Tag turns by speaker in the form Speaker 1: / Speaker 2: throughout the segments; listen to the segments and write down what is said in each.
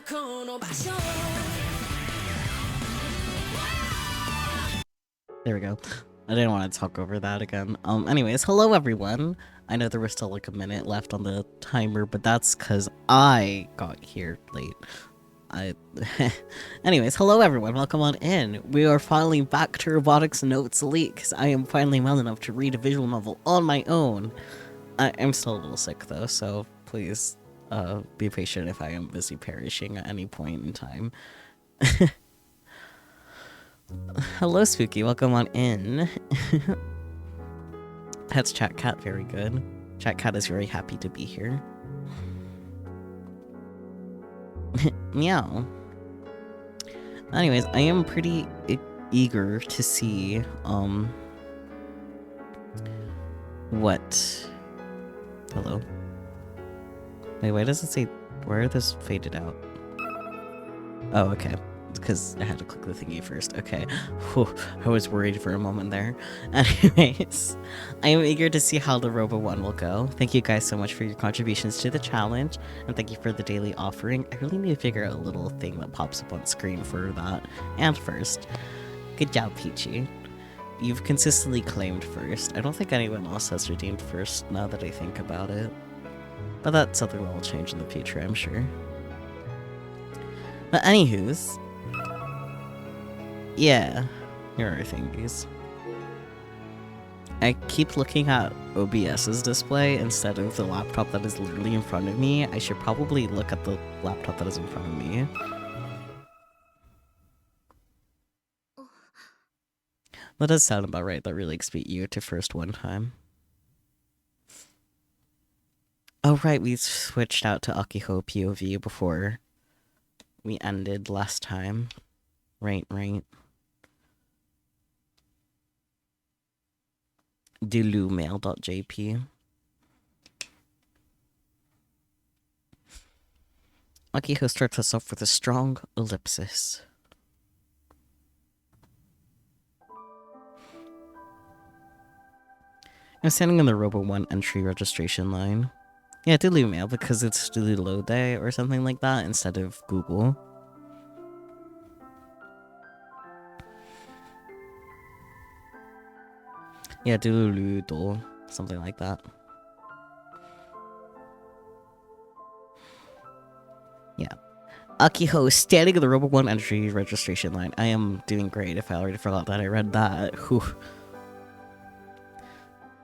Speaker 1: There we go. I didn't want to talk over that again. Anyways, hello everyone. I know there was still like a minute left on the timer, but that's because I got here late. Anyways, hello everyone, welcome on in. We are finally back to Robotics Notes Elite, because I am finally well enough to read a visual novel on my own. I'm still a little sick though, so please be patient if I am busy perishing at any point in time. Hello Spooky, welcome on in. That's Chat Cat, very good. Chat Cat is very happy to be here. Meow. Anyways, I am pretty eager to see what... Hello? Wait, why does it say... Where are this faded out? Oh, okay. Because I had to click the thingy first. Okay. Whew, I was worried for a moment there. Anyways, I am eager to see how the Robo 1 will go. Thank you guys so much for your contributions to the challenge, and thank you for the daily offering. I really need to figure out a little thing that pops up on screen for that. And first. Good job, Peachy. You've consistently claimed first. I don't think anyone else has redeemed first now that I think about it. But that's something that will change in the future, I'm sure. But anywho's... Yeah, here are thingies. I keep looking at OBS's display instead of the laptop that is literally in front of me. I should probably look at the laptop that is in front of me. That does sound about right. That really expect you to first one time. Oh right, we switched out to Akiho POV before we ended last time. Right. Dulumail.jp. Akiho starts us off with a strong ellipsis. I'm standing in the Robo 1 entry registration line. Yeah, Dulumail, because it's Dulu Day or something like that instead of Google. Yeah, Duludo, something like that. Yeah. Akiho is standing in the Robo 1 entry registration line. I am doing great if I already forgot that I read that. Whew.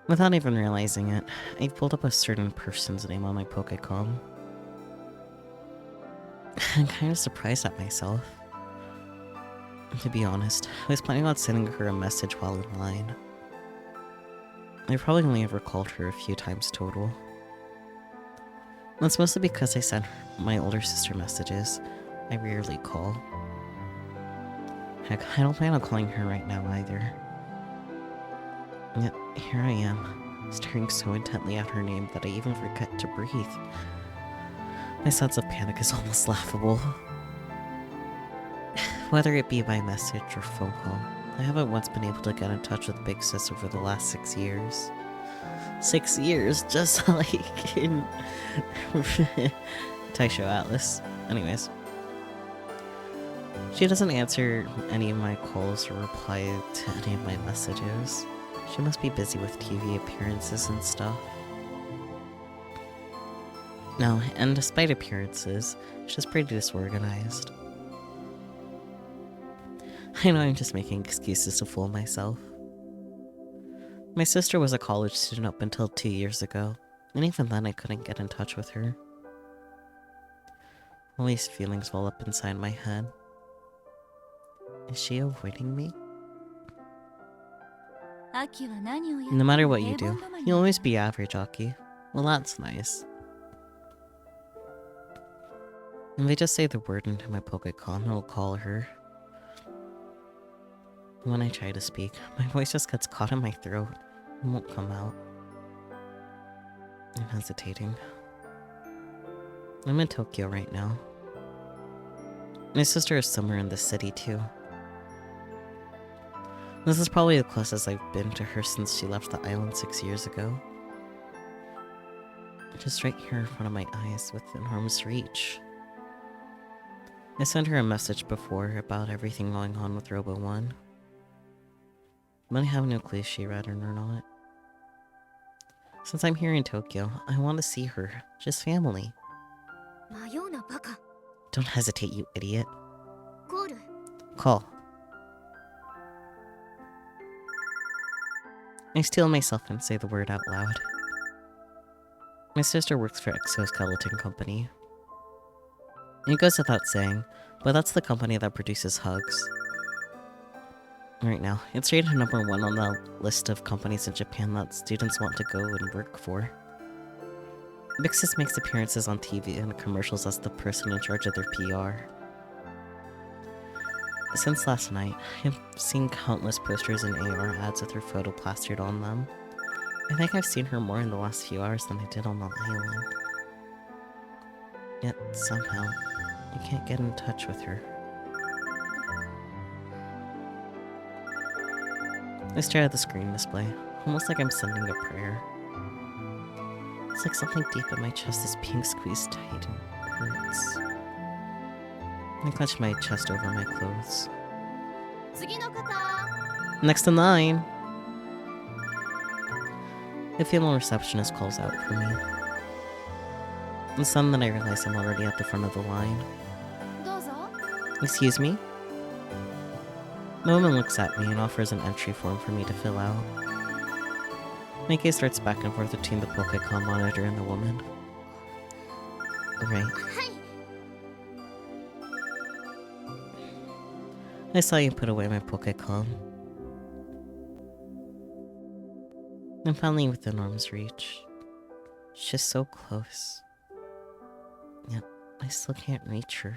Speaker 1: Without even realizing it, I pulled up a certain person's name on my Pokécom. I'm kind of surprised at myself. To be honest, I was planning on sending her a message while in line. I probably only ever called her a few times total. That's mostly because I sent my older sister messages. I rarely call. Heck, I don't plan on calling her right now either. Yet, here I am, staring so intently at her name that I even forget to breathe. My sense of panic is almost laughable. Whether it be by message or phone call, I haven't once been able to get in touch with Big Sis over the last 6 years. 6 years, just like in Taisho Atlas. Anyways. She doesn't answer any of my calls or reply to any of my messages. She must be busy with TV appearances and stuff. No, and despite appearances, she's pretty disorganized. I know I'm just making excuses to fool myself. My sister was a college student up until 2 years ago, and even then I couldn't get in touch with her. All these feelings well up inside my head. Is she avoiding me? No matter what you do, you'll always be average, Aki. Well, that's nice. If I just say the word into my Pokécom, it'll call her. When I try to speak, my voice just gets caught in my throat and won't come out. I'm hesitating. I'm in Tokyo right now. My sister is somewhere in the city too. This is probably the closest I've been to her since she left the island 6 years ago. Just right here in front of my eyes within arm's reach. I sent her a message before about everything going on with Robo 1. But I have no clue if she read it or not. Since I'm here in Tokyo, I want to see her. Just family. Don't hesitate, you idiot. Call. I steel myself and say the word out loud. My sister works for Exoskeleton Company. It goes without saying, but that's the company that produces hugs. Right now, it's rated number 1 on the list of companies in Japan that students want to go and work for. Mixus makes appearances on TV and commercials as the person in charge of their PR. Since last night, I've seen countless posters and AR ads with her photo plastered on them. I think I've seen her more in the last few hours than I did on the island. Yet, somehow, I can't get in touch with her. I stare at the screen display, almost like I'm sending a prayer. It's like something deep in my chest is being squeezed tight and hurts. I clutch my chest over my clothes. Next in line! The female receptionist calls out for me. And suddenly I realize I'm already at the front of the line. Excuse me? The woman looks at me and offers an entry form for me to fill out. My gaze starts back and forth between the Pokécom monitor and the woman. Right. I saw you put away my Pokécom. I'm finally within arm's reach. She's so close. Yet, I still can't reach her.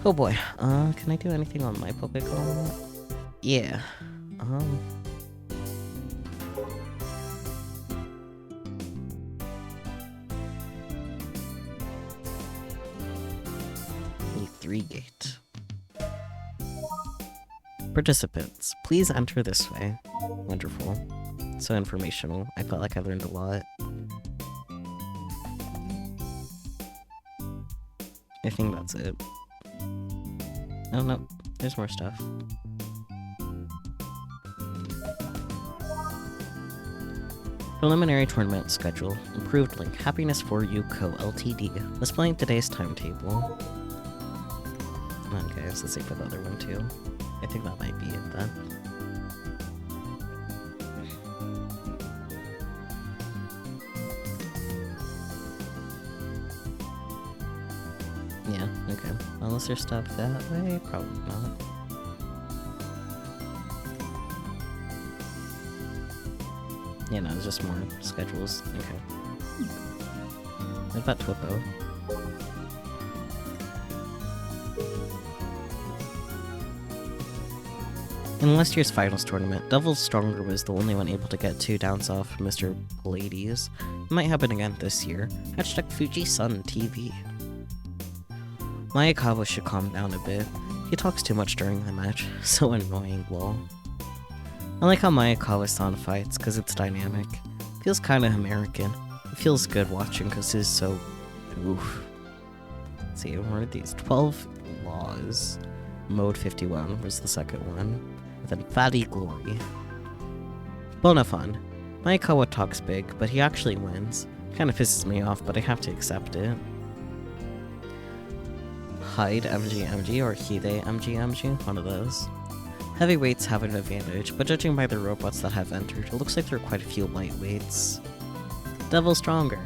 Speaker 1: Oh boy, can I do anything on my Pokécom? Yeah, E3 gate. Participants, please enter this way. Wonderful. So informational. I felt like I learned a lot. I think that's it. Oh no, there's more stuff. Preliminary tournament schedule. Improved link. Happiness for You Co. Ltd. Displaying today's timetable. Okay, so let's see for the other one too. I think that might be it then. Yeah, okay. Unless there's stuff that way, probably not. Yeah, no, it's just more schedules. Okay. What about Twippo? In last year's finals tournament, Devil's Stronger was the only one able to get 2 downs off Mr. Pallades. It might happen again this year. Hashtag Fuji-Sun TV. Mayakawa should calm down a bit. He talks too much during the match. So annoying, lol. I like how Mayakawa-san fights, cause it's dynamic. Feels kinda American. It feels good watching cause he's so... oof. Let's see, what are these? 12 laws. Mode 51 was the second one. Then Fatty Glory. Bonafun. Mayakawa talks big, but he actually wins. Kinda pisses me off, but I have to accept it. Hide MGMG or Hide MGMG, one of those. Heavyweights have an advantage, but judging by the robots that have entered, it looks like there are quite a few lightweights. Devil Stronger.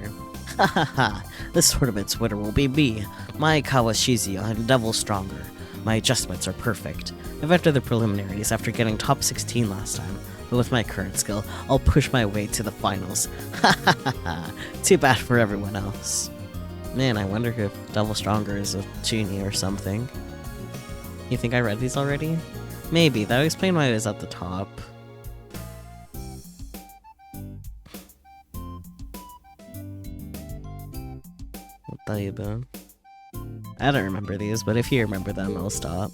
Speaker 1: Hahaha, this tournament's winner will be me, Mayakawa Shizuya, and Devil Stronger. My adjustments are perfect. I've entered the preliminaries after getting top 16 last time, but with my current skill, I'll push my way to the finals. Hahaha, too bad for everyone else. Man, I wonder if Devil Stronger is a genie or something. You think I read these already? Maybe, that would explain why it was at the top. What the you been? I don't remember these, but if you remember them, I'll stop.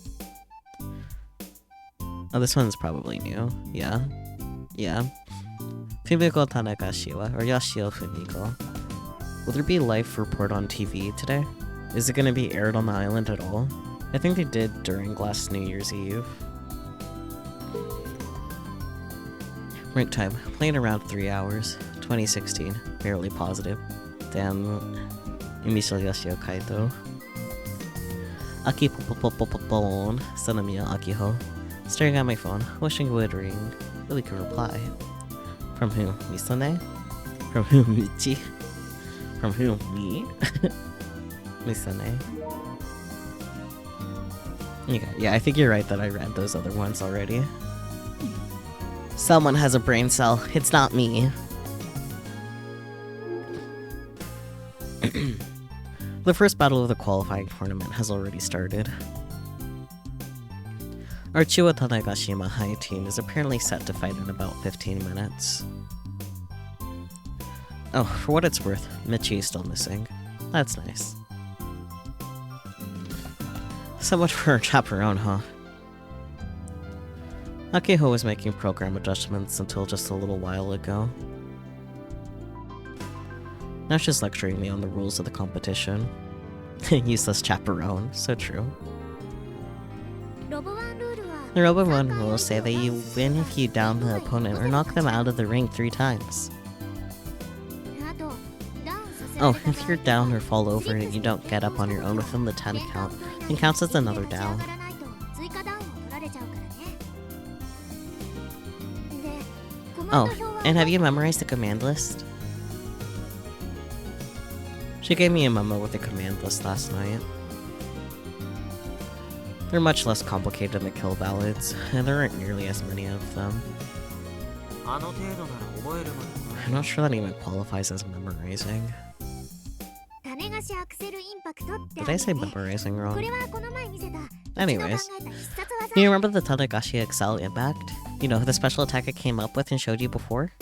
Speaker 1: Oh, this one's probably new. Yeah. Yeah. Fumiko Tanegashiwa or Yashio Fumiko. Will there be a live report on TV today? Is it gonna be aired on the island at all? I think they did during last New Year's Eve. Rank time, playing around 3 hours. 2016, barely positive. Damn, Imisha Yashio Kaito. Aki Popopopopopon, Sanamiya Akiho. Staring at my phone, wishing it would ring. Really could reply. From who? Misane? From who? Michi? From who? Me? Misane? Yeah, I think you're right that I read those other ones already. Someone has a brain cell. It's not me. The first battle of the qualifying tournament has already started. Our Chiwa Tanegashima High team is apparently set to fight in about 15 minutes. Oh, for what it's worth, Michi is still missing. That's nice. So much for our chaperone, huh? Akiho was making program adjustments until just a little while ago. Now she's lecturing me on the rules of the competition. Useless chaperone, so true. The Robo 1 rules say that you win if you down the opponent or knock them out of the ring 3 times. Oh, if you're down or fall over and you don't get up on your own within the 10 count, it counts as another down. Oh, and have you memorized the command list? She gave me a memo with a command list last night. They're much less complicated than the kill ballads, and there aren't nearly as many of them. I'm not sure that even qualifies as memorizing. Did I say memorizing wrong? Anyways, do you remember the Tanegashi Excel Impact? You know, the special attack I came up with and showed you before?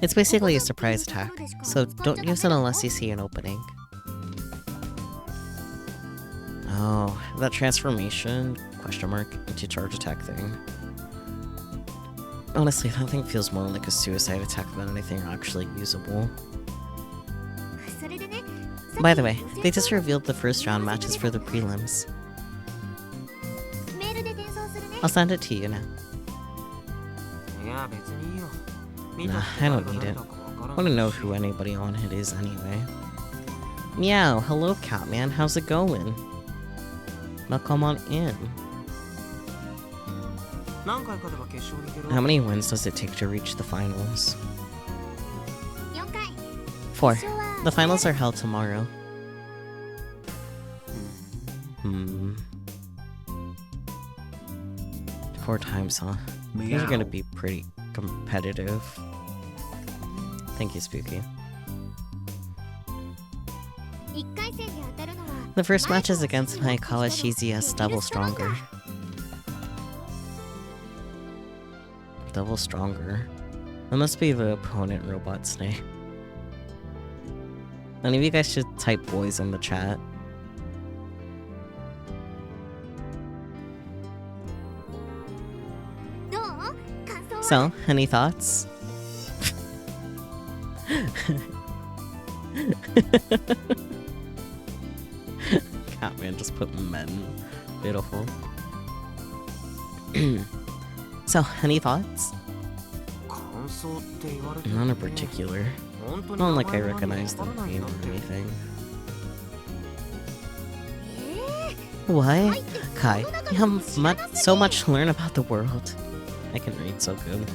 Speaker 1: It's basically a surprise attack, so don't use it unless you see an opening. Oh, that transformation, question mark, into charge attack thing. Honestly, that thing feels more like a suicide attack than anything actually usable. By the way, they just revealed the first round matches for the prelims. I'll send it to you now. Nah, I don't need it. I wanna know who anybody on it is anyway. Meow, hello Catman, how's it going? Now come on in. How many wins does it take to reach the finals? 4. The finals are held tomorrow. 4 times, huh? These are gonna be pretty competitive. Thank you, Spooky. The first match is against Maekawa Shizuya's Double Stronger. Double Stronger? That must be the opponent robot's name. Any of you guys should type boys in the chat. So, any thoughts? Catman just put men. Beautiful. So, any thoughts? None in particular. Not like I recognize the name or anything. What? Kai, you have so much to learn about the world. I can read so good.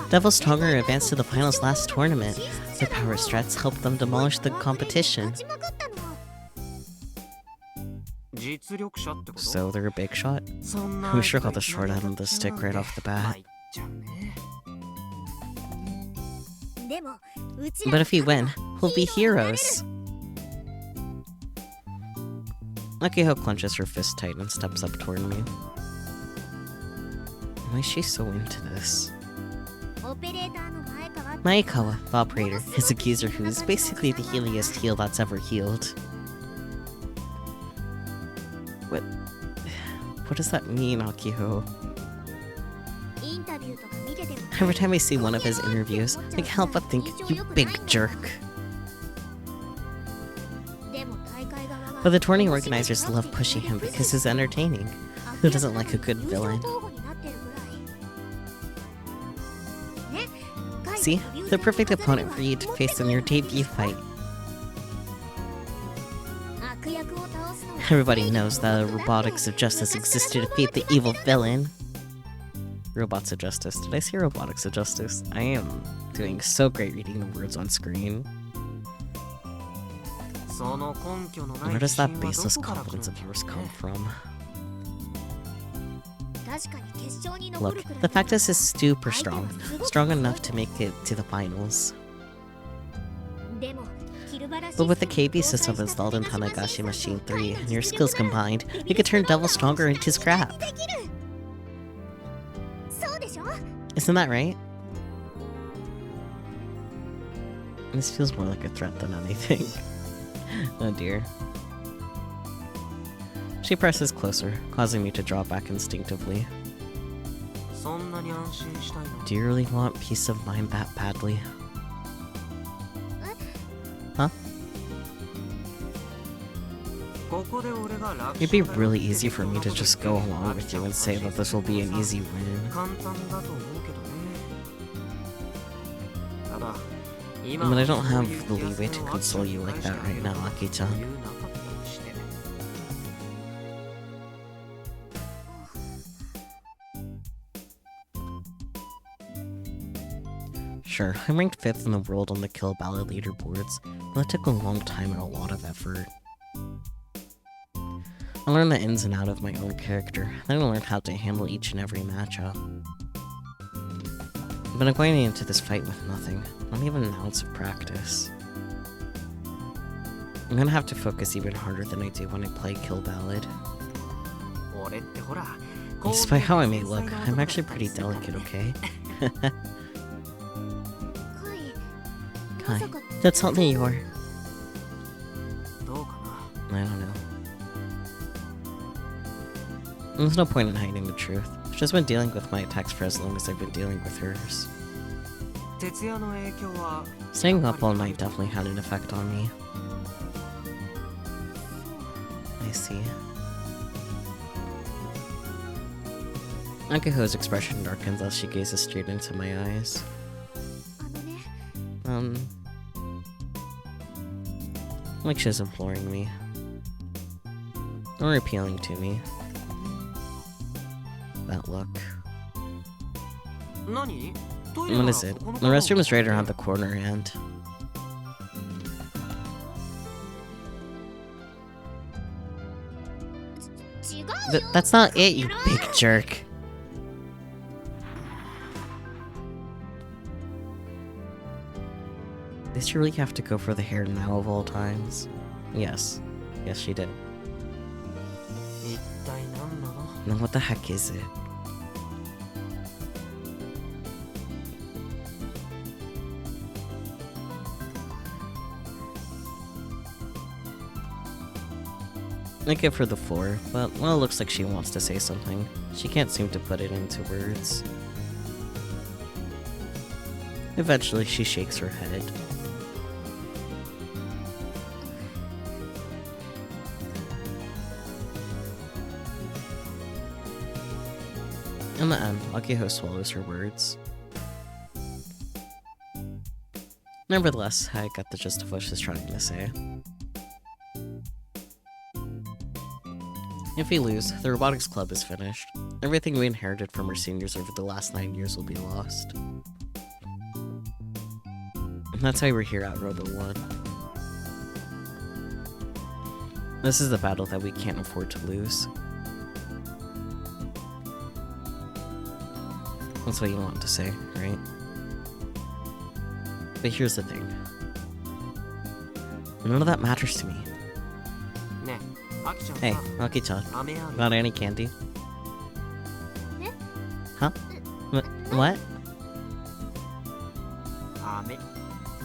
Speaker 1: Devil Stronger advanced to the finals last tournament. Their power strats helped them demolish the competition. So they're a big shot? We sure got the short end of the stick right off the bat. But if we win, we'll be heroes. Akiho clenches her fist tight and steps up toward me. Why is she so into this? Maekawa, the operator, his accuser who is basically the healiest heel that's ever healed. What does that mean, Akiho? Every time I see one of his interviews, I can't help but think, you big jerk. But the tourney organizers love pushing him because he's entertaining. Who doesn't like a good villain? See? The perfect opponent for you to face in your debut fight. Everybody knows that Robotics of Justice exists to defeat the evil villain. Robots of Justice. Did I say Robotics of Justice? I am doing so great reading the words on screen. Where does that baseless confidence of yours come from? Look, the fact is super strong. Strong enough to make it to the finals. But with the KB system installed in Tanagashi Machine 3 and your skills combined, you could turn Devil Stronger into scrap. Isn't that right? This feels more like a threat than anything. Oh dear. She presses closer, causing me to draw back instinctively. Do you really want peace of mind that badly? Huh? It'd be really easy for me to just go along with you and say that this will be an easy win. But I don't have the leeway to console you like that right now, Aki-chan. Sure, I'm ranked 5th in the world on the Kill Ballad leaderboards, but that took a long time and a lot of effort. I learned the ins and outs of my own character, then I learned how to handle each and every matchup. But I'm going into this fight with nothing, not even an ounce of practice. I'm gonna have to focus even harder than I do when I play Kill Ballad. Despite how I may look, I'm actually pretty delicate, okay? Kai, that's not me, or... I don't know. There's no point in hiding the truth. I've just been dealing with my attacks for as long as I've been dealing with hers. Staying up all night definitely had an effect on me. I see. Akiho's expression darkens as she gazes straight into my eyes. Like she's imploring me. Or appealing to me. That look. What is it? The restroom is right around the corner and... That's not it, you big jerk. Did she really have to go for the hair now of all times? Yes. Yes, she did. Now what the heck is it? I give her the floor, but well, it looks like she wants to say something. She can't seem to put it into words. Eventually, she shakes her head. In the end, Akiho swallows her words. Nevertheless, I got the gist of what she's trying to say. If we lose, the Robotics Club is finished. Everything we inherited from our seniors over the last 9 years will be lost. And that's why we're here at Robo 1. This is the battle that we can't afford to lose. That's what you want to say, right? But here's the thing. None of that matters to me. Hey, Aki-chan, got any candy? Huh? What?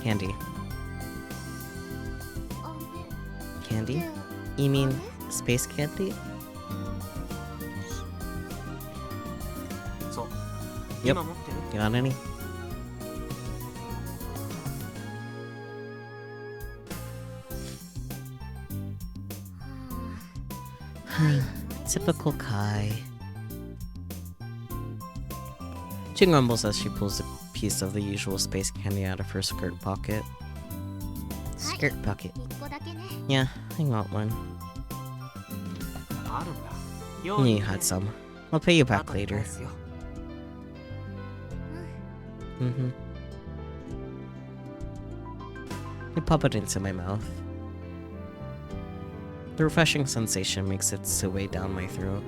Speaker 1: Candy. Candy? You mean space candy? Yep. You got any? Typical Kai. She grumbles as she pulls a piece of the usual space candy out of her skirt pocket. Skirt pocket. Yeah, I got one. You had some. I'll pay you back later. I pop it into my mouth. The refreshing sensation makes its way down my throat.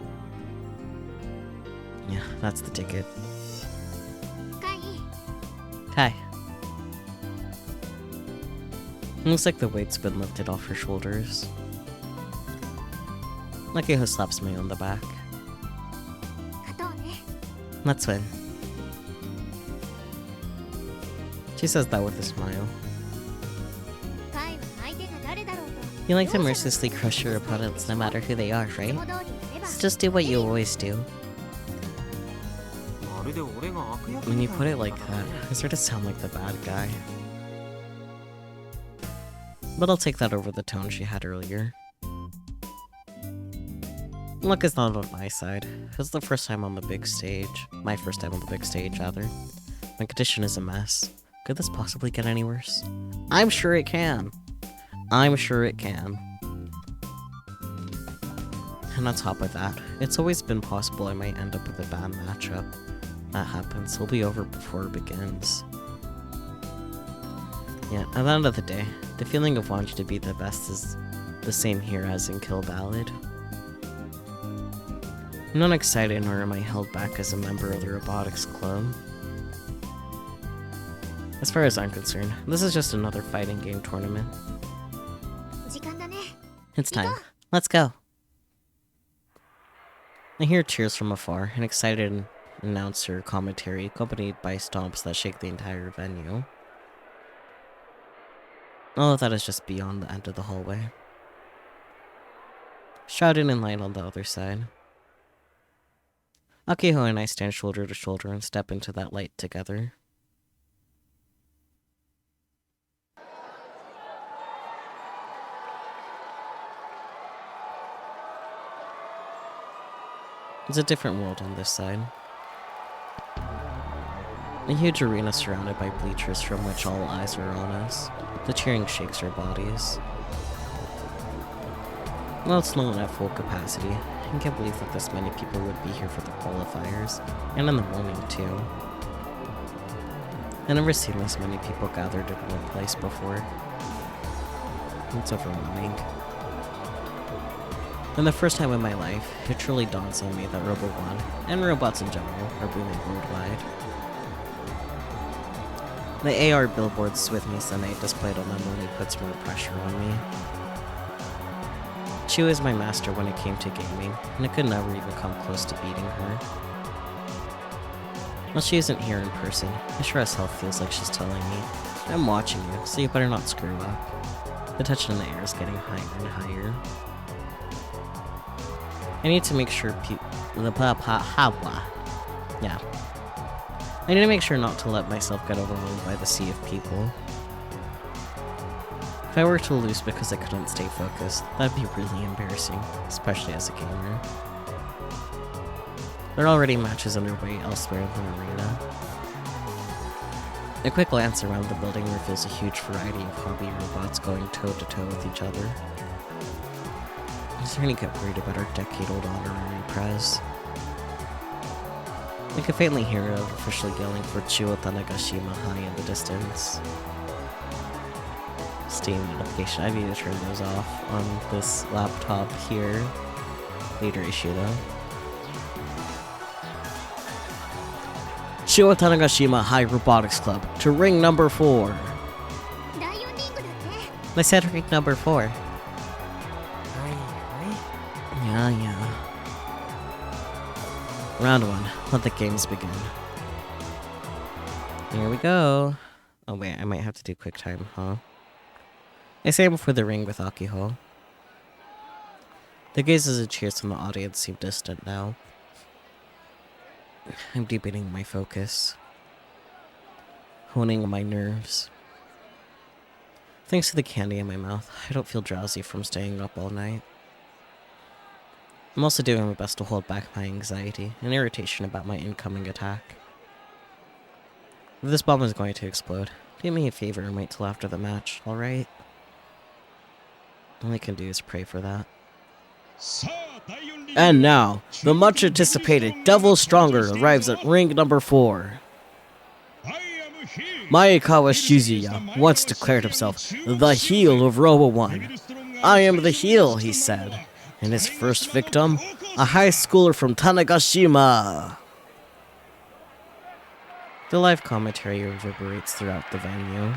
Speaker 1: Yeah, that's the ticket. Kai. Looks like the weight's been lifted off her shoulders. Akihou slaps me on the back. Let's win. She says that with a smile. You like to mercilessly crush your opponents no matter who they are, right? So just do what you always do. When you put it like that, I start to sound like the bad guy. But I'll take that over the tone she had earlier. Luck is not on my side. It's the first time on the big stage. My first time on the big stage, rather. My condition is a mess. Could this possibly get any worse? I'm sure it can. I'm sure it can. And on top of that, it's always been possible I might end up with a bad matchup. That happens, it'll be over before it begins. Yeah, at the end of the day, the feeling of wanting to be the best is the same here as in Kill Ballad. I'm not excited nor am I held back as a member of the Robotics Club. As far as I'm concerned, this is just another fighting game tournament. It's time. Let's go. I hear cheers from afar, an excited announcer commentary accompanied by stomps that shake the entire venue. All of that is just beyond the end of the hallway. Shrouded in light on the other side. Akihou and I stand shoulder to shoulder and step into that light together. It's a different world on this side. A huge arena surrounded by bleachers from which all eyes are on us. The cheering shakes our bodies. Well, it's not at full capacity. I can't believe that this many people would be here for the qualifiers, and in the morning too. I've never seen this many people gathered in one place before. It's overwhelming. And the first time in my life, it truly dawns on me that Robo 1, and robots in general, are booming worldwide. The AR billboards with me Sunday displayed on them only puts more pressure on me. She was my master when it came to gaming, and I could never even come close to beating her. While she isn't here in person, it sure as hell feels like she's telling me, I'm watching you, so you better not screw up. The tension in the air is getting higher and higher. I need to make sure Yeah. I need to make sure not to let myself get overwhelmed by the sea of people. If I were to lose because I couldn't stay focused, that'd be really embarrassing, especially as a gamer. There are already matches underway elsewhere in the arena. A quick glance around the building reveals a huge variety of hobby robots going toe-to-toe with each other. I'm starting to get worried about our decade-old honorary prize. I can faintly hear it officially yelling for Chuo Tanagashima High in the distance. Steam notification. I need to turn those off on this laptop here. Later issue though. Chuo Tanagashima High Robotics Club to ring number 4. I said ring number 4. Yeah. Round 1. Let the games begin. Here we go. Oh wait, I might have to do quick time, huh? I say before the ring with Akihou. The gazes and cheers from the audience seem distant now. I'm deepening my focus. honing my nerves. Thanks to the candy in my mouth, I don't feel drowsy from staying up all night. I'm also doing my best to hold back my anxiety and irritation about my incoming attack. If this bomb is going to explode, do me a favor and wait till after the match, alright? All I can do is pray for that. And now, the much anticipated Devil Stronger arrives at ring number 4. Maekawa Shizuya once declared himself the heel of Robo 1. I am the heel, he said. And his first victim, a high schooler from Tanegashima. The live commentary reverberates throughout the venue.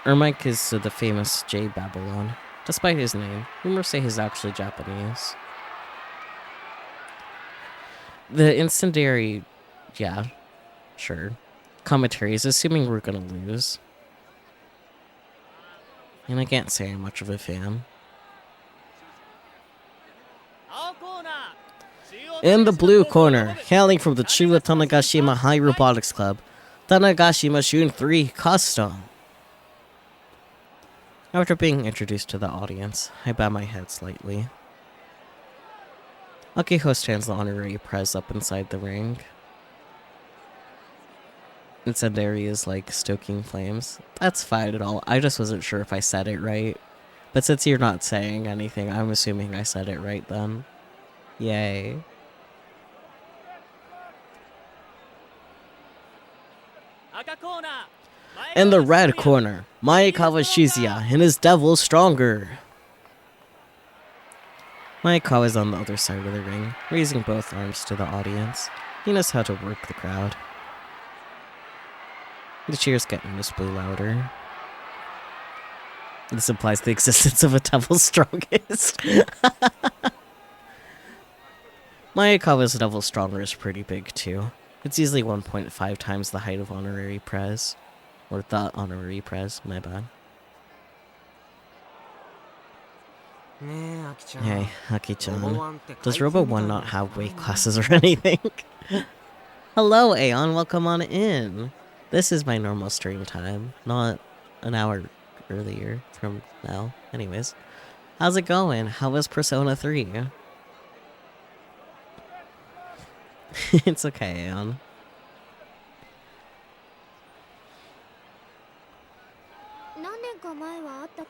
Speaker 1: Ermike is the famous J Babylon. Despite his name, rumors say he's actually Japanese. The incendiary, yeah, sure, commentary is assuming we're gonna lose. And I can't say I'm much of a fan. In the blue corner, hailing from the Chiba Tanegashima High Robotics Club, Tanegashima Shun 3 Custom. After being introduced to the audience, I bow my head slightly. Akiho stands the honorary prize up inside the ring. Incendiary is like stoking flames. That's fine at all. I just wasn't sure if I said it right. But since you're not saying anything, I'm assuming I said it right then. Yay. In the red corner, Maekawa Shizuya and his Devil Stronger. Maekawa is on the other side of the ring, raising both arms to the audience. He knows how to work the crowd. The cheers get noticeably louder. This implies the existence of a Devil Strongest. Maekawa's Devil Stronger is pretty big too. It's easily 1.5 times the height of Honorary Prez. Or the Honorary Prez, my bad. Hey, Aki-chan. Does Robo 1 not have weight classes or anything? Hello, Aeon, welcome on in. This is my normal stream time, not an hour earlier from now. Anyways, how's it going? How was Persona 3? It's okay, Aeon.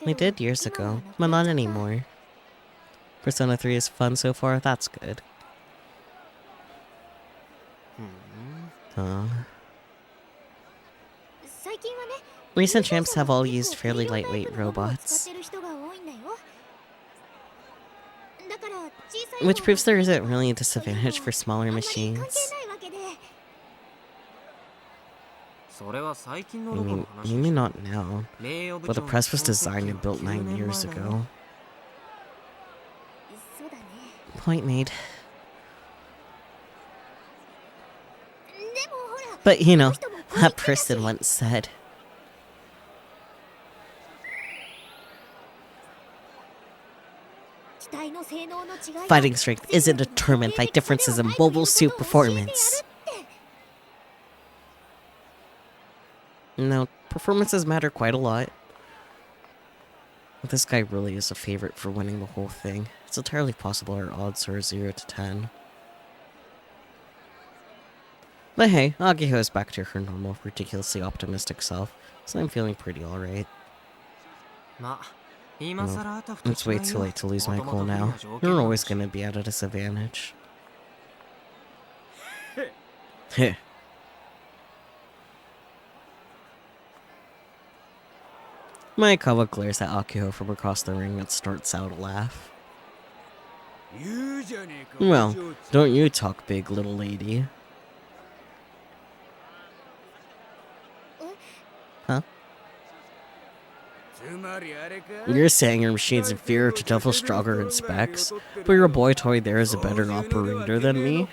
Speaker 1: We did years ago, but not anymore. Persona 3 is fun so far, that's good. Recent champs have all used fairly lightweight robots, which proves there isn't really a disadvantage for smaller machines. I mean, maybe not now, but the press was designed and built 9 years ago. Point made. But you know, that person once said, fighting strength isn't determined by differences in mobile suit performance. No, performances matter quite a lot. But this guy really is a favorite for winning the whole thing. It's entirely possible our odds are 0 to 10. But hey, Agiho is back to her normal, ridiculously optimistic self, so I'm feeling pretty alright. Well, it's way too late to lose my cool now. You're always gonna be at a disadvantage. Heh. Maekawa glares at Akiho from across the ring and starts out a laugh. Well, don't you talk big, little lady. Huh? You're saying your machine's inferior to Devil Stronger in specs, but your boy toy there is a better operator than me?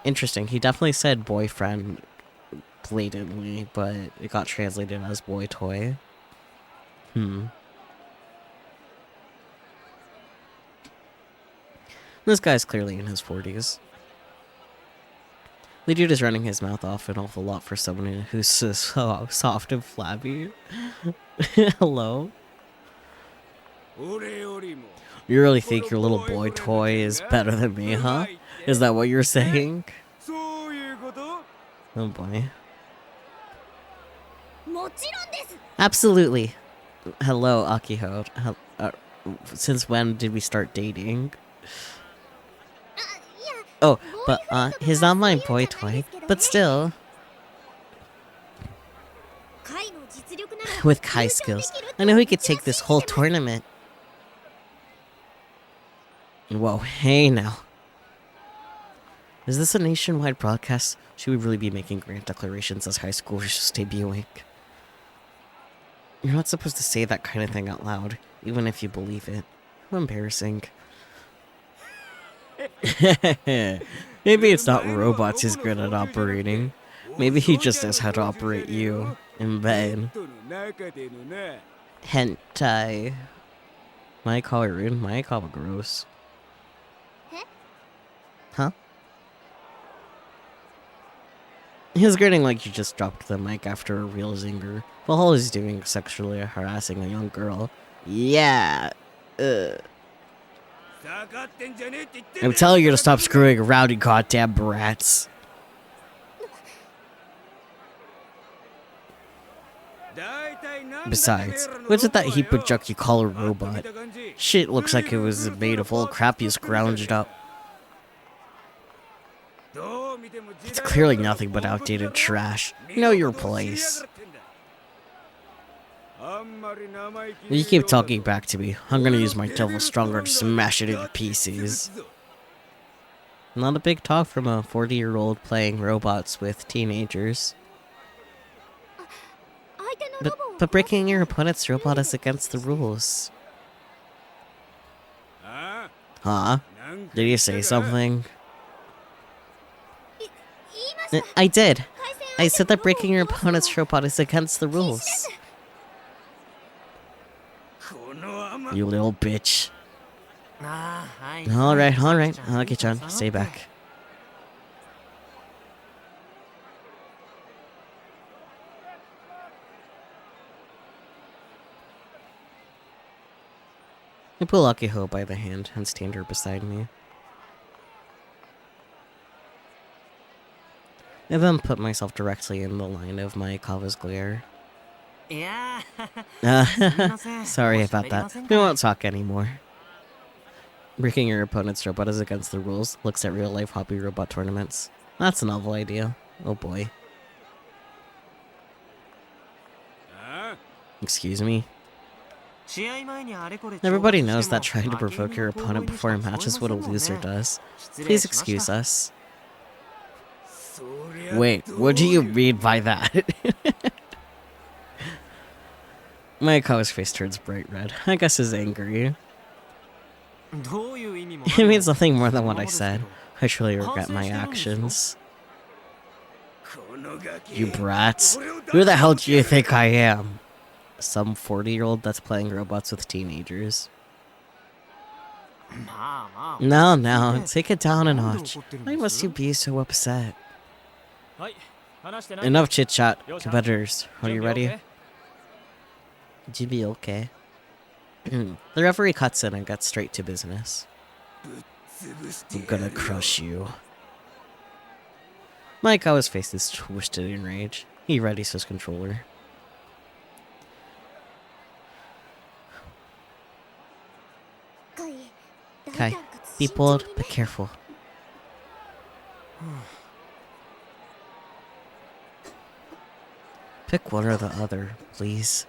Speaker 1: Interesting, he definitely said boyfriend blatantly, but it got translated as boy toy. This guy's clearly in his 40s. The dude is running his mouth off an awful lot for someone who's so soft and flabby. Hello? You really think your little boy toy is better than me, huh? Is that what you're saying? Oh boy. Absolutely. Hello, Akiho. Since when did we start dating? Oh, but he's not my boy toy. But still. With Kai skills, I know he could take this whole tournament. Whoa, hey now. Is this a nationwide broadcast? Should we really be making grand declarations as high school is just debuting? You're not supposed to say that kind of thing out loud, even if you believe it. How embarrassing. Maybe it's not robots he's good at operating. Maybe he just knows how to operate you in bed. Hentai. Might call it rude, might call it gross. Huh? He's grinning like you just dropped the mic after a real zinger. While all he's doing is sexually harassing a young girl. Yeah. I'm telling you to stop screwing around, you goddamn brats. Besides, what's with that heap of junk you call a robot? Shit looks like it was made of old crap you scrounged up. It's clearly nothing but outdated trash. Know your place. You keep talking back to me. I'm gonna use my devil stronger to smash it into pieces. Not a big talk from a 40-year-old playing robots with teenagers. But breaking your opponent's robot is against the rules. Huh? Did you say something? I did. I said that breaking your opponent's robot is against the rules. You little bitch. Alright, alright. Aki-chan, stay back. I pull Akiho by the hand and stand her beside me. I then put myself directly in the line of Maekawa's glare. Sorry about that. We won't talk anymore. Breaking your opponent's robot is against the rules. Looks at real-life hobby robot tournaments. That's a novel idea. Oh boy. Excuse me? Everybody knows that trying to provoke your opponent before a match is what a loser does. Please excuse us. Wait, what do you mean by that? Maekawa's face turns bright red. I guess he's angry. It means nothing more than what I said. I truly regret my actions. You brats. Who the hell do you think I am? Some 40-year-old that's playing robots with teenagers. No, take it down a notch. Why must you be so upset? Enough chit-chat. Competitors, are you ready? Would you be okay? The referee cuts in and gets straight to business. I'm gonna crush you. Maekawa's face is twisted in rage. He readies his controller. Kai, be bold, but careful. Pick one or the other, please.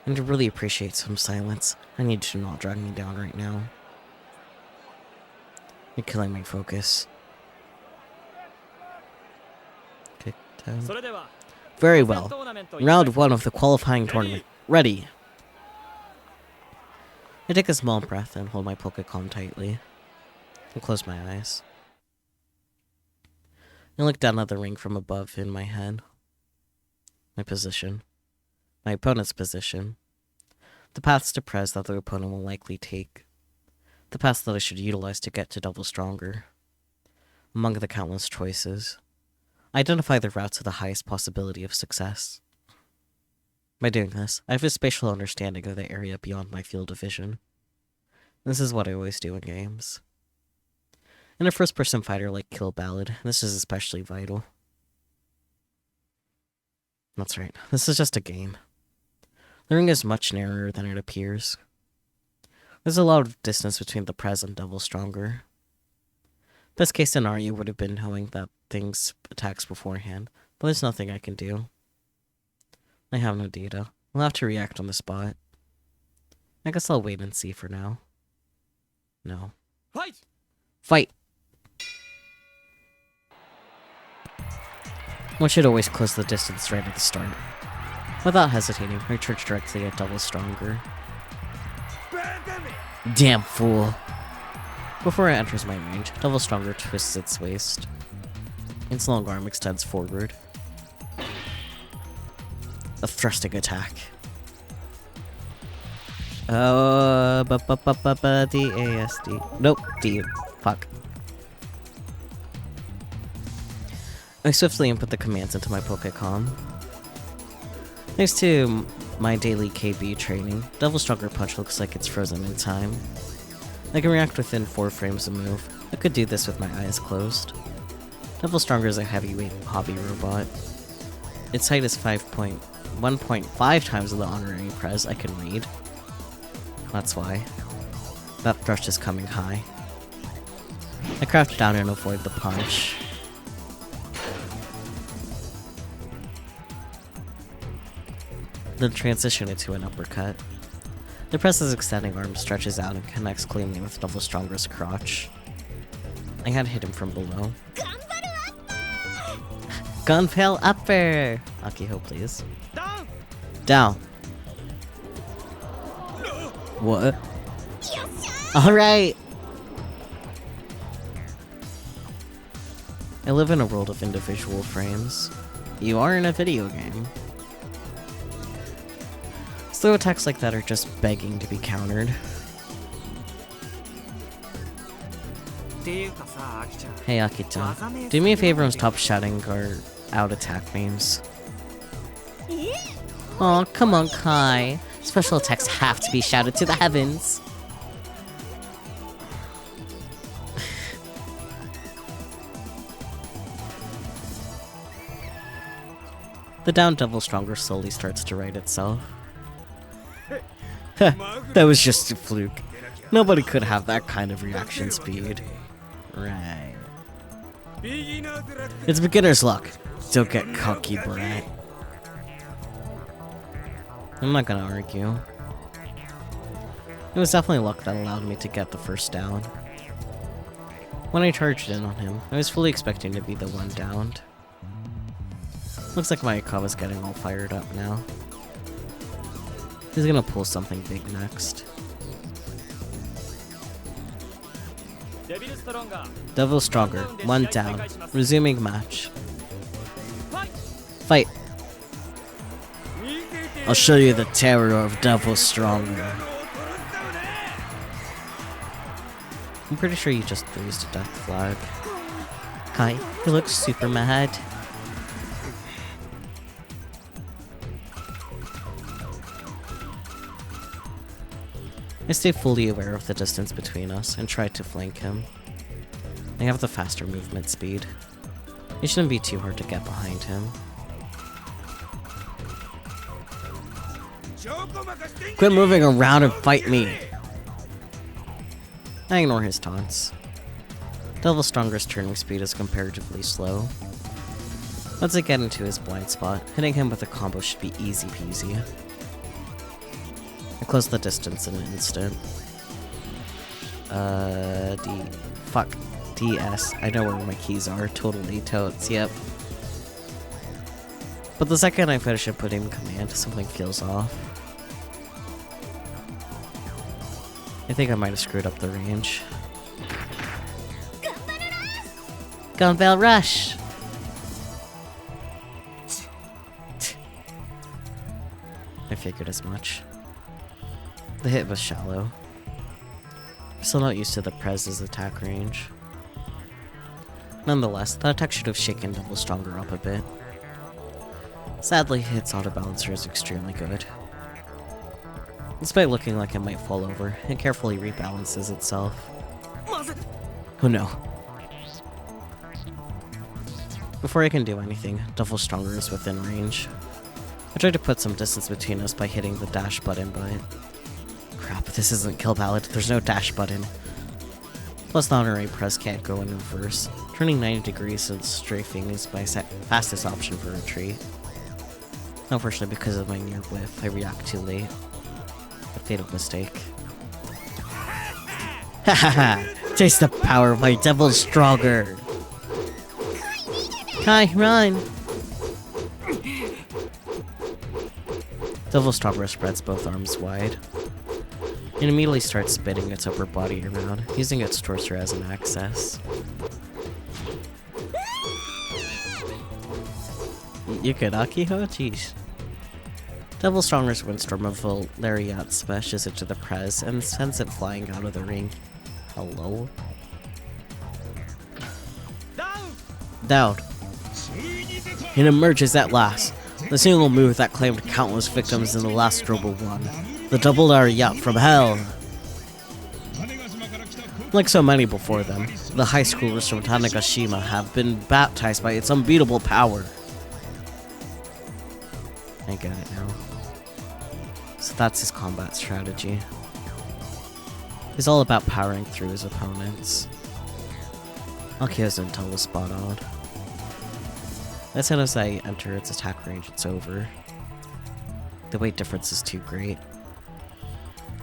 Speaker 1: And to really appreciate some silence, I need you to not drag me down right now. You're killing my focus. Kick down. Very well. Round 1 of the qualifying tournament. Ready. I take a small breath and hold my Pokécom tightly. I close my eyes. I look down at the ring from above in my head. My position. My opponent's position. The paths to Prez that the opponent will likely take. The paths that I should utilize to get to double stronger. among the countless choices. I identify the route to the highest possibility of success. By doing this, I have a spatial understanding of the area beyond my field of vision. This is what I always do in games. In a first-person fighter like Kill Ballad, this is especially vital. That's right, this is just a game. The ring is much narrower than it appears. There's a lot of distance between the Prez and Devil Stronger. Best case scenario would have been knowing that things attacks beforehand, but there's nothing I can do. I have no data. I'll have to react on the spot. I guess I'll wait and see for now. No.
Speaker 2: Fight!
Speaker 1: Fight! One should always close the distance right at the start. Without hesitating, I charge directly at Devil Stronger. Damn fool! Before it enters my range, Devil Stronger twists its waist. Its long arm extends forward. A thrusting attack. D-A-S-D. Nope, D. Fuck. I swiftly input the commands into my Pokécom. Thanks to my daily KB training, Devil Stronger Punch looks like it's frozen in time. I can react within 4 frames of move. I could do this with my eyes closed. Devil Stronger is a heavyweight hobby robot. Its height is 1.5 times the honorary Prez I can read. That's why. That thrust is coming high. I crouch down and avoid the punch. Then transition into an uppercut. The Prez's extending arm stretches out and connects cleanly with Devil Stronger's crotch. I had hit him from below. Gunpale upper! Akiho, please.
Speaker 2: Down!
Speaker 1: Down. What? Alright! I live in a world of individual frames. You are in a video game. Slow attacks like that are just begging to be countered. Hey Aki-chan, do me a favor and stop shouting our out attack names. Aw, come on Kai. Special attacks have to be shouted to the heavens. The down Devil Stronger slowly starts to right itself. That was just a fluke. Nobody could have that kind of reaction speed. Right. It's beginner's luck. Don't get cocky, brat. I'm not gonna argue. It was definitely luck that allowed me to get the first down. When I charged in on him, I was fully expecting to be the one downed. Looks like my Akawa's getting all fired up now. He's gonna pull something big next. Devil Stronger, 1 down. Resuming match. Fight! I'll show you the terror of Devil Stronger. I'm pretty sure you just raised a death flag. Kai, you look super mad. I stay fully aware of the distance between us and try to flank him. I have the faster movement speed. It shouldn't be too hard to get behind him. Quit moving around and fight me! I ignore his taunts. Devil Stronger's turning speed is comparatively slow. Once I get into his blind spot, hitting him with a combo should be easy peasy. I close the distance in an instant. Fuck. DS. I know where my keys are. Totally. Totes. Yep. But the second I finish inputting command, something feels off. I think I might have screwed up the range. Gunpale Rush! I figured as much. The hit was shallow. I'm still not used to the Prez's attack range. Nonetheless, that attack should have shaken Double Stronger up a bit. Sadly, its auto balancer is extremely good. Despite looking like it might fall over, it carefully rebalances itself. Oh no. Before I can do anything, Double Stronger is within range. I tried to put some distance between us by hitting the dash button, but... Crap, this isn't Kill Ballad, there's no dash button. Plus the honorary press can't go in reverse. Turning 90 degrees and strafing is my fastest option for retreat. Unfortunately, because of my near whiff, I react too late. A fatal mistake. Hahaha! Taste the power of my Devil Stronger! Kai, run! Devil Stronger spreads both arms wide. It immediately starts spinning its upper body around, using its torso as an axis. You could Akiho? Jeez. Devil Stronger's windstorm of a lariat smashes into the prez and sends it flying out of the ring. Hello? Down! It emerges at last. The single move that claimed countless victims in the last Robo 1. The double lariat from hell! Like so many before them, the high schoolers from Tanegashima have been baptized by its unbeatable power. I get it now. So that's his combat strategy. He's all about powering through his opponents. Akio's intel was spot on. As soon as I enter its attack range, it's over. The weight difference is too great.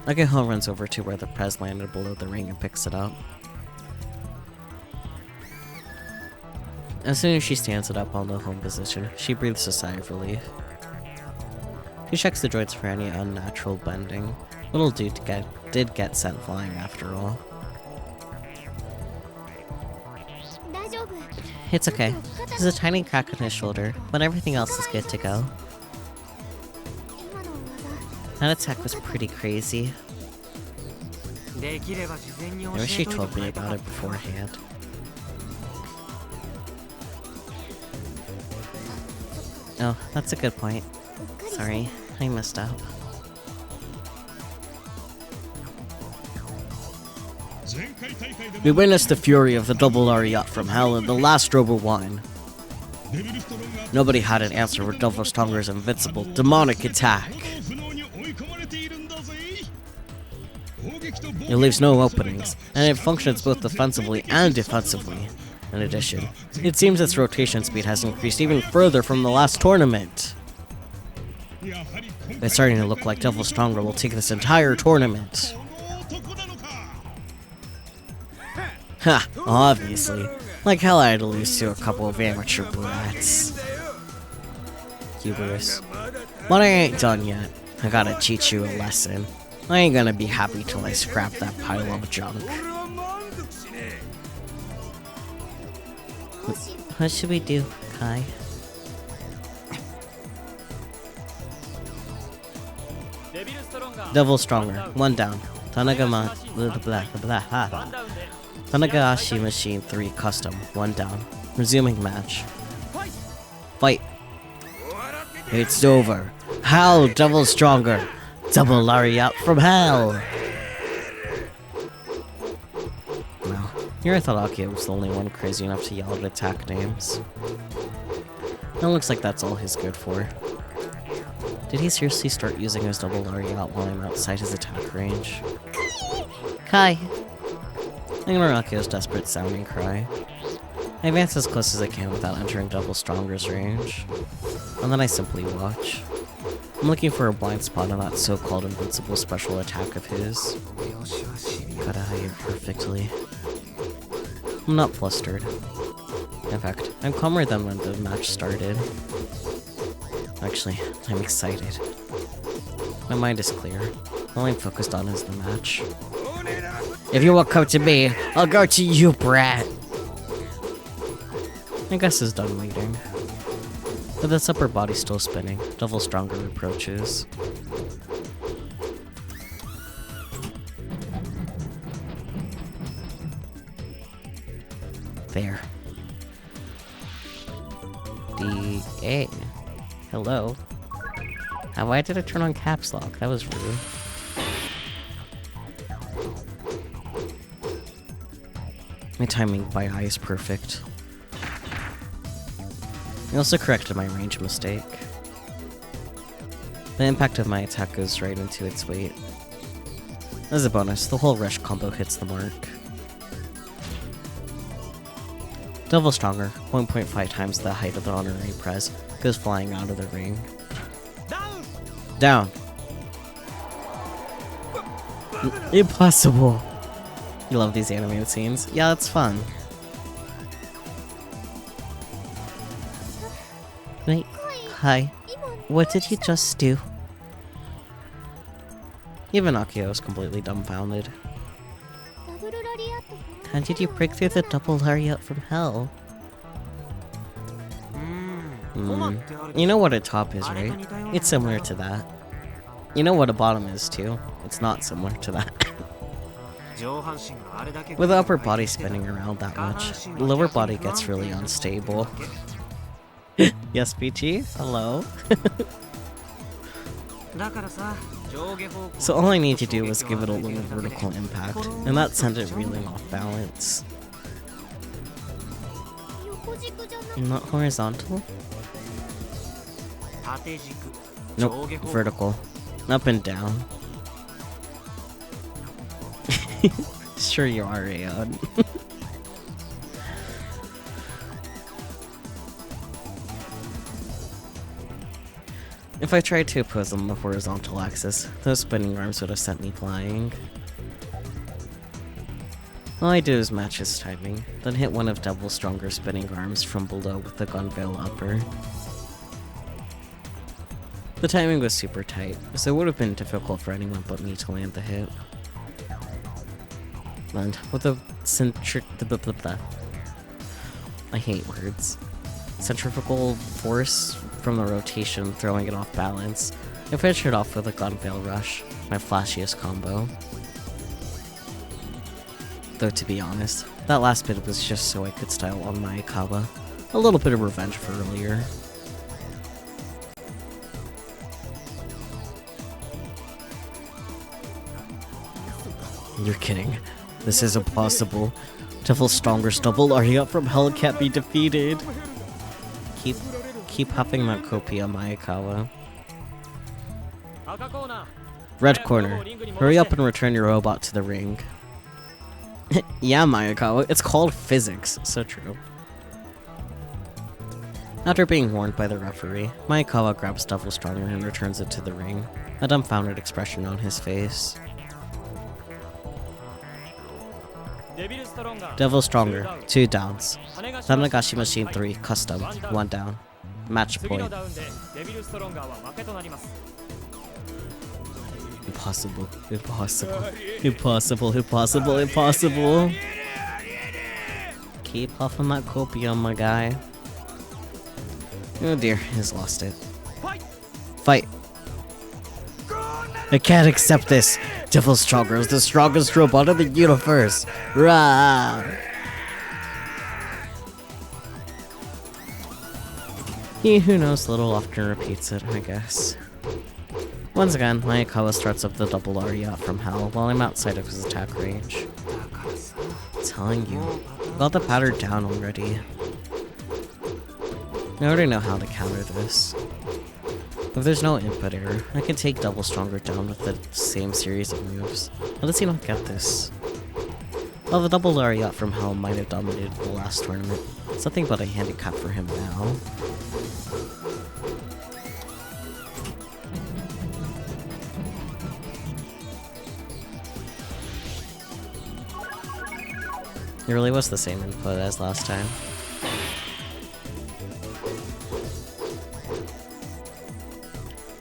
Speaker 1: Akio runs over to where the prez landed below the ring and picks it up. As soon as she stands it up on the home position, she breathes a sigh of relief. She checks the joints for any unnatural bending. Little dude did get sent flying after all. It's okay. There's a tiny crack on his shoulder, but everything else is good to go. That attack was pretty crazy. I wish she told me about it beforehand. Oh, that's a good point. Sorry, I messed up. We witnessed the fury of the double lariat from hell in the last Robo 1. Nobody had an answer for Devil Stronger's invincible demonic attack. It leaves no openings, and it functions both defensively and defensively. In addition, it seems its rotation speed has increased even further from the last tournament. It's starting to look like Devil Stronger will take this entire tournament. Ha, obviously. Like hell I had to lose to a couple of amateur brats. Hubris. But I ain't done yet. I gotta teach you a lesson. I ain't gonna be happy till I scrap that pile of junk. What should we do, Kai? Devil Stronger, 1 down. Tanagashi Machine 3 Custom, 1 down. Resuming match. Fight! It's over. Hell, Devil Stronger! Double lariat from hell! Well, here I thought Akio was the only one crazy enough to yell at attack names. It looks like that's all he's good for. Did he seriously start using his double lariat while I'm outside his attack range? Kai! I ignore Akio's desperate sounding cry. I advance as close as I can without entering Double Stronger's range, and then I simply watch. I'm looking for a blind spot on that so-called invincible special attack of his. Gotta hide it perfectly. I'm not flustered. In fact, I'm calmer than when the match started. Actually, I'm excited. My mind is clear. All I'm focused on is the match. If you won't come to me, I'll go to you, brat! I guess he's done waiting. With its upper body still spinning, Devil Stronger approaches. There. Hey. Hello. Why did I turn on caps lock? That was rude. My timing by eye is perfect. I also corrected my range mistake. The impact of my attack goes right into its weight. As a bonus, the whole rush combo hits the mark. Devil Stronger, 1.5 times the height of the honorary press, goes flying out of the ring. Down! Impossible! You love these animated scenes? Yeah, that's fun. Wait, hi. What did you just do? Even Akio is completely dumbfounded. How did you break through the double lariat from hell? You know what a top is, right? It's similar to that. You know what a bottom is, too? It's not similar to that. With the upper body spinning around that much, the lower body gets really unstable. Yes, BG? Hello? So all I need to do was give it a little vertical impact, and that sent it reeling off balance. Not horizontal? Nope, vertical. Up and down. Sure you are, Aeon. If I tried to oppose them on the horizontal axis, those spinning arms would have sent me flying. All I did was match his timing, then hit one of Devil's stronger spinning arms from below with the Gunveil upper. The timing was super tight, so it would have been difficult for anyone but me to land the hit. And with the I hate words. Centrifugal force from the rotation throwing it off balance, I finished it off with a Gunveil Rush, my flashiest combo. Though to be honest, that last bit was just so I could style on Maekawa. A little bit of revenge for earlier. You're kidding. This is impossible. Devil's strongest double Aria from hell can't be defeated. Keep huffing that copia, Maekawa. Red corner. Hurry up and return your robot to the ring. Yeah, Maekawa, it's called physics. So true. After being warned by the referee, Maekawa grabs Devil Stronger and returns it to the ring, a dumbfounded expression on his face. Devil Stronger, 2 downs. Tamagotchi Machine 3, custom, 1 down. Match point. Impossible, impossible, impossible, impossible, impossible. Keep huffing that copia, my guy. Oh dear, he's lost it. Fight. I can't accept this. Devil Stronger is the strongest robot in the universe. Rah! He who knows little often repeats it, I guess. Once again, Maekawa starts up the double Lariat from hell while I'm outside of his attack range. I'm telling you, got the powder down already. I already know how to counter this. If there's no input error, I can take Devil Stronger down with the same series of moves. How does he not get this? Well, the double Lariat from hell might have dominated the last tournament. It's nothing but a handicap for him now. It really was the same input as last time.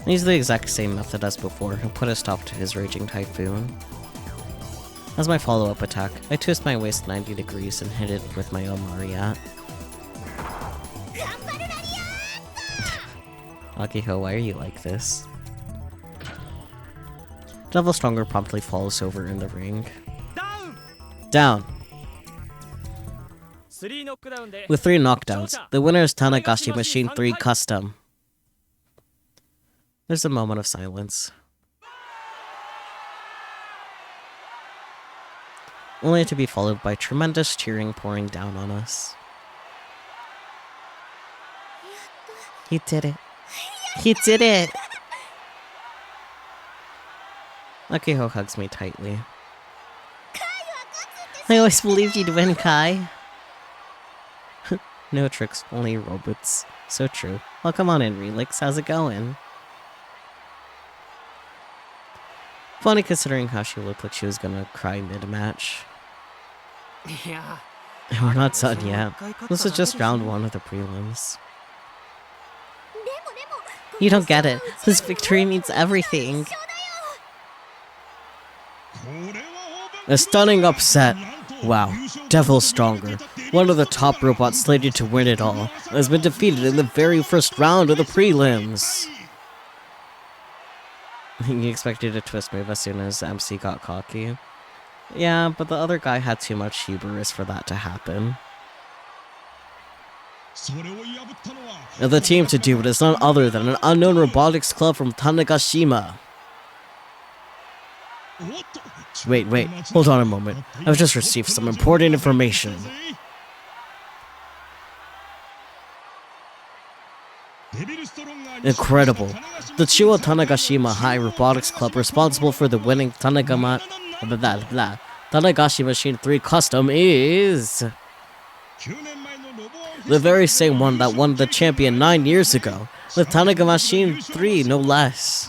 Speaker 1: I used the exact same method as before and put a stop to his Raging Typhoon. As my follow-up attack, I twist my waist 90 degrees and hit it with my own Lariat. Akiho, why are you like this? Devil Stronger promptly falls over in the ring. Down! With 3 knockdowns, the winner is Tanagashi Machine 3 Custom. There's a moment of silence. Only to be followed by tremendous cheering pouring down on us. He did it. He did it! Akiho hugs me tightly. I always believed you'd win, Kai. No tricks, only robots. So true. Well, come on in, Relix. How's it going? Funny considering how she looked like she was gonna cry mid-match.
Speaker 2: Yeah.
Speaker 1: We're not done yet. This is just round 1 of the prelims. You don't get it. This victory means everything. A stunning upset. Wow, Devil Stronger, one of the top robots slated to win it all, has been defeated in the very first round of the prelims. He expected a twist move as soon as MC got cocky. Yeah, but the other guy had too much hubris for that to happen. And the team to do it is none other than an unknown robotics club from Tanegashima. Wait, hold on a moment. I've just received some important information. Incredible. The Chiwa Tanegashima High Robotics Club responsible for the winning Tanagashi Machine 3 Custom is... the very same one that won the champion 9 years ago, with Tanagashi Machine 3 no less.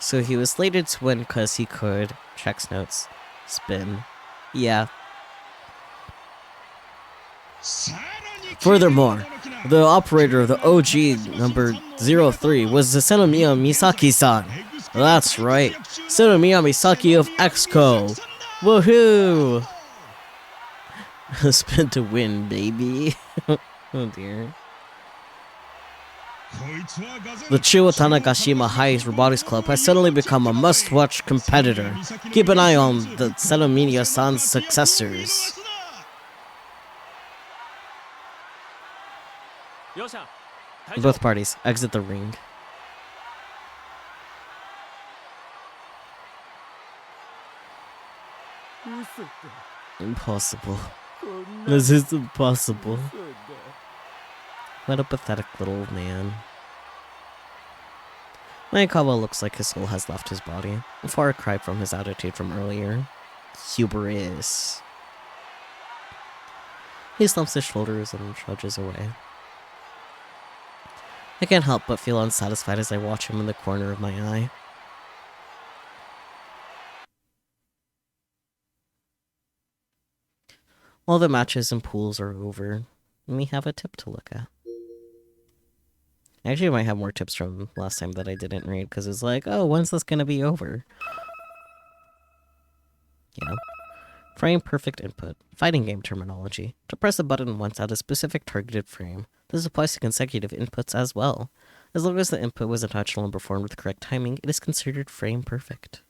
Speaker 1: So he was slated to win because he could, checks notes, spin. Yeah. Furthermore, the operator of the OG number 03 was the Senomiya Misaki-san. That's right, Senomiya Misaki of XCO. Woohoo! Spin to win, baby. Oh dear. The Chiwa Tanegashima High Robotics Club has suddenly become a must-watch competitor. Keep an eye on the Senomiya-san's successors. Both parties exit the ring. Impossible. This is impossible. What a pathetic little man. Maekawa looks like his soul has left his body, a far cry from his attitude from earlier. Hubris. He slumps his shoulders and trudges away. I can't help but feel unsatisfied as I watch him in the corner of my eye. All the matches and pools are over, and we have a tip to look at. Actually, I might have more tips from last time that I didn't read, because it's like, oh, when's this gonna be over? Yeah. Frame perfect input. Fighting game terminology. To press a button once at a specific targeted frame. This applies to consecutive inputs as well. As long as the input was intentional and performed with correct timing, it is considered frame perfect.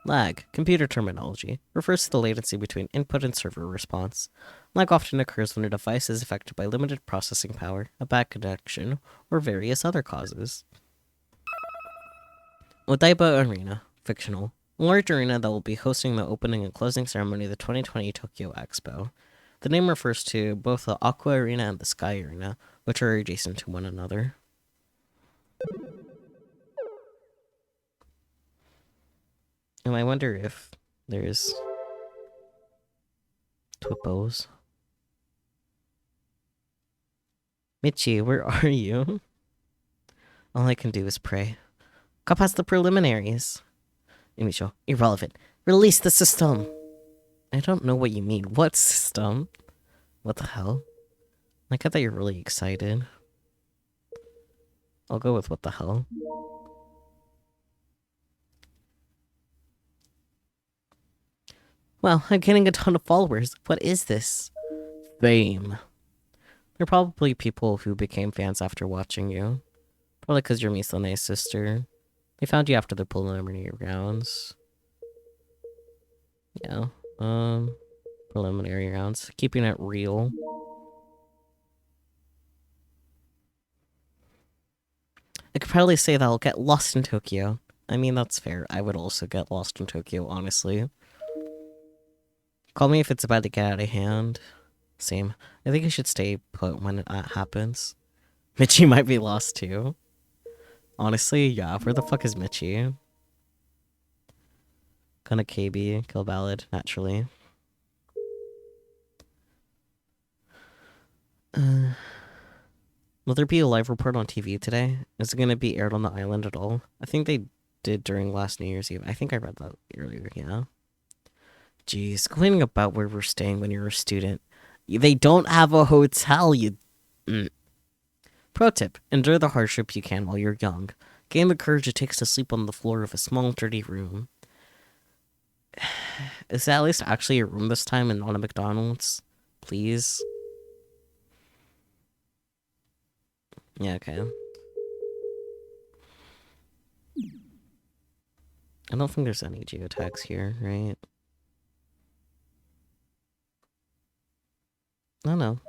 Speaker 1: Lag, computer terminology, refers to the latency between input and server response. Lag often occurs when a device is affected by limited processing power, a bad connection, or various other causes. Odaiba Arena, fictional. A large arena that will be hosting the opening and closing ceremony of the 2020 Tokyo Expo. The name refers to both the Aqua Arena and the Sky Arena, which are adjacent to one another. And I wonder if there's Twippos. Michi, where are you? All I can do is pray. Got past the preliminaries. Imisho, irrelevant. Release the system! I don't know what you mean. What system? What the hell? Like, I thought you're really excited. I'll go with what the hell. Well, I'm getting a ton of followers. What is this? Fame. They're probably people who became fans after watching you. Probably because you're Misone's sister. They found you after the preliminary rounds. Yeah. preliminary rounds. Keeping it real. I could probably say that I'll get lost in Tokyo. I mean, that's fair. I would also get lost in Tokyo, honestly. Call me if it's about to get out of hand. Same. I think I should stay put when it happens. Michi might be lost too. Honestly, yeah. Where the fuck is Michi? Gonna KB, kill ballad, naturally. Will there be a live report on TV today? Is it gonna be aired on the island at all? I think they did during last New Year's Eve. I think I read that earlier, yeah. Jeez, complaining about where we're staying when you're a student. They don't have a hotel, you... Pro tip, endure the hardship you can while you're young. Gain the courage it takes to sleep on the floor of a small, dirty room. Is that at least actually a room this time and not a McDonald's? Please? Yeah, okay. I don't think there's any geotags here, right? Oh no.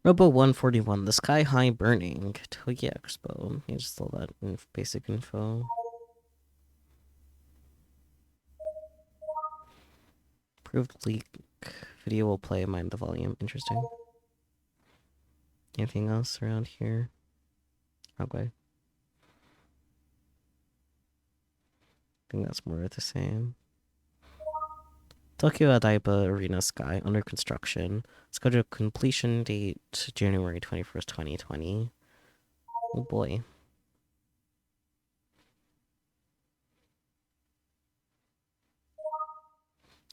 Speaker 1: Robo 141, the Sky High Burning. Tokyo Expo. You just saw that in basic info. Approved leak. Video will play, mind the volume. Interesting. Anything else around here? Okay. I think that's more of the same. Tokyo Odaiba Arena Sky under construction. Scheduled completion date January 21st, 2020. Oh boy.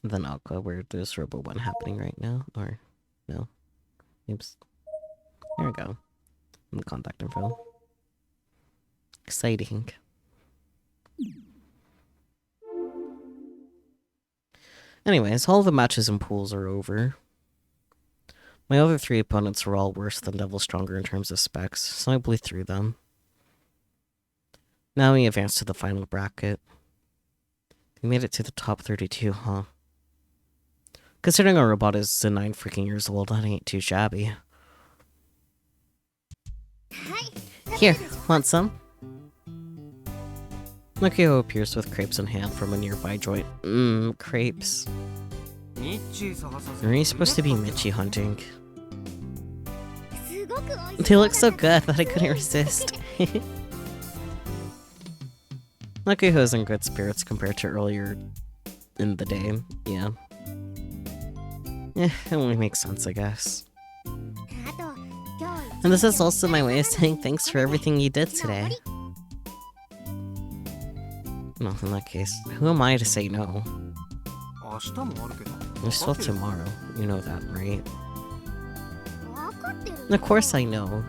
Speaker 1: And then Aqua, where there's Robo 1 happening right now. Or, no. Oops. There we go. And the contact info. Exciting. Anyways, all the matches and pools are over. My other 3 opponents were all worse than Devil Stronger in terms of specs, so I blew through them. Now we advance to the final bracket. We made it to the top 32, huh? Considering our robot is 9 freaking years old, that ain't too shabby. Here, want some? Makio appears with crepes in hand from a nearby joint. Crepes. Are you supposed to be Michi hunting? They look so good that I couldn't resist. Makio's in good spirits compared to earlier in the day, yeah. It only makes sense, I guess. And this is also my way of saying thanks for everything you did today. Well, in that case, who am I to say no? There's still tomorrow. You know that, right? Of course I know.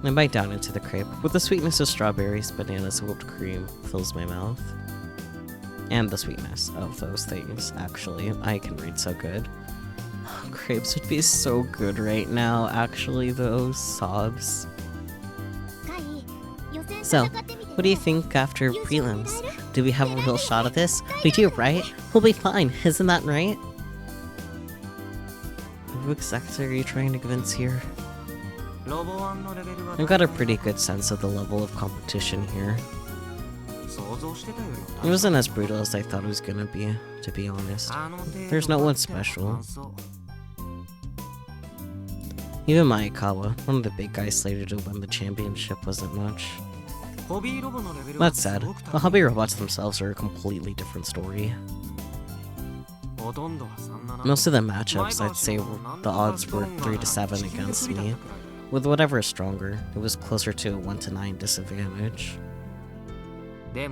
Speaker 1: I bite down into the crepe. With the sweetness of strawberries, bananas, and whipped cream fills my mouth. And the sweetness of those things, actually. I can read so good. Crepes would be so good right now, actually, those sobs. So, what do you think after prelims? Do we have a real shot of this? We do, right? We'll be fine, isn't that right? Who exactly are you trying to convince here? I've got a pretty good sense of the level of competition here. It wasn't as brutal as I thought it was gonna be, to be honest. There's no one special. Even Maekawa, one of the big guys slated to win the championship, wasn't much. That said, the hobby robots themselves are a completely different story. Most of the matchups, I'd say the odds were 3-7 against me. With whatever is stronger, it was closer to a 1-9 disadvantage. The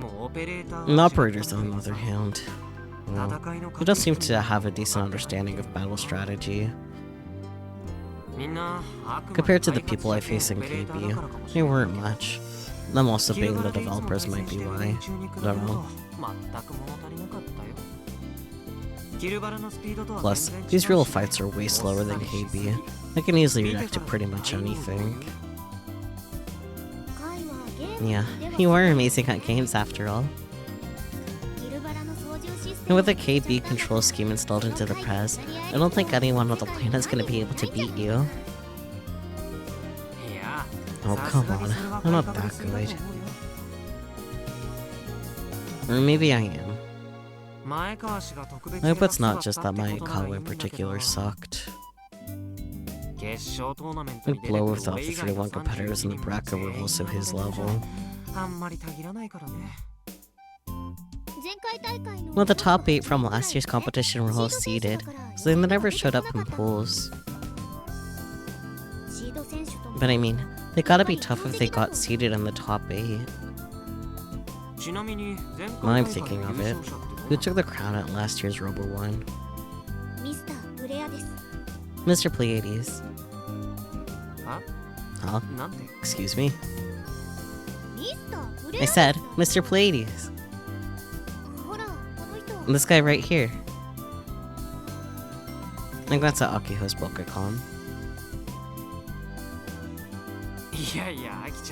Speaker 1: operators, on the other hand, well, he does seem to have a decent understanding of battle strategy. Compared to the people I face in KB, they weren't much. Them also being the developers might be why. I don't know. Plus, these real fights are way slower than KB. I can easily react to pretty much anything. Yeah, you are amazing at games after all. And with the KB control scheme installed into the press, I don't think anyone on the planet's gonna be able to beat you. Oh, come on. I'm not that good. Or maybe I am. I hope it's not just that my Kawa in particular sucked. I'd blow if the other 31 competitors in the bracket were also his level. Well, the top 8 from last year's competition were all seeded, so they never showed up in pools. But I mean, they gotta be tough if they got seeded in the top 8. Now I'm thinking of it. Who took the crown at last year's Robo 1? Mr. Pleiades. Huh? Excuse me? I said, Mr. Pleiades. And this guy right here. I think that's Akiho's Bokacon.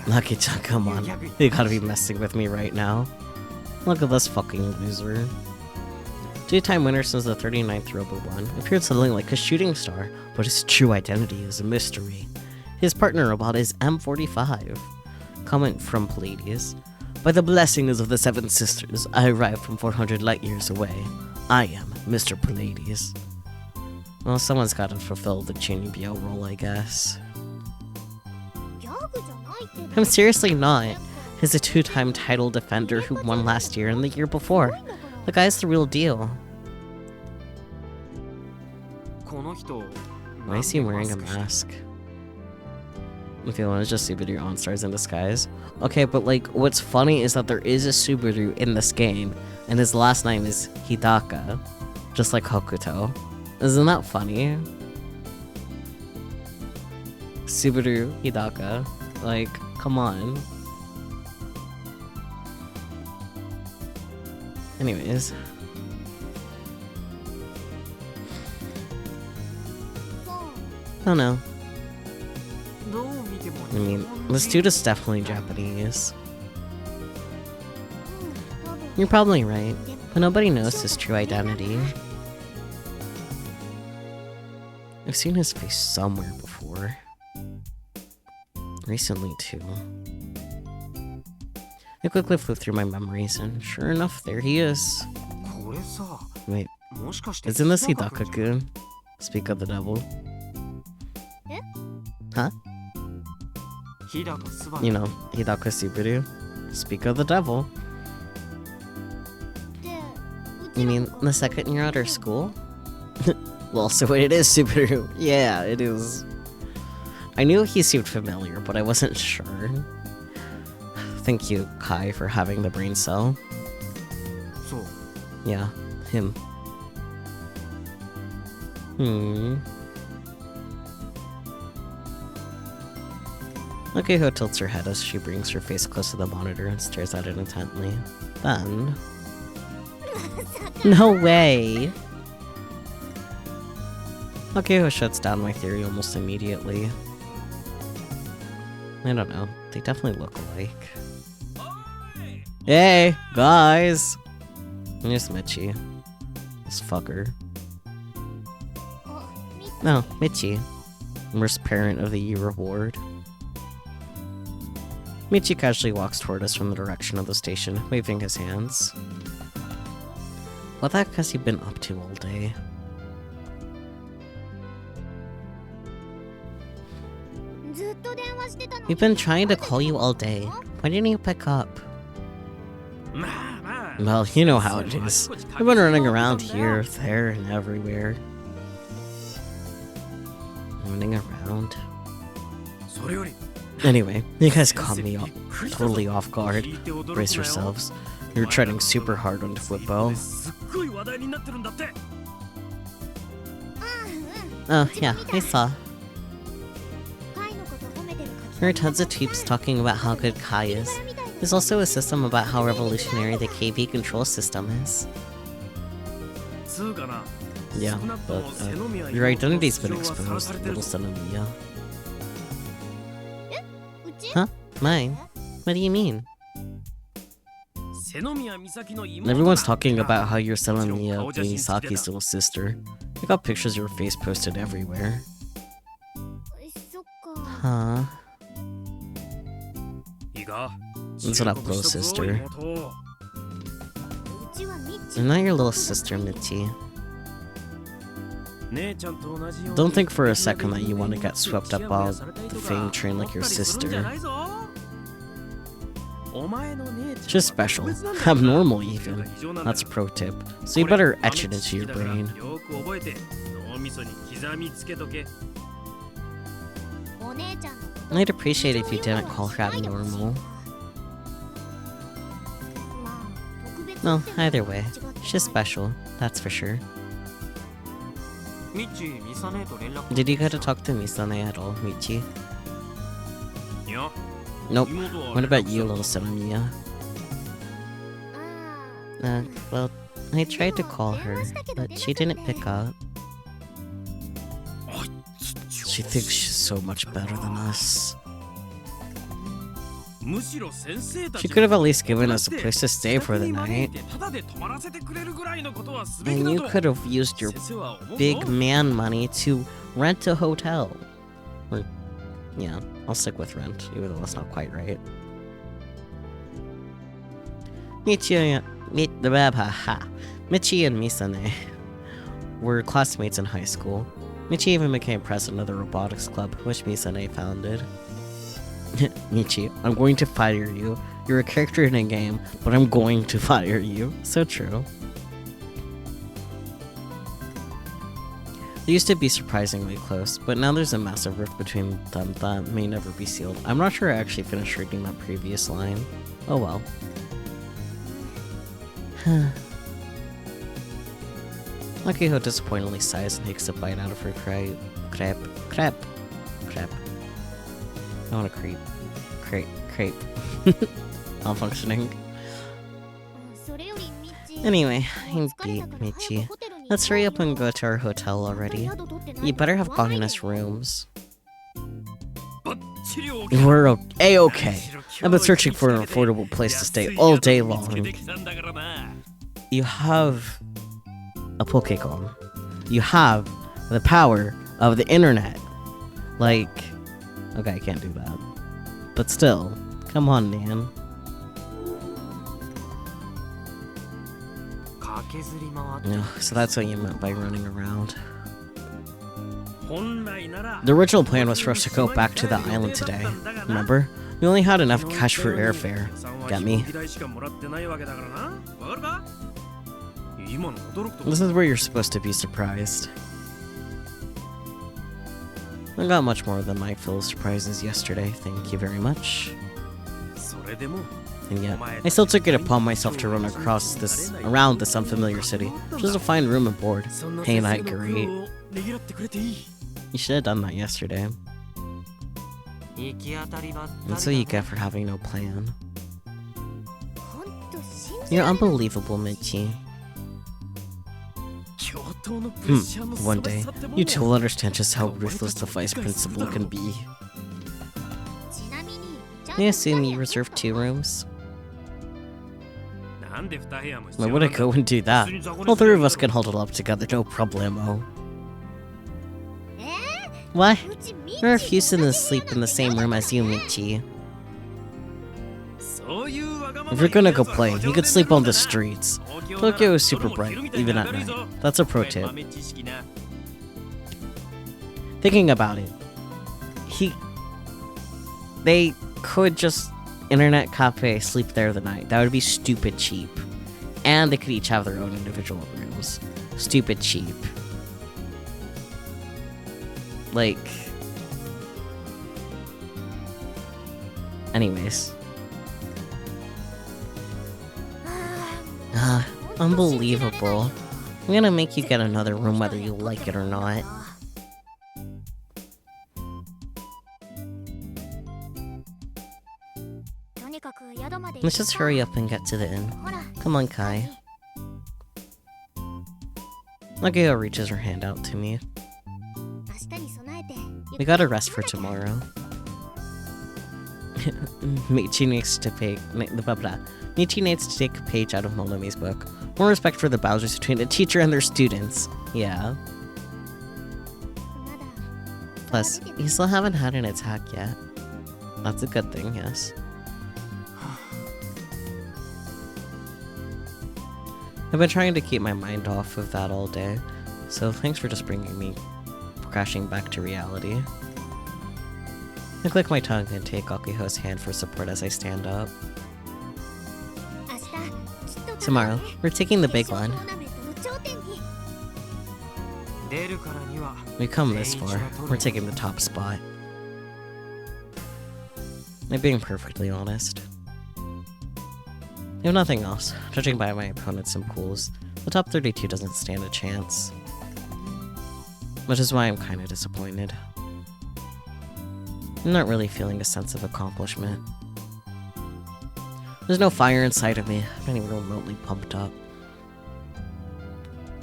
Speaker 1: Lucky-chan, come on. You gotta be messing with me right now. Look at this fucking loser. 2-time winner since the 39th Robo 1, appeared something like a shooting star, but his true identity is a mystery. His partner robot is M45. Comment from Pleiades. By the blessings of the Seven Sisters, I arrived from 400 light years away. I am Mr. Pleiades. Well, someone's gotta fulfill the Chinibyo role, I guess. I'm seriously not. He's a 2-time title defender who won last year and the year before. The guy's the real deal. Why is he wearing a mask? Okay, well, it's just Subaru on-stars in disguise. Okay, but like, what's funny is that there is a Subaru in this game, and his last name is Hidaka. Just like Hokuto. Isn't that funny? Subaru Hidaka. Like, come on. Anyways. Oh no. I mean, this dude is definitely Japanese. You're probably right, but nobody knows his true identity. I've seen his face somewhere before. Recently, too. I quickly flew through my memories, and sure enough, there he is. Wait, isn't this Hidaka-kun? Speak of the devil. Huh? You know, Hidaka Subaru. Speak of the devil. You mean the second year out of school? Well, so it is Subaru. Yeah, it is. I knew he seemed familiar, but I wasn't sure. Thank you, Kai, for having the brain cell. Yeah, him. Akiho tilts her head as she brings her face close to the monitor and stares at it intently. Then... No way! Akiho shuts down my theory almost immediately. I don't know, they definitely look alike. Hey, guys! Here's Michi. This fucker. No, Michi. Worst parent of the year award. Michi casually walks toward us from the direction of the station, waving his hands. What the heck has he been up to all day? We've been trying to call you all day. Why didn't you pick up? Well, you know how it is. I've been running around here, there, and everywhere. Running around? Anyway, you guys caught me totally off guard. Brace yourselves. You're treading super hard onto football. Oh, yeah, I saw. There are tons of tweets talking about how good Kai is. There's also a system about how revolutionary the KV control system is. Yeah, but your identity's been exposed, little Senomiya. Huh? Mine? What do you mean? Everyone's talking about how you're Senomiya, Misaki's little sister. I got pictures of your face posted everywhere. Huh? That's not bro sister. I'm not your little sister, Michi. Don't think for a second that you want to get swept up on the fame train like your sister. Just special. Abnormal even. That's a pro tip. So you better etch it into your brain. I'd appreciate it if you didn't call her abnormal. Well, either way, she's special, that's for sure. Did you get to talk to Misane at all, Michi? Nope. What about you, little Senomiya? Well, I tried to call her, but she didn't pick up. She thinks she's so much better than us. She could have at least given us a place to stay for the night. And you could have used your big man money to rent a hotel. Or, yeah, I'll stick with rent, even though that's not quite right. Michi and Misane were classmates in high school. Michi even became president of the Robotics Club, which Misane founded. Michi, I'm going to fire you. You're a character in a game, but I'm going to fire you. So true. They used to be surprisingly close, but now there's a massive rift between them that may never be sealed. I'm not sure I actually finished reading that previous line. Oh well. Makiho disappointedly sighs and takes a bite out of her crepe. I want a crepe. Crepe. Malfunctioning. Anyway, I'm beat, Michi. Let's hurry up and go to our hotel already. You better have gotten us rooms. We're A-okay. I've been searching for an affordable place to stay all day long. You have a Pokégon. You have the power of the internet. Like, okay, I can't do that. But still, come on, man. So that's what you meant by running around. The original plan was for us to go back to the island today, remember? We only had enough cash for airfare. Get me? This is where you're supposed to be surprised. I got much more than my fill of surprises yesterday, thank you very much. And yet, I still took it upon myself to run around this unfamiliar city, just to find room and board. Ain't I great? You should have done that yesterday. That's what you get for having no plan. You're unbelievable, Michi. One day, you two will understand just how ruthless the vice principal can be. I assume you reserved 2 rooms? Why would I go and do that? All 3 of us can huddle up together, no problemo. What? I refuse to sleep in the same room as you, Michi. If you're gonna go play, you could sleep on the streets. Tokyo is super bright, even at night. That's a pro tip. Thinking about it, they could just internet cafe sleep there the night. That would be stupid cheap. And they could each have their own individual rooms. Stupid cheap. Like... Anyways. Unbelievable. I'm gonna make you get another room whether you like it or not. Let's just hurry up and get to the inn. Come on, Kai. Nageo reaches her hand out to me. We gotta rest for tomorrow. Michi needs to Need teammates to take a page out of Molomi's book. More respect for the boundaries between a teacher and their students. Yeah. Plus, you still haven't had an attack yet. That's a good thing, yes. I've been trying to keep my mind off of that all day, so thanks for just bringing me crashing back to reality. I click my tongue and take Akiho's hand for support as I stand up. Tomorrow, we're taking the big one. We come this far, we're taking the top spot. I'm being perfectly honest. If nothing else, judging by my opponents and pools, the top 32 doesn't stand a chance. Which is why I'm kinda disappointed. I'm not really feeling a sense of accomplishment. There's no fire inside of me, I'm not even remotely pumped up.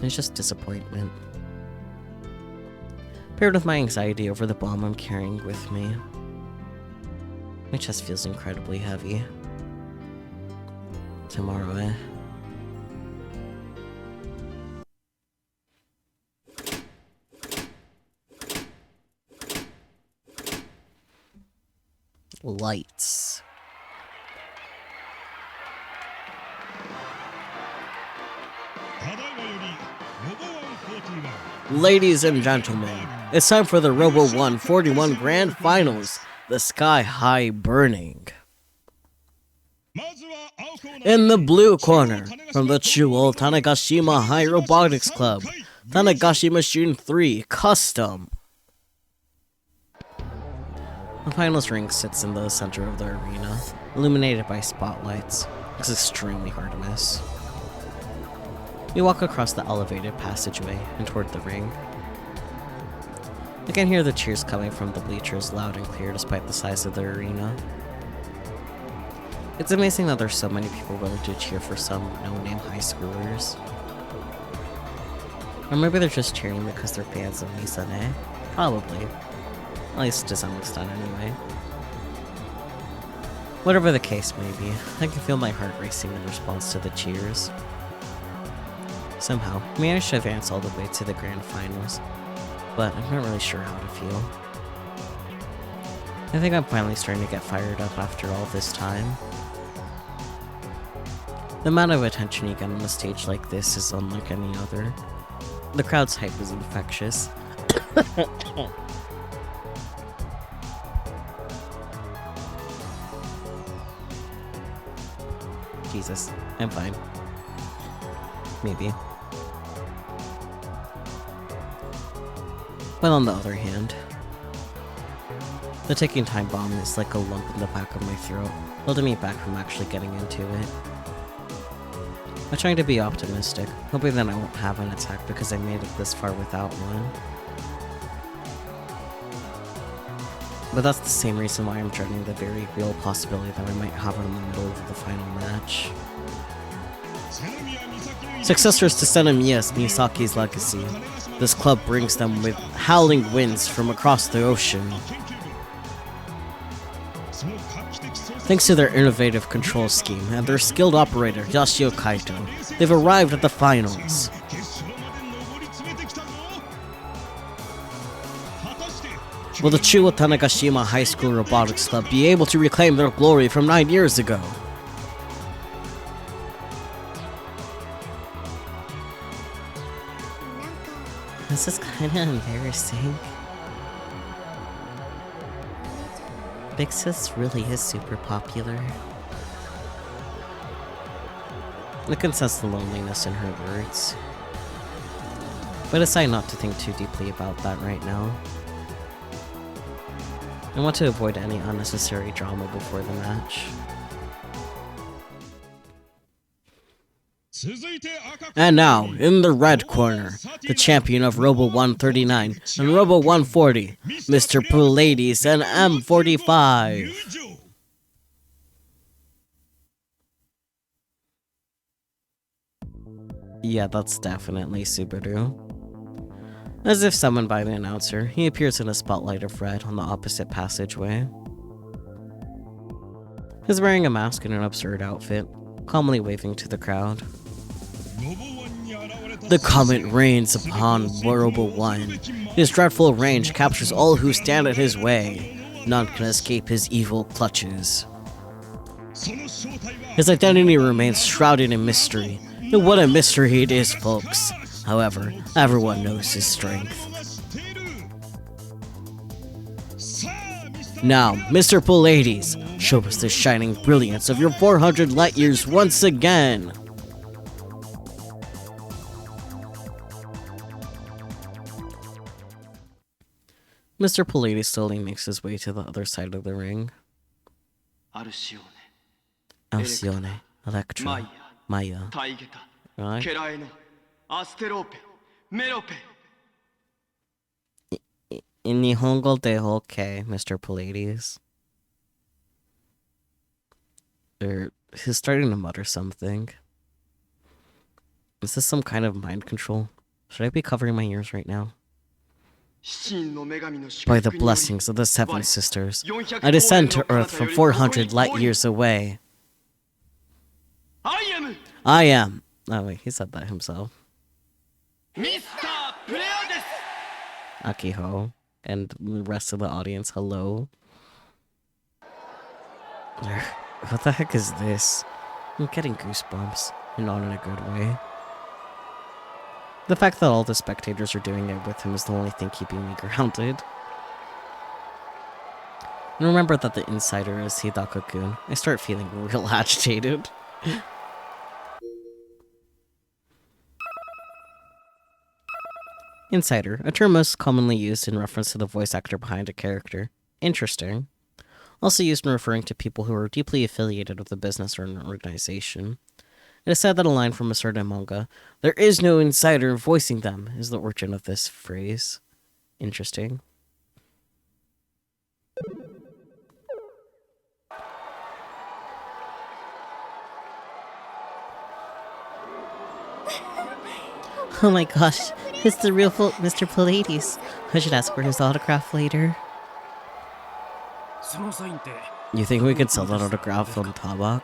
Speaker 1: It's just disappointment. Paired with my anxiety over the bomb I'm carrying with me. My chest feels incredibly heavy. Tomorrow, eh? Lights. Ladies and gentlemen, it's time for the Robo 141 Grand Finals, the Sky High Burning. In the blue corner, from the Chuo Tanegashima High Robotics Club, Tanegashi Machine 3 Custom. The finals ring sits in the center of the arena, illuminated by spotlights. It's extremely hard to miss. We walk across the elevated passageway and toward the ring. I can hear the cheers coming from the bleachers loud and clear despite the size of the arena. It's amazing that there's so many people willing to cheer for some no-name high schoolers. Or maybe they're just cheering because they're fans of Misane. Probably. At least to some extent anyway. Whatever the case may be, I can feel my heart racing in response to the cheers. Somehow, I managed to advance all the way to the grand finals, but I'm not really sure how to feel. I think I'm finally starting to get fired up after all this time. The amount of attention you get on a stage like this is unlike any other. The crowd's hype is infectious. Jesus, I'm fine. Maybe. But on the other hand, the ticking time bomb is like a lump in the back of my throat, holding me back from actually getting into it. I'm trying to be optimistic, hoping that I won't have an attack because I made it this far without one. But that's the same reason why I'm dreading the very real possibility that I might have it in the middle of the final match. Successors to Senomiya Misaki's legacy, this club brings them with howling winds from across the ocean. Thanks to their innovative control scheme and their skilled operator, Yashio Kaito, they've arrived at the finals. Will the Chuo Tanegashima High School Robotics Club be able to reclaim their glory from 9 years ago? This is kinda embarrassing. Big Sis really is super popular. I can sense the loneliness in her words. But I decide not to think too deeply about that right now. I want to avoid any unnecessary drama before the match. And now, in the red corner, the champion of Robo 139 and Robo 140, Mr. Pallades and M45. Yeah, that's definitely Subaru. As if summoned by the announcer, he appears in a spotlight of red on the opposite passageway. He's wearing a mask and an absurd outfit. calmly waving to the crowd. The comet rains upon Robo 1. His dreadful range captures all who stand in his way. None can escape his evil clutches. His identity remains shrouded in mystery. And what a mystery it is, folks. However, everyone knows his strength. Now, Mr. Pallades, show us the shining brilliance of your 400 light years once again! Mr. Pallades slowly makes his way to the other side of the ring. Alcione, Electra, Maya. Right? In Nihongo de Hoke, Mr. Pallades. He's starting to mutter something. Is this some kind of mind control? Should I be covering my ears right now? By the blessings of the Seven Sisters, I descend to Earth from 400 light years away. I am. Oh wait, he said that himself. Akiho. And the rest of the audience, hello. What the heck is this? I'm getting goosebumps, and not in a good way. The fact that all the spectators are doing it with him is the only thing keeping me grounded. And remember that the insider is Hidaka-kun. I start feeling real agitated. Insider, a term most commonly used in reference to the voice actor behind a character. Interesting. Also used in referring to people who are deeply affiliated with a business or an organization. It is said that a line from a certain manga, "There is no insider voicing them," is the origin of this phrase. Interesting. Oh my gosh, it's the real Mr. Pallades. I should ask for his autograph later. You think we could sell that autograph on Tabak?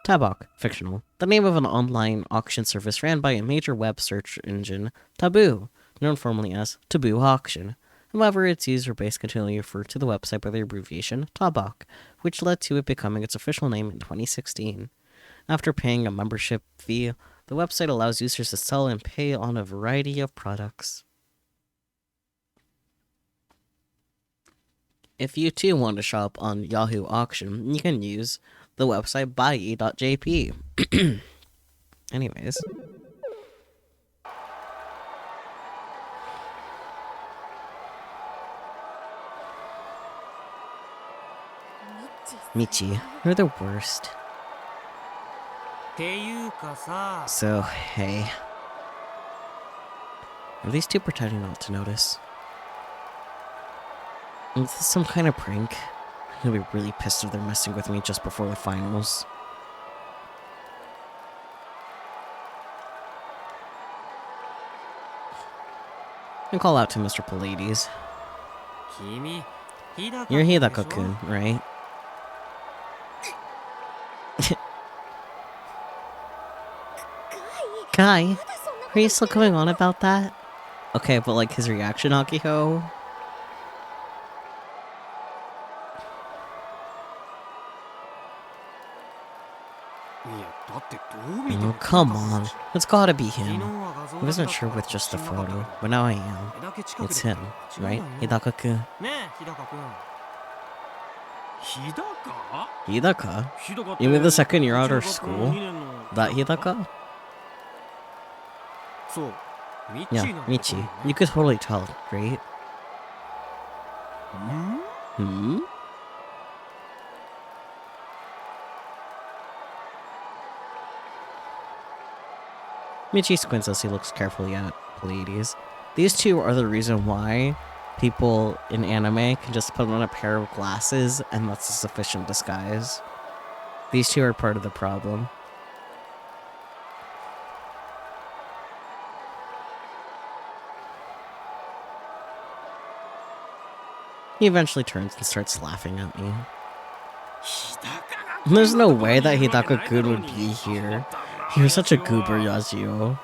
Speaker 1: Tabak, fictional. The name of an online auction service ran by a major web search engine, Taboo, known formally as Taboo Auction. However, its user base continually referred to the website by the abbreviation Tabak, which led to it becoming its official name in 2016. After paying a membership fee, the website allows users to sell and pay on a variety of products. If you too want to shop on Yahoo Auction, you can use the website buy.jp. Anyways. Michi, you're the worst. So, hey. Are these two pretending not to notice? Is this some kind of prank? I'm gonna be really pissed if they're messing with me just before the finals. And call out to Mr. Pallades. You're Hidaka-kun, right? Kai, are you still going on about that? Okay, but like his reaction, Akiho? Oh, come on. It's gotta be him. I wasn't sure with just the photo, but now I am. It's him, right? Hidaka-kun. Hidaka? You mean the second year out of school? That Hidaka? Yeah, Michi. You could totally tell, right? Hmm? Michi squints as he looks carefully at Pallades. These two are the reason why people in anime can just put on a pair of glasses and that's a sufficient disguise. These two are part of the problem. He eventually turns and starts laughing at me. There's no way that Hidaka-kun would be here. You're such a goober, Yasuo.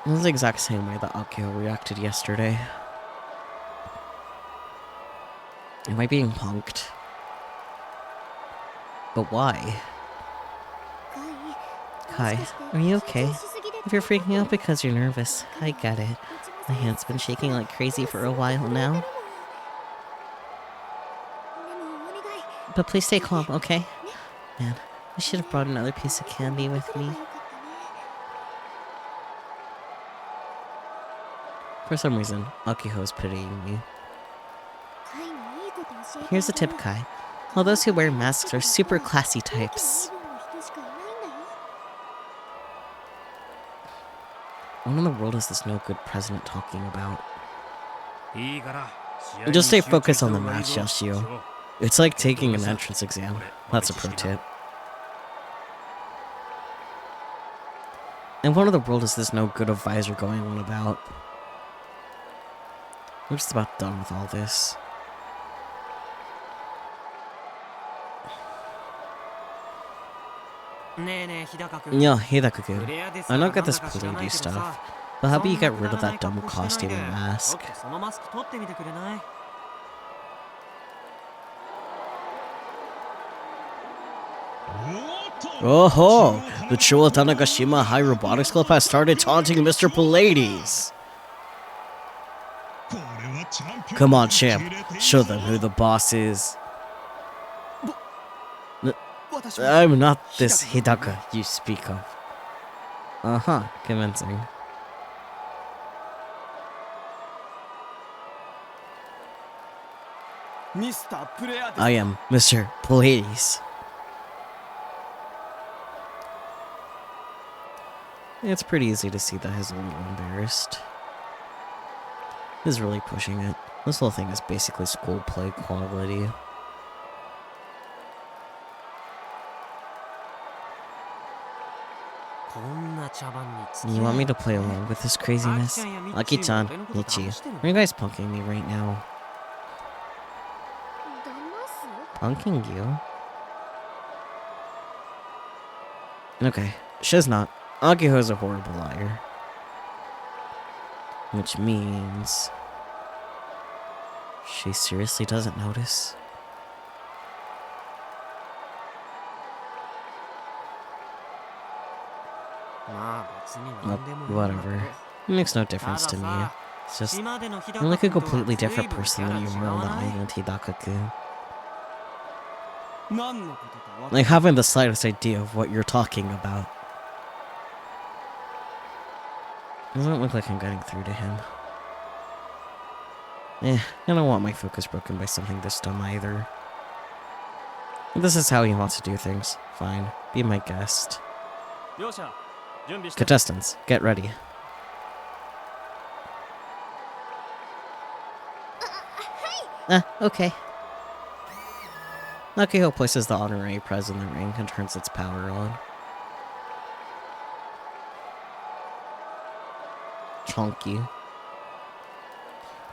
Speaker 1: This is the exact same way that Akio reacted yesterday. Am I being punked? But why? Kai, are you okay? If you're freaking out because you're nervous, I get it. My hand's been shaking like crazy for a while now. But please stay calm, okay? Man, I should have brought another piece of candy with me. For some reason, Akiho's pitying me. Here's a tip, Kai. All those who wear masks are super classy types. What in the world is this no-good president talking about? Just stay focused on the match, Yashio. It's like taking an entrance exam. That's a pro tip. And what in the world is this no-good advisor going on about? We're just about done with all this. Yo, Hidaka-kun, I don't get this Pleiades stuff, but how about you get rid of that dumb costume and mask? Oh ho! The Chua Tanagashima High Robotics Club has started taunting Mr. Pleiades! Come on, champ, show them who the boss is. I'm not this Hidaka you speak of. Uh-huh, convincing. I am Mr. Pleiades. It's pretty easy to see that he's a little embarrassed. He's really pushing it. This whole thing is basically school play quality. You want me to play along with this craziness? Aki-chan, Michi, are you guys punking me right now? Punking you? Okay, she's not. Akiho's a horrible liar. Which means... she seriously doesn't notice? Whatever. It makes no difference to me. It's just, you're like a completely different person than you were on the island, Hidaka-kun. Like, having the slightest idea of what you're talking about. Doesn't look like I'm getting through to him. I don't want my focus broken by something this dumb either. If this is how he wants to do things, fine. Be my guest. Contestants, get ready. Okay. Akiho places the honorary prize in the ring and turns its power on. Chonky.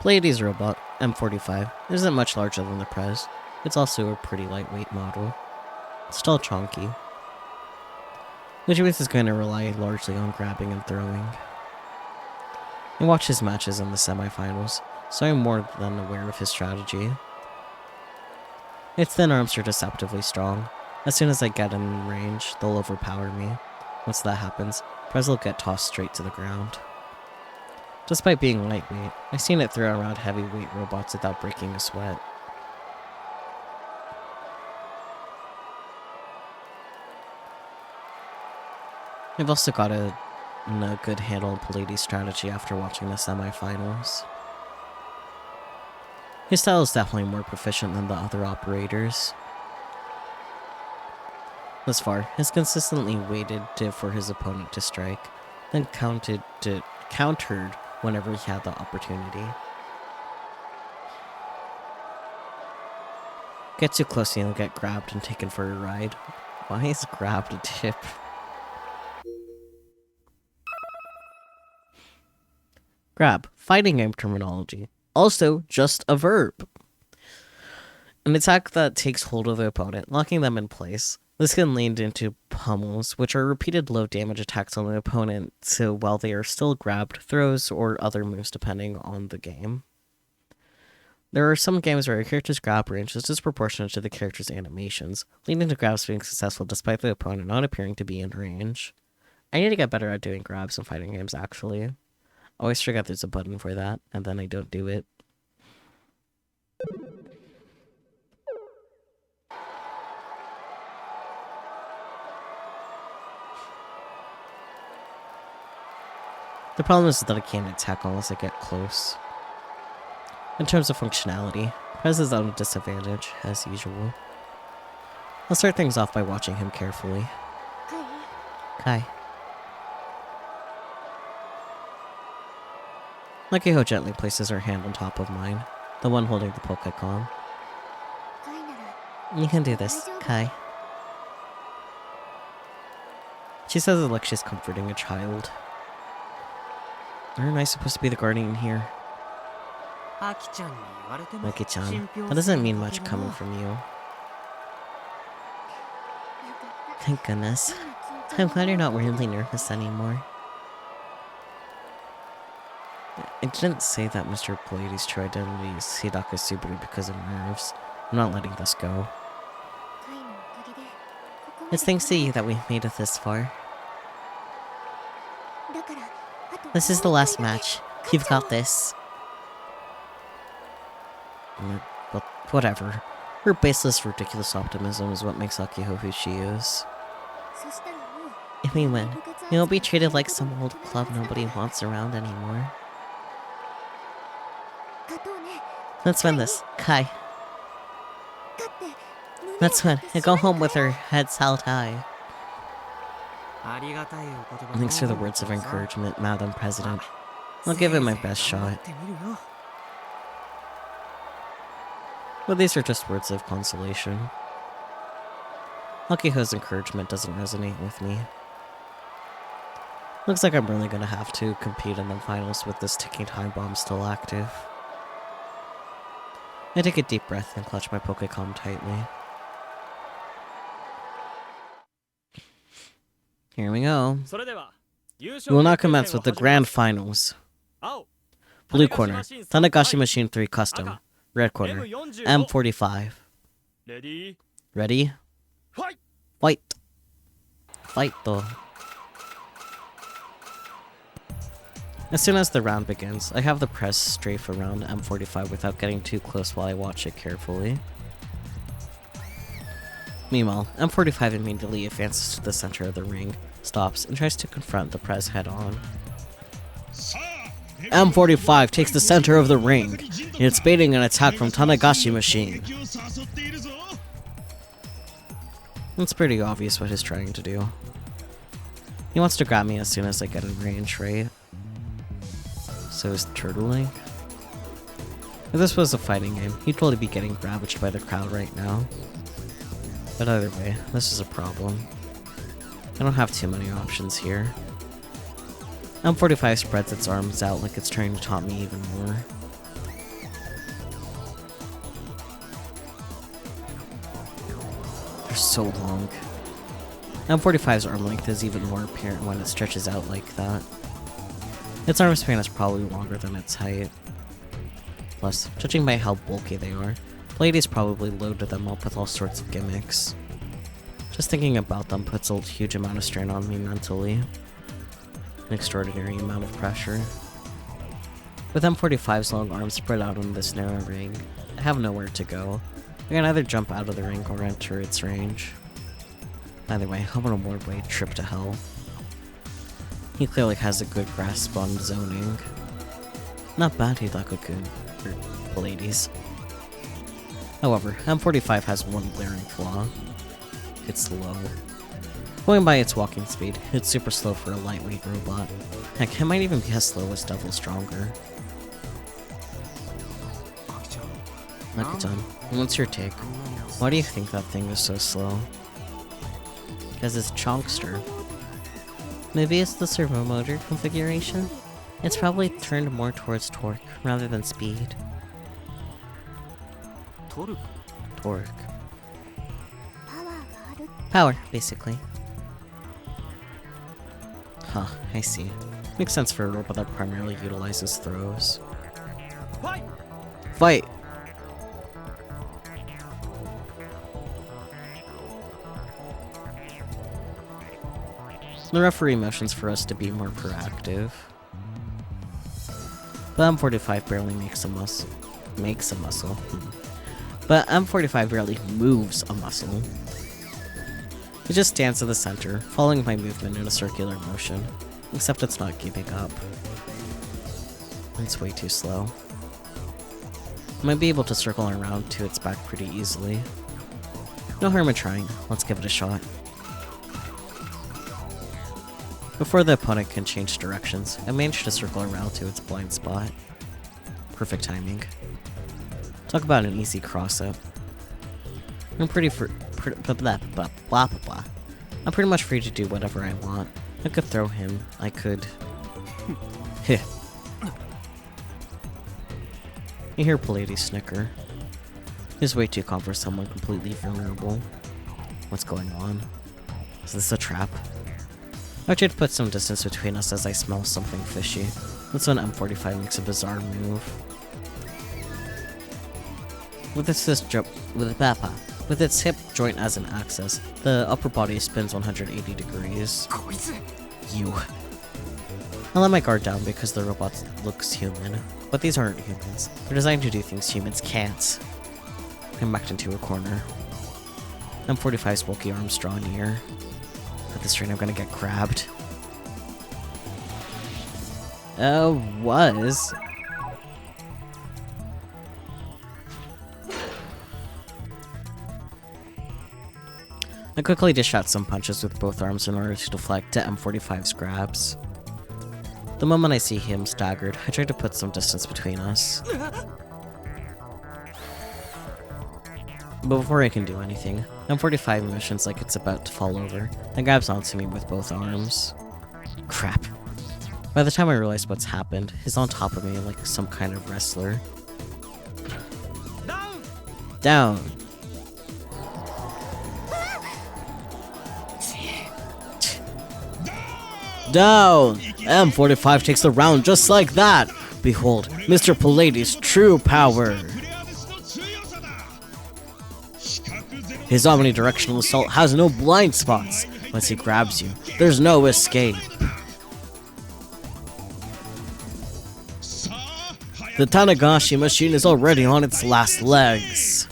Speaker 1: Pleiades robot, M45, isn't much larger than the Prez. It's also a pretty lightweight model. It's still chonky. Which means it's going to rely largely on grabbing and throwing. I watch his matches in the semifinals, so I'm more than aware of his strategy. Its thin arms are deceptively strong. As soon as I get in range, they'll overpower me. Once that happens, Prez will get tossed straight to the ground. Despite being lightweight, I've seen it throw around heavyweight robots without breaking a sweat. I've also got a good handle on Pleiades' strategy after watching the semifinals. His style is definitely more proficient than the other operators. Thus far, he's consistently waited for his opponent to strike, then countered whenever he had the opportunity. Get too close and you'll get grabbed and taken for a ride. Why is grabbed a tip? Grab, fighting game terminology. Also, just a verb. An attack that takes hold of the opponent, locking them in place. This can lead into pummels, which are repeated low damage attacks on the opponent, so while they are still grabbed, throws, or other moves depending on the game. There are some games where a character's grab range is disproportionate to the character's animations, leading to grabs being successful despite the opponent not appearing to be in range. I need to get better at doing grabs in fighting games, actually. I always forget there's a button for that, and then I don't do it. The problem is that I can't attack unless I get close. In terms of functionality, Prez is at a disadvantage, as usual. I'll start things off by watching him carefully. Kai. Makiho gently places her hand on top of mine, the one holding the Pokécom. You can do this, Kai. She says it like she's comforting a child. Aren't I supposed to be the guardian here? Maki-chan, that doesn't mean much coming from you. Thank goodness. I'm glad you're not weirdly nervous anymore. I didn't say that Mr. Pallades' true identity is Hidaka Subaru because of nerves. I'm not letting this go. It's thanks to you that we've made it this far. This is the last match. You've got this. But whatever. Her baseless, ridiculous optimism is what makes Akiho who she is. If we win, we won't be treated like some old club nobody wants around anymore. Let's win this, Kai. Let's win and go home with our heads held high. Thanks for the words of encouragement, Madam President. I'll give it my best shot. But these are just words of consolation. Akiho's encouragement doesn't resonate with me. Looks like I'm really gonna have to compete in the finals with this ticking time bomb still active. I take a deep breath and clutch my Pokécom tightly. Here we go. We will now commence with the grand finals. Blue corner, Tanagashi Machine 3 Custom. Red corner, M45. Ready? Fight! Fight though. As soon as the round begins, I have the press strafe around M45 without getting too close while I watch it carefully. Meanwhile, M45 immediately advances to the center of the ring, stops, and tries to confront the press head-on. M45 takes the center of the ring, and it's baiting an attack from Tanagashi Machine. It's pretty obvious what he's trying to do. He wants to grab me as soon as I get in range, right? So is turtling? If this was a fighting game, he'd probably be getting ravaged by the crowd right now. But either way, this is a problem. I don't have too many options here. M45 spreads its arms out like it's trying to taunt me even more. They're so long. M45's arm length is even more apparent when it stretches out like that. Its arm span is probably longer than its height. Plus, judging by how bulky they are, Pallades probably loaded them up with all sorts of gimmicks. Just thinking about them puts a huge amount of strain on me mentally. An extraordinary amount of pressure. With M45's long arms spread out on this narrow ring, I have nowhere to go. I can either jump out of the ring or enter its range. Either way, I'm on a one-way trip to hell. He clearly has a good grasp on zoning. Not bad, Hidaka-kun, or Pallades. However, M45 has one glaring flaw. It's slow. Going by its walking speed, it's super slow for a lightweight robot. Heck, it might even be as slow as Devil Stronger. Maki-chan, what's your take? Why do you think that thing is so slow? Because it's Chonkster. Maybe it's the servo motor configuration? It's probably turned more towards torque rather than speed.
Speaker 2: トルク
Speaker 1: Torque.
Speaker 3: パワーがある。
Speaker 1: Power, basically. Huh, I see. Makes sense for a robot that primarily utilizes throws.
Speaker 2: ファイ
Speaker 1: Fight! The referee motions for us to be more proactive. But M45 barely makes a muscle. But M45 barely moves a muscle. It just stands in the center, following my movement in a circular motion. Except it's not keeping up. It's way too slow. I might be able to circle around to its back pretty easily. No harm in trying. Let's give it a shot. Before the opponent can change directions, I managed to circle around to its blind spot. Perfect timing. Talk about an easy cross-up. I'm pretty I'm pretty much free to do whatever I want. I could throw him. I could... Heh. You hear Pallades snicker. He's way too calm for someone completely vulnerable. What's going on? Is this a trap? I tried to put some distance between us as I smell something fishy. That's when M45 makes a bizarre move. With its hip joint as an axis, the upper body spins 180 degrees.
Speaker 2: こいつ
Speaker 1: You. I let my guard down because the robot looks human, but these aren't humans. They're designed to do things humans can't. I'm backed into a corner. M45's bulky arms draw near. At this rate, I'm gonna get grabbed. Was. I quickly dish out some punches with both arms in order to deflect to M45's grabs. The moment I see him staggered, I try to put some distance between us. But before I can do anything, M45 motions like it's about to fall over, then grabs onto me with both arms. Crap. By the time I realize what's happened, he's on top of me like some kind of wrestler.
Speaker 2: ダウン
Speaker 1: Down! Down! M45 takes the round just like that! Behold, Mr. Pallades' true power! His omnidirectional assault has no blind spots. Once he grabs you, there's no escape. The Tanagashi machine is already on its last legs.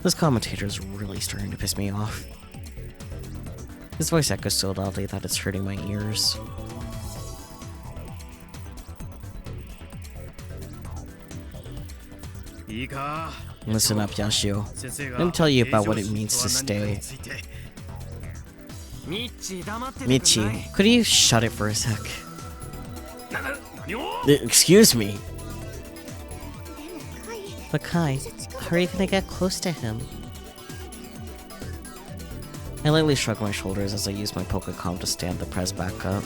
Speaker 1: This commentator is really starting to piss me off. His voice echoes so loudly that it's hurting my ears. Listen up, Yashio. Let me tell you about what it means to stay. Michi, could you shut it for a sec? Excuse me. But Kai, how are you gonna get close to him? I lightly shrug my shoulders as I use my Pokecom to stand the press back up.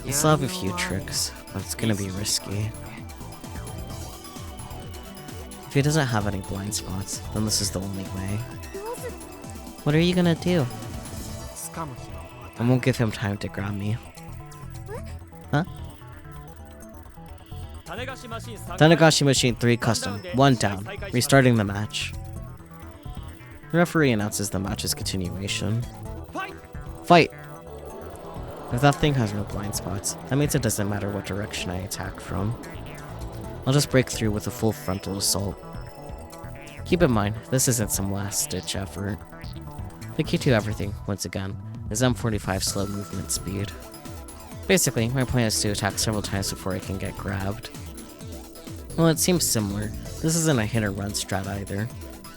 Speaker 1: I still have a few tricks, but it's gonna be risky. If he doesn't have any blind spots, then this is the only way. What are you gonna do? I won't give him time to grab me. Huh? Tanagashi Machine 3 Custom, 1 down, restarting the match. The referee announces the match's continuation. Fight! If that thing has no blind spots, that means it doesn't matter what direction I attack from. I'll just break through with a full frontal assault. Keep in mind, this isn't some last-ditch effort. The key to everything, once again, is M45's slow movement speed. Basically, my plan is to attack several times before I can get grabbed. Well, it seems similar. This isn't a hit-and-run strat either.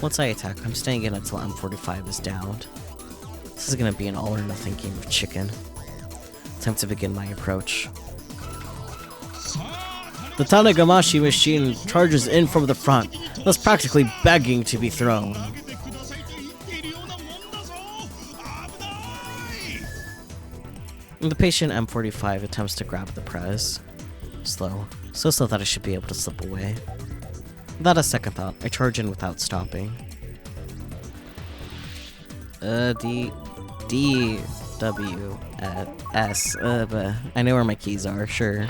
Speaker 1: Once I attack, I'm staying in until M45 is downed. This is gonna be an all-or-nothing game of chicken. Time to begin my approach. The Tanagashi machine charges in from the front, thus practically begging to be thrown. The patient M45 attempts to grab the prez. Slow. So slow that I should be able to slip away. Without a second thought, I charge in without stopping. D, W, S, but I know where my keys are, sure.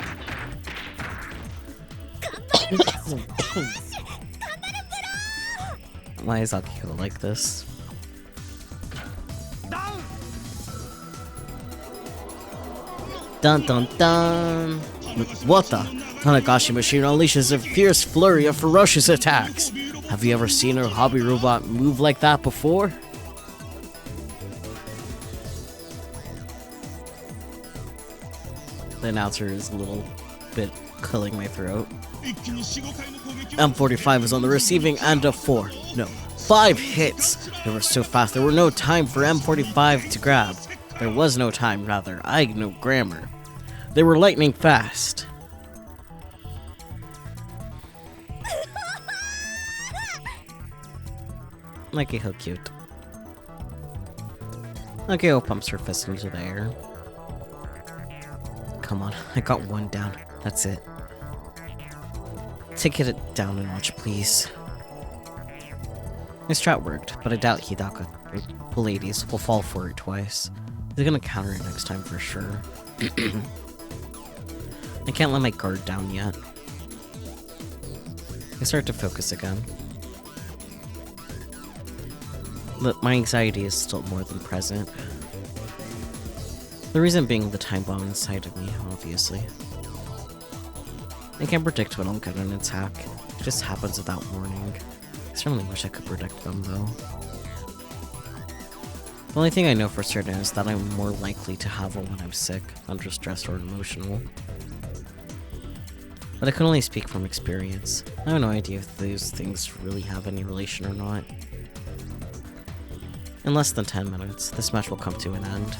Speaker 1: Why is Akiko like this? Dun dun dun! What the? Tanagashi machine unleashes a fierce flurry of ferocious attacks. Have you ever seen a hobby robot move like that before? The announcer is a little bit culling my throat. M45 is on the receiving end of 5 hits. They were so fast there were no time for M45 to grab. There was no time, rather. I know grammar. They were lightning fast. Like how cute. Akio pumps her fist into the air. Come on, I got one down. That's it. Take it down a notch, please. My strat worked, but I doubt Hidaka or Pallades will fall for it twice. He's gonna counter it next time for sure. I can't let my guard down yet. I start to focus again. But my anxiety is still more than present. The reason being the time bomb inside of me, obviously. I can't predict when I'll get an attack. It just happens without warning. I certainly wish I could predict them, though. The only thing I know for certain is that I'm more likely to have one when I'm sick, under stressed or emotional. But I can only speak from experience. I have no idea if those things really have any relation or not. In less than 10 minutes, this match will come to an end.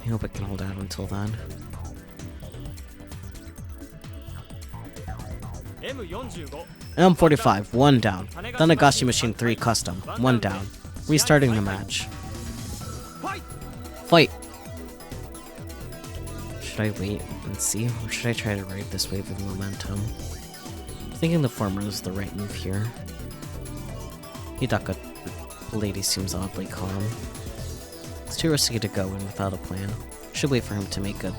Speaker 1: I hope I can hold out until then. M45, 1 down. Tanagashi Machine 3 Custom, 1 down. Restarting the match. Fight! Should I wait and see, or should I try to ride this wave of momentum? I'm thinking the former is the right move here. Hidaka Lady seems oddly calm. It's too risky to go in without a plan. Should wait for him to make a...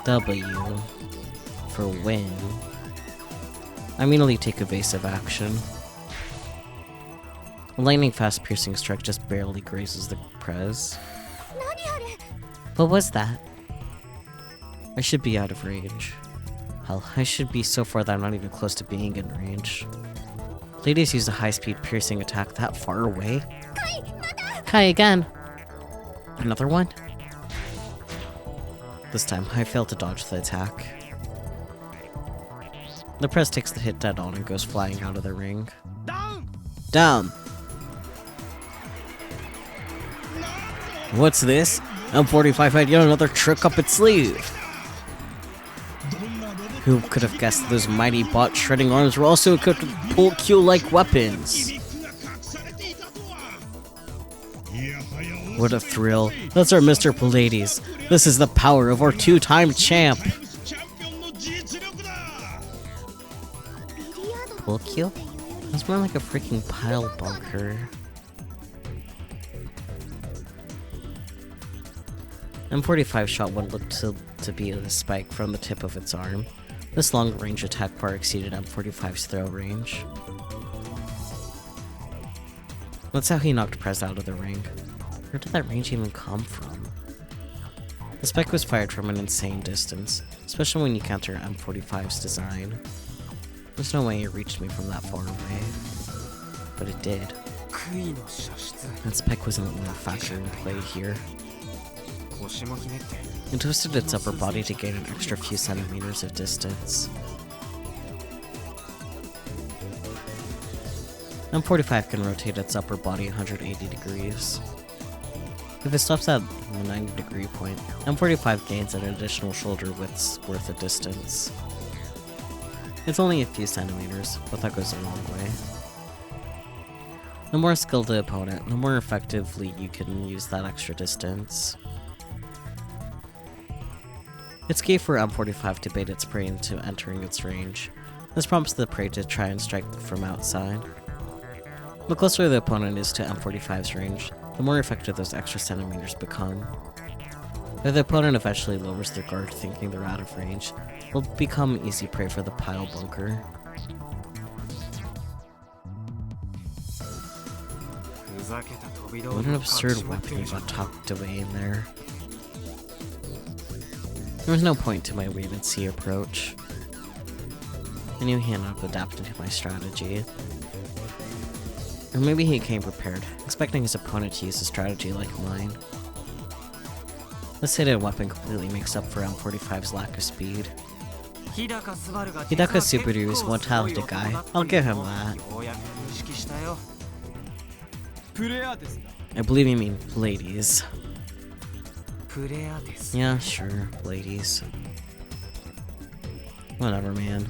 Speaker 1: W for win. I immediately take evasive action. A lightning fast piercing strike just barely grazes the prez. What was that? I should be out of range. Hell, I should be so far that I'm not even close to being in range. Ladies use a high-speed piercing attack that far away? Kai again! Another one? This time, I fail to dodge the attack. The prez takes the hit dead on and goes flying out of the ring. Down! What's this? M45 had yet another trick up its sleeve! Who could have guessed those mighty bot shredding arms were also equipped with pull Q-like weapons? What a thrill. That's our Mr. Pallades. This is the power of our two-time champ. Pull Q? That's more like a freaking pile bunker. M45 shot what looked to be a spike from the tip of its arm. This long-range attack far exceeded M45's throw range. That's how he knocked Prez out of the ring. Where did that range even come from? The spike was fired from an insane distance, especially when you counter M45's design. There's no way it reached me from that far away. But it did. That spike wasn't even a factor in play here. It twisted its upper body to gain an extra few centimeters of distance. M45 can rotate its upper body 180 degrees. If it stops at the 90-degree point, M45 gains an additional shoulder width's worth of distance. It's only a few centimeters, but that goes a long way. The more skilled the opponent, the more effectively you can use that extra distance. It's key for M45 to bait its prey into entering its range. This prompts the prey to try and strike from outside. The closer the opponent is to M45's range, the more effective those extra centimeters become. If the opponent eventually lowers their guard thinking they're out of range, they'll become easy prey for the pile bunker. What an absurd weapon you got tucked away in there. There was no point to my wait-and-see approach. I knew he ended up adapting to my strategy. Or maybe he came prepared, expecting his opponent to use a strategy like mine. This hidden weapon completely makes up for M45's lack of speed. Hidaka Subaru is one talented guy, I'll give him that. I believe you mean ladies. Yeah, sure, ladies. Whatever, man.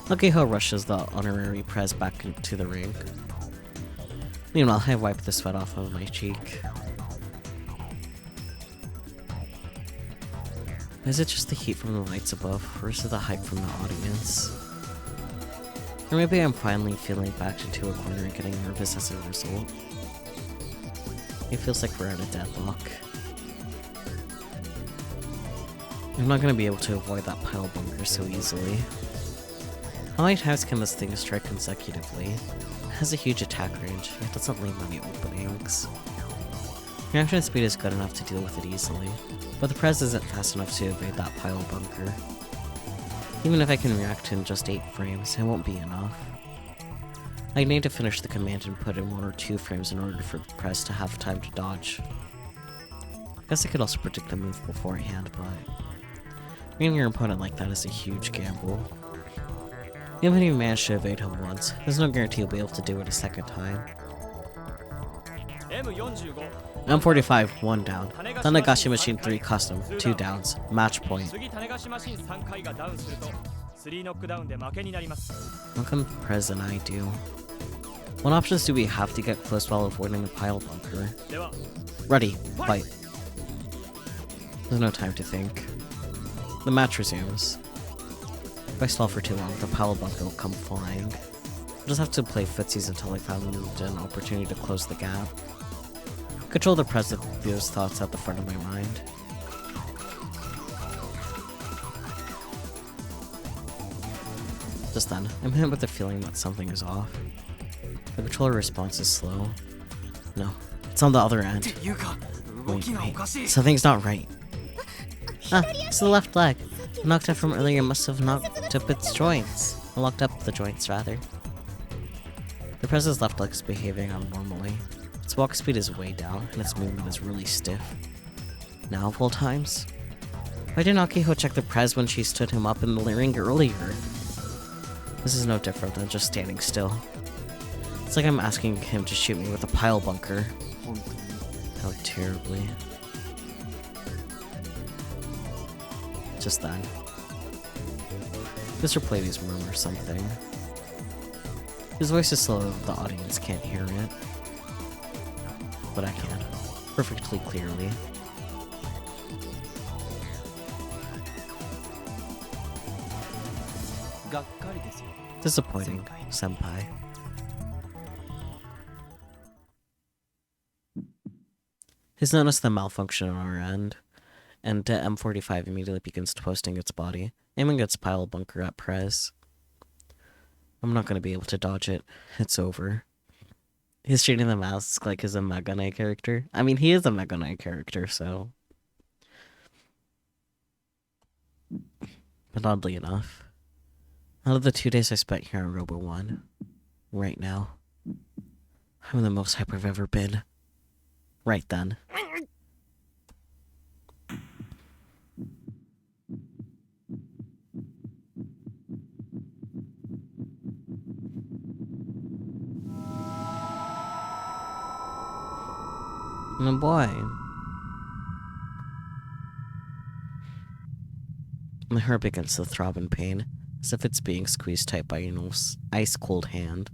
Speaker 1: Akiho rushes the honorary prez back into the ring. Meanwhile, I wipe the sweat off of my cheek. Is it just the heat from the lights above, or is it the hype from the audience? Or maybe I'm finally feeling backed into a corner and getting nervous as a result. It feels like we're at a deadlock. I'm not gonna be able to avoid that pile bunker so easily. How many times can this thing strike consecutively? It has a huge attack range, yet doesn't leave many openings. Reaction speed is good enough to deal with it easily, but the prez isn't fast enough to evade that pile bunker. Even if I can react in just 8 frames, it won't be enough. I need to finish the command and put in 1 or 2 frames in order for the prez to have time to dodge. I guess I could also predict the move beforehand, but meeting your opponent like that is a huge gamble. Even if you manage to evade him once, there's no guarantee you'll be able to do it a second time. M45, 1 down. Tanagashi Machine 3 Custom, 2 downs. Match point. What can Prez and I do? What options do we have to get close while avoiding the pile bunker? Ready, fight. There's no time to think. The match resumes. If I stall for too long, the pile bunker will come flying. I'll just have to play footsies until I found an opportunity to close the gap. Control the press of those thoughts at the front of my mind. Just then, I'm hit with the feeling that something is off. The controller response is slow. No, it's on the other end. Wait, something's not right. Ah, it's the left leg. Knocked up from earlier must have knocked up its joints. Locked up the joints, rather. The press's left leg is behaving abnormally. Its walk speed is way down, and its movement is really stiff. Now of all times? Why didn't Akiho check the prez when she stood him up in the ring earlier? This is no different than just standing still. It's like I'm asking him to shoot me with a pile bunker. How terribly. Just then, Mr. Pleiades murmurs something. His voice is so low the audience can't hear it. But I can, perfectly clearly. Disappointing, senpai. He's noticed the malfunction on our end, and M45 immediately begins toasting its body, aiming its pile bunker at Prez. I'm not going to be able to dodge it. It's over. He's treating the mask like he's a Mega Knight character. I mean, he is a Mega Knight character, so... But oddly enough, out of the 2 days I spent here on Robo 1, right now, I'm the most hype I've ever been. Right then. Oh boy. My heart begins to throb in pain as if it's being squeezed tight by an ice-cold hand.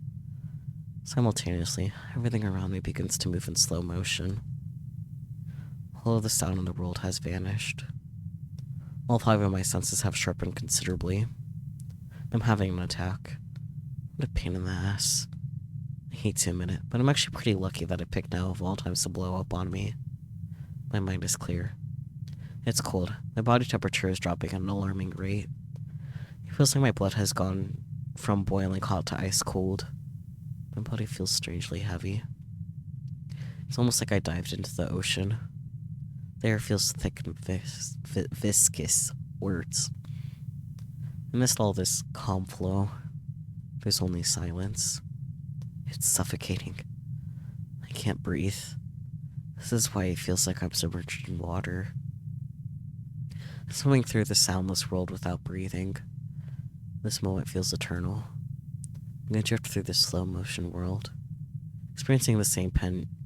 Speaker 1: Simultaneously, everything around me begins to move in slow motion. All of the sound in the world has vanished. All 5 of my senses have sharpened considerably. I'm having an attack. What a pain in the ass. I hate to admit it, but I'm actually pretty lucky that it picked now of all times to blow up on me. My mind is clear. It's cold. My body temperature is dropping at an alarming rate. It feels like my blood has gone from boiling hot to ice cold. My body feels strangely heavy. It's almost like I dived into the ocean. The air feels thick and viscous. Words. Amidst all this calm flow, there's only silence. It's suffocating. I can't breathe. This is why it feels like I'm submerged in water. Swimming through the soundless world without breathing. This moment feels eternal. I'm gonna drift through this slow motion world, experiencing the same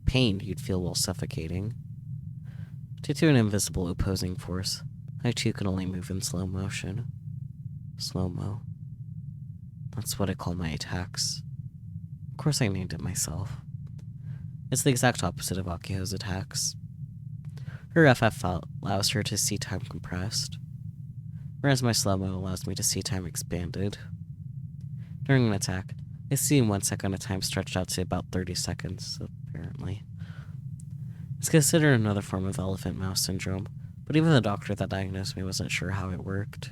Speaker 1: pain you'd feel while suffocating. Due to an invisible opposing force, I too can only move in slow motion. Slow-mo. That's what I call my attacks. Of course I named it myself. It's the exact opposite of Akiho's attacks. Her FF allows her to see time compressed, whereas my slow-mo allows me to see time expanded. During an attack, I see in 1 second a time stretched out to about 30 seconds, apparently. It's considered another form of elephant mouse syndrome, but even the doctor that diagnosed me wasn't sure how it worked.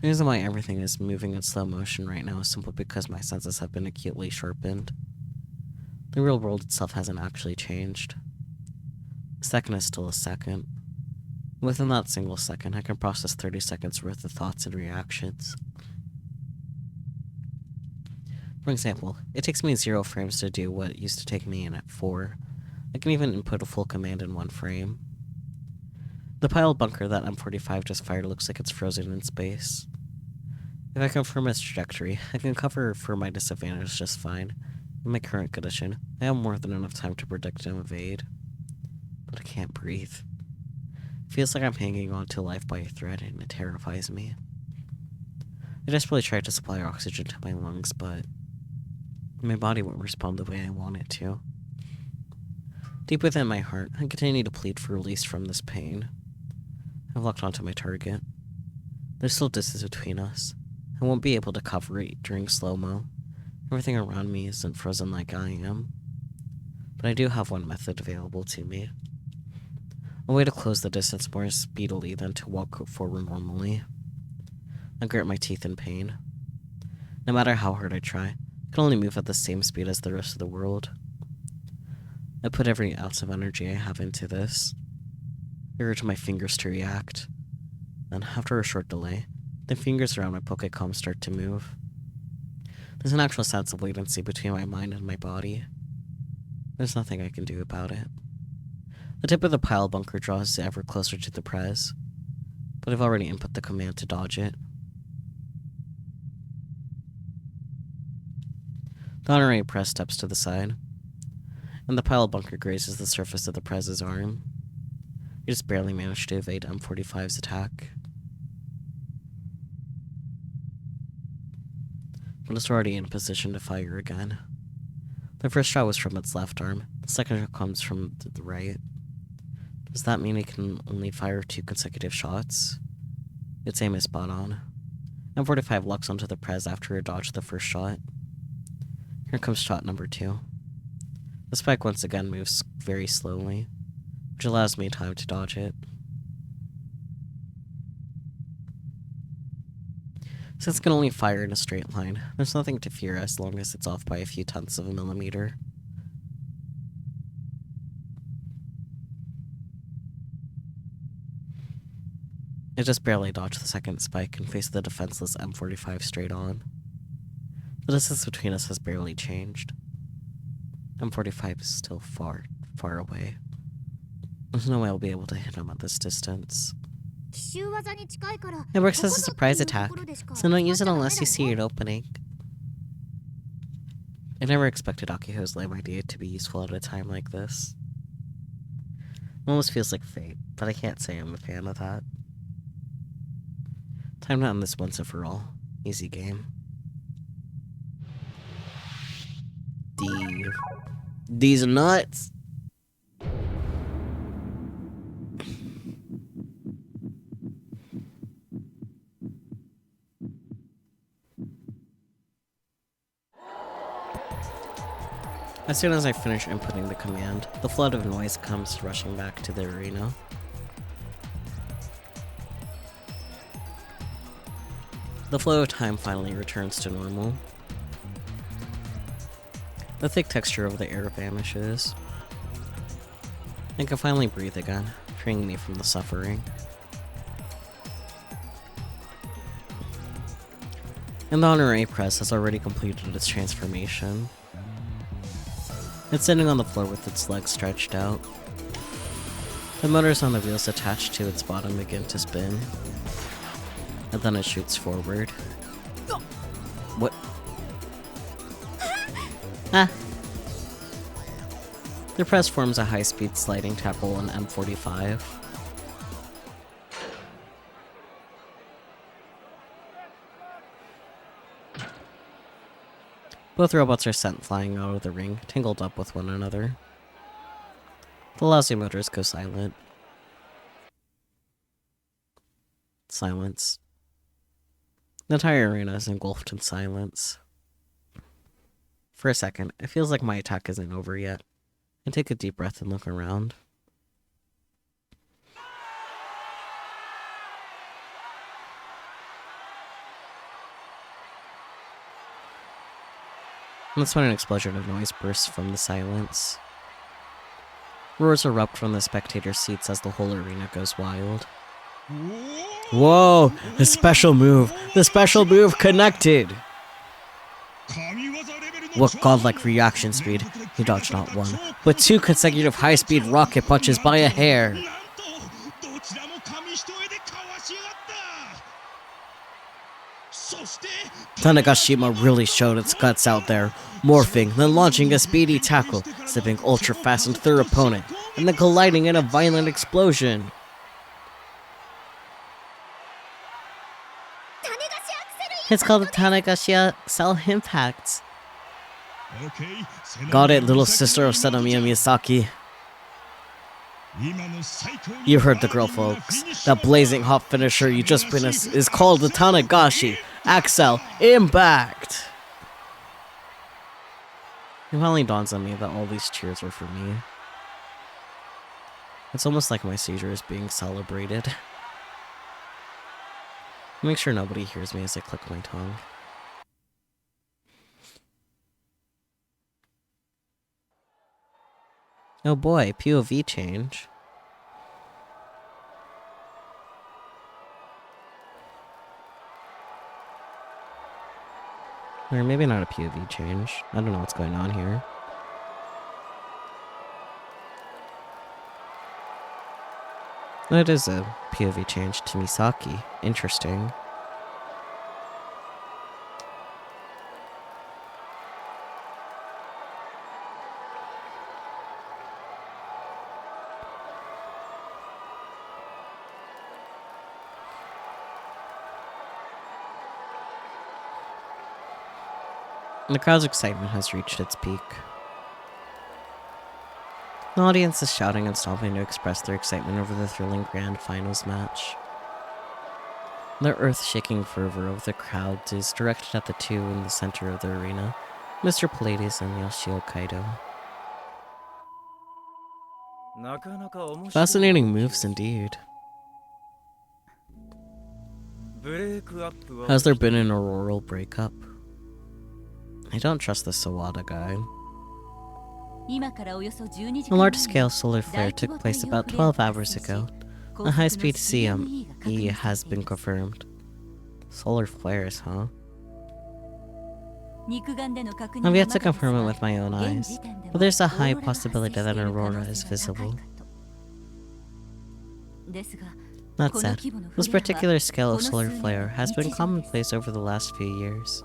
Speaker 1: The reason why everything is moving in slow motion right now is simply because my senses have been acutely sharpened. The real world itself hasn't actually changed. A second is still a second. Within that single second, I can process 30 seconds worth of thoughts and reactions. For example, it takes me 0 frames to do what used to take me in at 4. I can even input a full command in 1 frame. The piled bunker that M45 just fired looks like it's frozen in space. If I confirm its trajectory, I can cover for my disadvantage just fine. In my current condition, I have more than enough time to predict and evade. But I can't breathe. It feels like I'm hanging on to life by a thread, and it terrifies me. I desperately tried to supply oxygen to my lungs, but my body won't respond the way I want it to. Deep within my heart, I continue to plead for release from this pain. I've locked onto my target. There's still distance between us. I won't be able to cover it during slow-mo. Everything around me isn't frozen like I am. But I do have one method available to me. A way to close the distance more speedily than to walk forward normally. I grit my teeth in pain. No matter how hard I try, I can only move at the same speed as the rest of the world. I put every ounce of energy I have into this. I urge my fingers to react. Then, after a short delay, the fingers around my Pokécom start to move. There's an actual sense of latency between my mind and my body. There's nothing I can do about it. The tip of the pile bunker draws ever closer to the prez, but I've already input the command to dodge it. The honorary prez steps to the side, and the pile bunker grazes the surface of the prez's arm. I just barely managed to evade M45's attack. But it's already in a position to fire again. The first shot was from its left arm, the second shot comes from the right. Does that mean it can only fire 2 consecutive shots? Its aim is spot on. M45 locks onto the prez after it dodged the first shot. Here comes shot number 2. The spike once again moves very slowly, which allows me time to dodge it. Since it can only fire in a straight line, there's nothing to fear as long as it's off by a few tenths of a millimeter. I just barely dodged the second spike and faced the defenseless M45 straight on. The distance between us has barely changed. M45 is still far, far away. There's no way I'll be able to hit him at this distance. It works as a surprise attack, so don't use it unless you see an opening. I never expected Akiho's lame idea to be useful at a time like this. It almost feels like fate, but I can't say I'm a fan of that. Time to end this once and for all. Easy game. These nuts. As soon as I finish inputting the command, the flood of noise comes rushing back to the arena. The flow of time finally returns to normal. The thick texture of the air vanishes. I can finally breathe again, freeing me from the suffering. And the honorary press has already completed its transformation. It's sitting on the floor with its legs stretched out. The motors on the wheels attached to its bottom begin to spin. And then it shoots forward. What? Ah! The press forms a high-speed sliding tackle on M45. Both robots are sent flying out of the ring, tangled up with one another. The lousy motors go silent. Silence. The entire arena is engulfed in silence. For a second, it feels like my attack isn't over yet. I take a deep breath and look around. And that's when an explosion of noise bursts from the silence. Roars erupt from the spectator seats as the whole arena goes wild. Whoa! The special move! The special move connected! What godlike reaction speed. He dodged not one, but 2 consecutive high-speed rocket punches by a hair. Tanegashima really showed its guts out there, morphing, then launching a speedy tackle, slipping ultra-fast into their opponent, and then colliding in a violent explosion. It's called the Tanegashi Axel Impact. Got it, little sister of Sadamiya Miyazaki. You heard the girl, folks. That blazing hot finisher you just witnessed is called the Tanegashi Axel Impact. It finally dawns on me that all these cheers are for me. It's almost like my seizure is being celebrated. Make sure nobody hears me as I click my tongue. Oh boy, POV change. Or maybe not a POV change. I don't know what's going on here. It is a POV change to Misaki. Interesting. The crowd's excitement has reached its peak. The audience is shouting and stomping to express their excitement over the thrilling grand finals match. The earth-shaking fervor of the crowd is directed at the 2 in the center of the arena, Mr. Pallades and Yoshio Kaido. Fascinating moves indeed. Has there been an auroral breakup? I don't trust the Sawada guy. A large-scale solar flare took place about 12 hours ago. A high-speed CME has been confirmed. Solar flares, huh? I've yet to confirm it with my own eyes, but there's a high possibility that an aurora is visible. That said, this particular scale of solar flare has been commonplace over the last few years.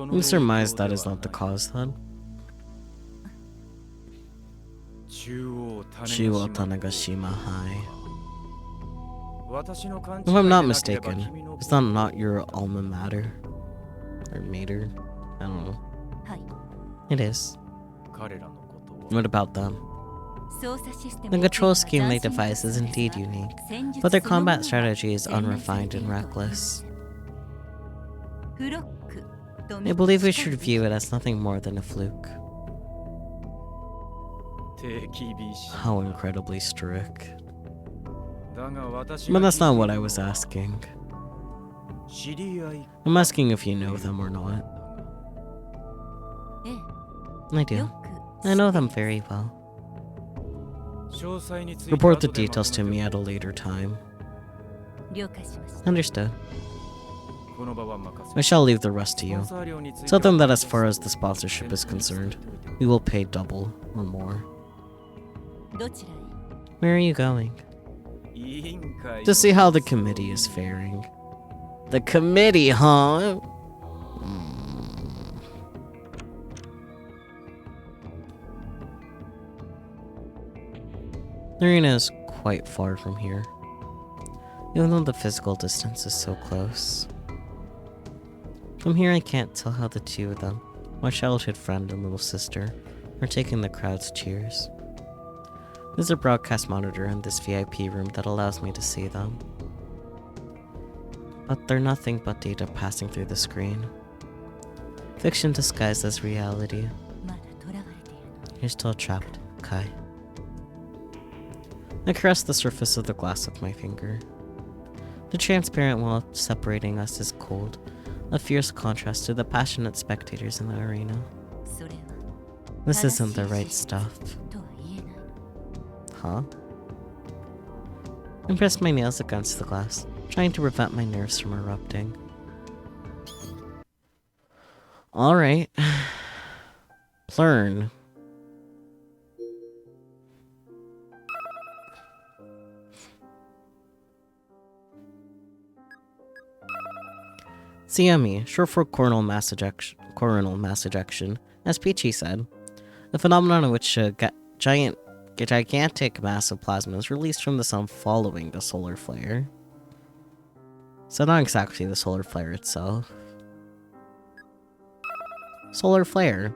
Speaker 1: We surmise that is not the cause, then. Chuo Tanegashima High. If I'm not mistaken, is that not your alma mater? Or mater? I don't know.
Speaker 3: はい
Speaker 1: It is.
Speaker 2: 彼らのことを
Speaker 1: What about them?
Speaker 3: 操作システ
Speaker 1: The
Speaker 3: ム
Speaker 1: control scheme they devise is indeed unique, but their combat strategy is unrefined and reckless.
Speaker 3: フロックと
Speaker 1: I believe we should view it as nothing more than a fluke.
Speaker 2: 手厳しい
Speaker 1: How incredibly strict.
Speaker 2: だが私
Speaker 1: But
Speaker 2: が
Speaker 1: that's not what I was asking.
Speaker 2: 知り合い
Speaker 1: I'm asking if you know them or not.
Speaker 3: え
Speaker 1: I
Speaker 3: え
Speaker 1: do.
Speaker 3: よく
Speaker 1: I know them very well.
Speaker 2: 詳細について
Speaker 1: Report the
Speaker 2: 後で
Speaker 1: details to
Speaker 2: まとめ
Speaker 1: me
Speaker 2: て
Speaker 1: at a later time.
Speaker 3: 了解しました
Speaker 1: Understood.
Speaker 2: この場は任せ
Speaker 1: I shall leave the rest to
Speaker 2: スポン
Speaker 1: you.
Speaker 2: サー料について
Speaker 1: Tell
Speaker 2: は
Speaker 1: them that as far as the sponsorship is concerned, we will pay double or more.
Speaker 3: どちらへ
Speaker 1: Where are you going?
Speaker 2: 委員会
Speaker 1: To see how the committee is faring. The committee, huh? The arena is quite far from here, even though the physical distance is so close. From here I can't tell how the two of them, my childhood friend and little sister, are taking the crowd's cheers. There's a broadcast monitor in this VIP room that allows me to see them. But they're nothing but data passing through the screen. Fiction disguised as reality.
Speaker 3: まだ囚われているの
Speaker 1: You're still trapped, Kai. I caress the surface of the glass with my finger. The transparent wall separating us is cold, a fierce contrast to the passionate spectators in the arena.
Speaker 3: それは
Speaker 1: This isn't the right stuff.
Speaker 3: とは言えない
Speaker 1: Huh? I pressed my nails against the glass, trying to prevent my nerves from erupting. Alright. Learn. CME, short for coronal mass ejection, as Peachy said, a phenomenon in which a gigantic mass of plasma is released from the sun following the solar flare. So not exactly the solar flare itself. Solar flare,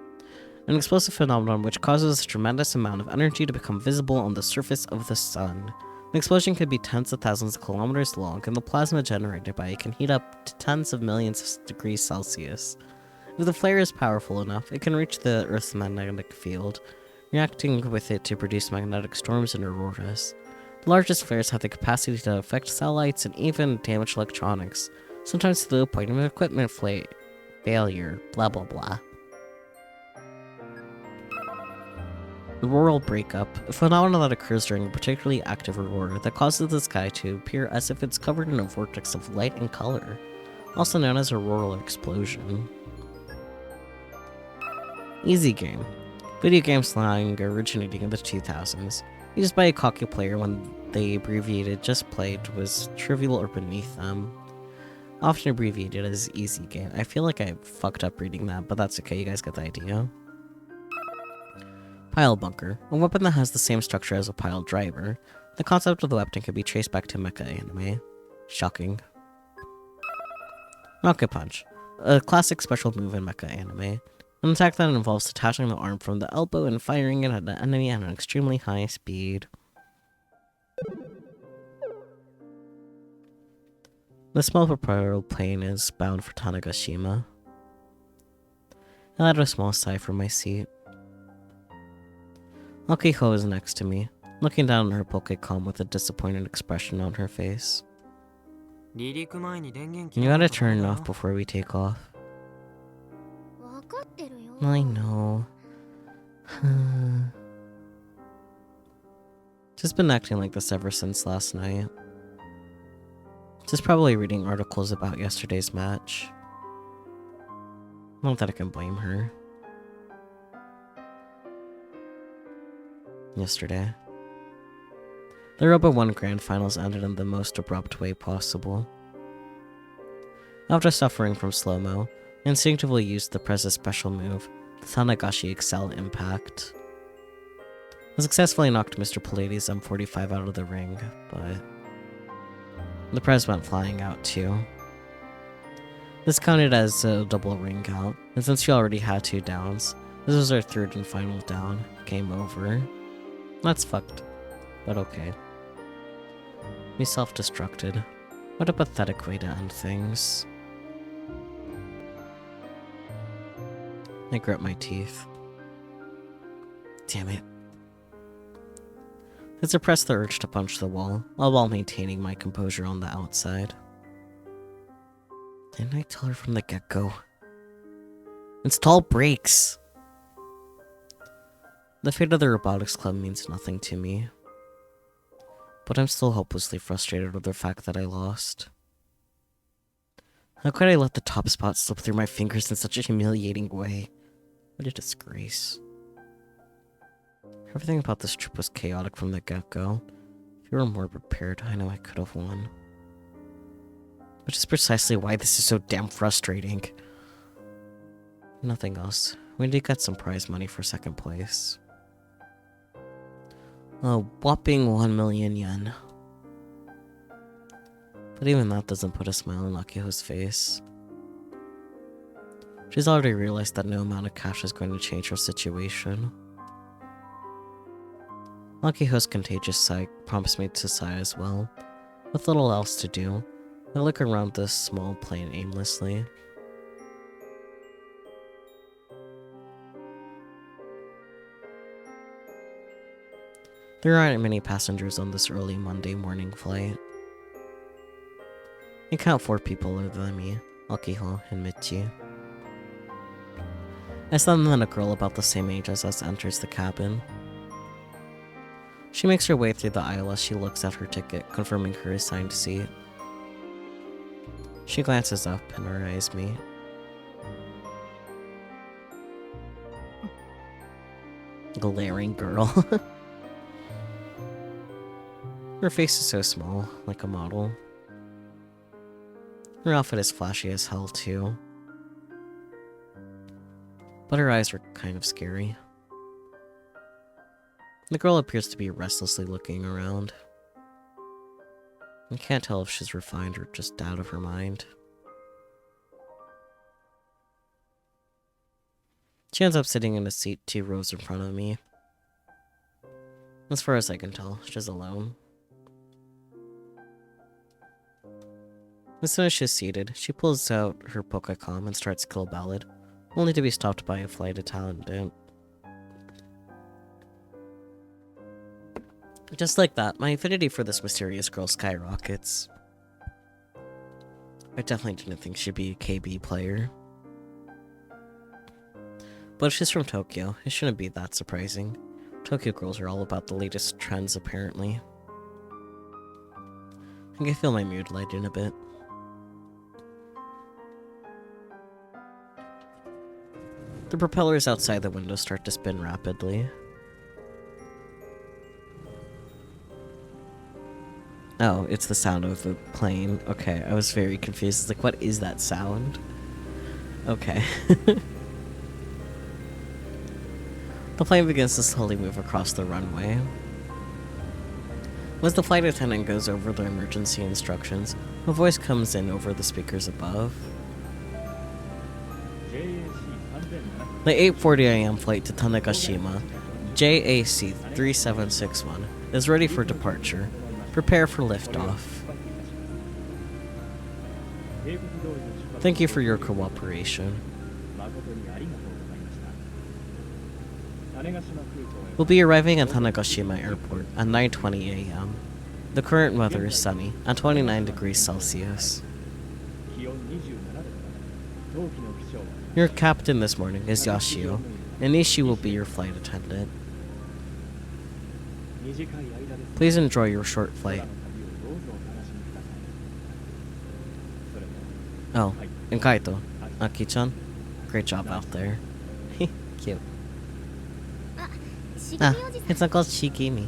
Speaker 1: an explosive phenomenon which causes a tremendous amount of energy to become visible on the surface of the sun. An explosion could be tens of thousands of kilometers long, and the plasma generated by it can heat up to tens of millions of degrees Celsius. If the flare is powerful enough, it can reach the Earth's magnetic field, reacting with it to produce magnetic storms and auroras. The largest flares have the capacity to affect satellites and even damage electronics, sometimes to the point of equipment failure, blah blah blah. Auroral breakup, a phenomenon that occurs during a particularly active aurora that causes the sky to appear as if it's covered in a vortex of light and color, also known as auroral explosion. Easy game. Video game slang originating in the 2000s, used by a cocky player when the abbreviated just played was trivial or beneath them. Often abbreviated as easy game. I feel like I fucked up reading that, but that's okay, you guys get the idea. Pile bunker, a weapon that has the same structure as a pile driver. The concept of the weapon can be traced back to mecha anime. Shocking. Rocket punch, a classic special move in mecha anime. An attack that involves detaching the arm from the elbow and firing it at an enemy at an extremely high speed. The small propeller plane is bound for Tanegashima. I let a small sigh from my seat. Akiko is next to me, looking down at her Pokecom with a disappointed expression on her face. You gotta turn it off before we take off.
Speaker 3: 分かってるよ
Speaker 1: I know. Just been acting like this ever since last night. Just probably reading articles about yesterday's match. Not that I can blame her. Yesterday, the Robo 1 Grand Finals ended in the most abrupt way possible. After suffering from slow-mo, I instinctively used the Prez's special move, the Tanagashi Excel Impact. I successfully knocked Mr. Pallades M45 out of the ring, but The prize went flying out too. This counted as a double ring out, and since she already had 2 downs, this was our 3rd and final down. Game over. That's fucked, but okay. We self-destructed. What a pathetic way to end things. I grit my teeth. Damn it. I suppressed the urge to punch the wall, all while maintaining my composure on the outside. Didn't I tell her from the get-go? Install brakes! The fate of the Robotics Club means nothing to me. But I'm still hopelessly frustrated with the fact that I lost. How could I let the top spot slip through my fingers in such a humiliating way? What a disgrace. Everything about this trip was chaotic from the get-go. If you were more prepared, I know I could have won. Which is precisely why this is so damn frustrating. Nothing else. We did get some prize money for 2nd place. A whopping 1 million yen. But even that doesn't put a smile on Akiho's face. She's already realized that no amount of cash is going to change her situation. Akiho's contagious sigh prompts me to sigh as well. With little else to do, I look around this small plane aimlessly. There aren't many passengers on this early Monday morning flight. I count 4 people other than me, Akiho and Michi. As then a girl about the same age as us enters the cabin. She makes her way through the aisle as she looks at her ticket, confirming her assigned seat. She glances up and her eyes meet. Glaring girl. Her face is so small, like a model. Her outfit is flashy as hell too. But her eyes are kind of scary. The girl appears to be restlessly looking around. I can't tell if she's refined or just out of her mind. She ends up sitting in a seat 2 rows in front of me. As far as I can tell, she's alone. As soon as she's seated, she pulls out her Pokecom and starts Kill Ballad, only to be stopped by a flight attendant. Just like that, my affinity for this mysterious girl skyrockets. I definitely didn't think she'd be a KB player. But if she's from Tokyo, it shouldn't be that surprising. Tokyo girls are all about the latest trends, apparently. I can feel my mood lighten a bit. The propellers outside the window start to spin rapidly. Oh, it's the sound of the plane. Okay, I was very confused. It's like, what is that sound? Okay. The plane begins to slowly move across the runway. As the flight attendant goes over the emergency instructions, a voice comes in over the speakers above. The 8:40 a.m. flight to Tanegashima, JAC 3761, is ready for departure. Prepare for liftoff. Thank you for your cooperation. We'll be arriving at Tanegashima Airport at 9:20 a.m. The current weather is sunny at 29 degrees Celsius. Your captain this morning is Yashio, and Nishi will be your flight attendant. Please enjoy your short flight. Oh, and Kaito, Aki-chan, great job out there. Cute. Ah, it's Uncle Shigemi.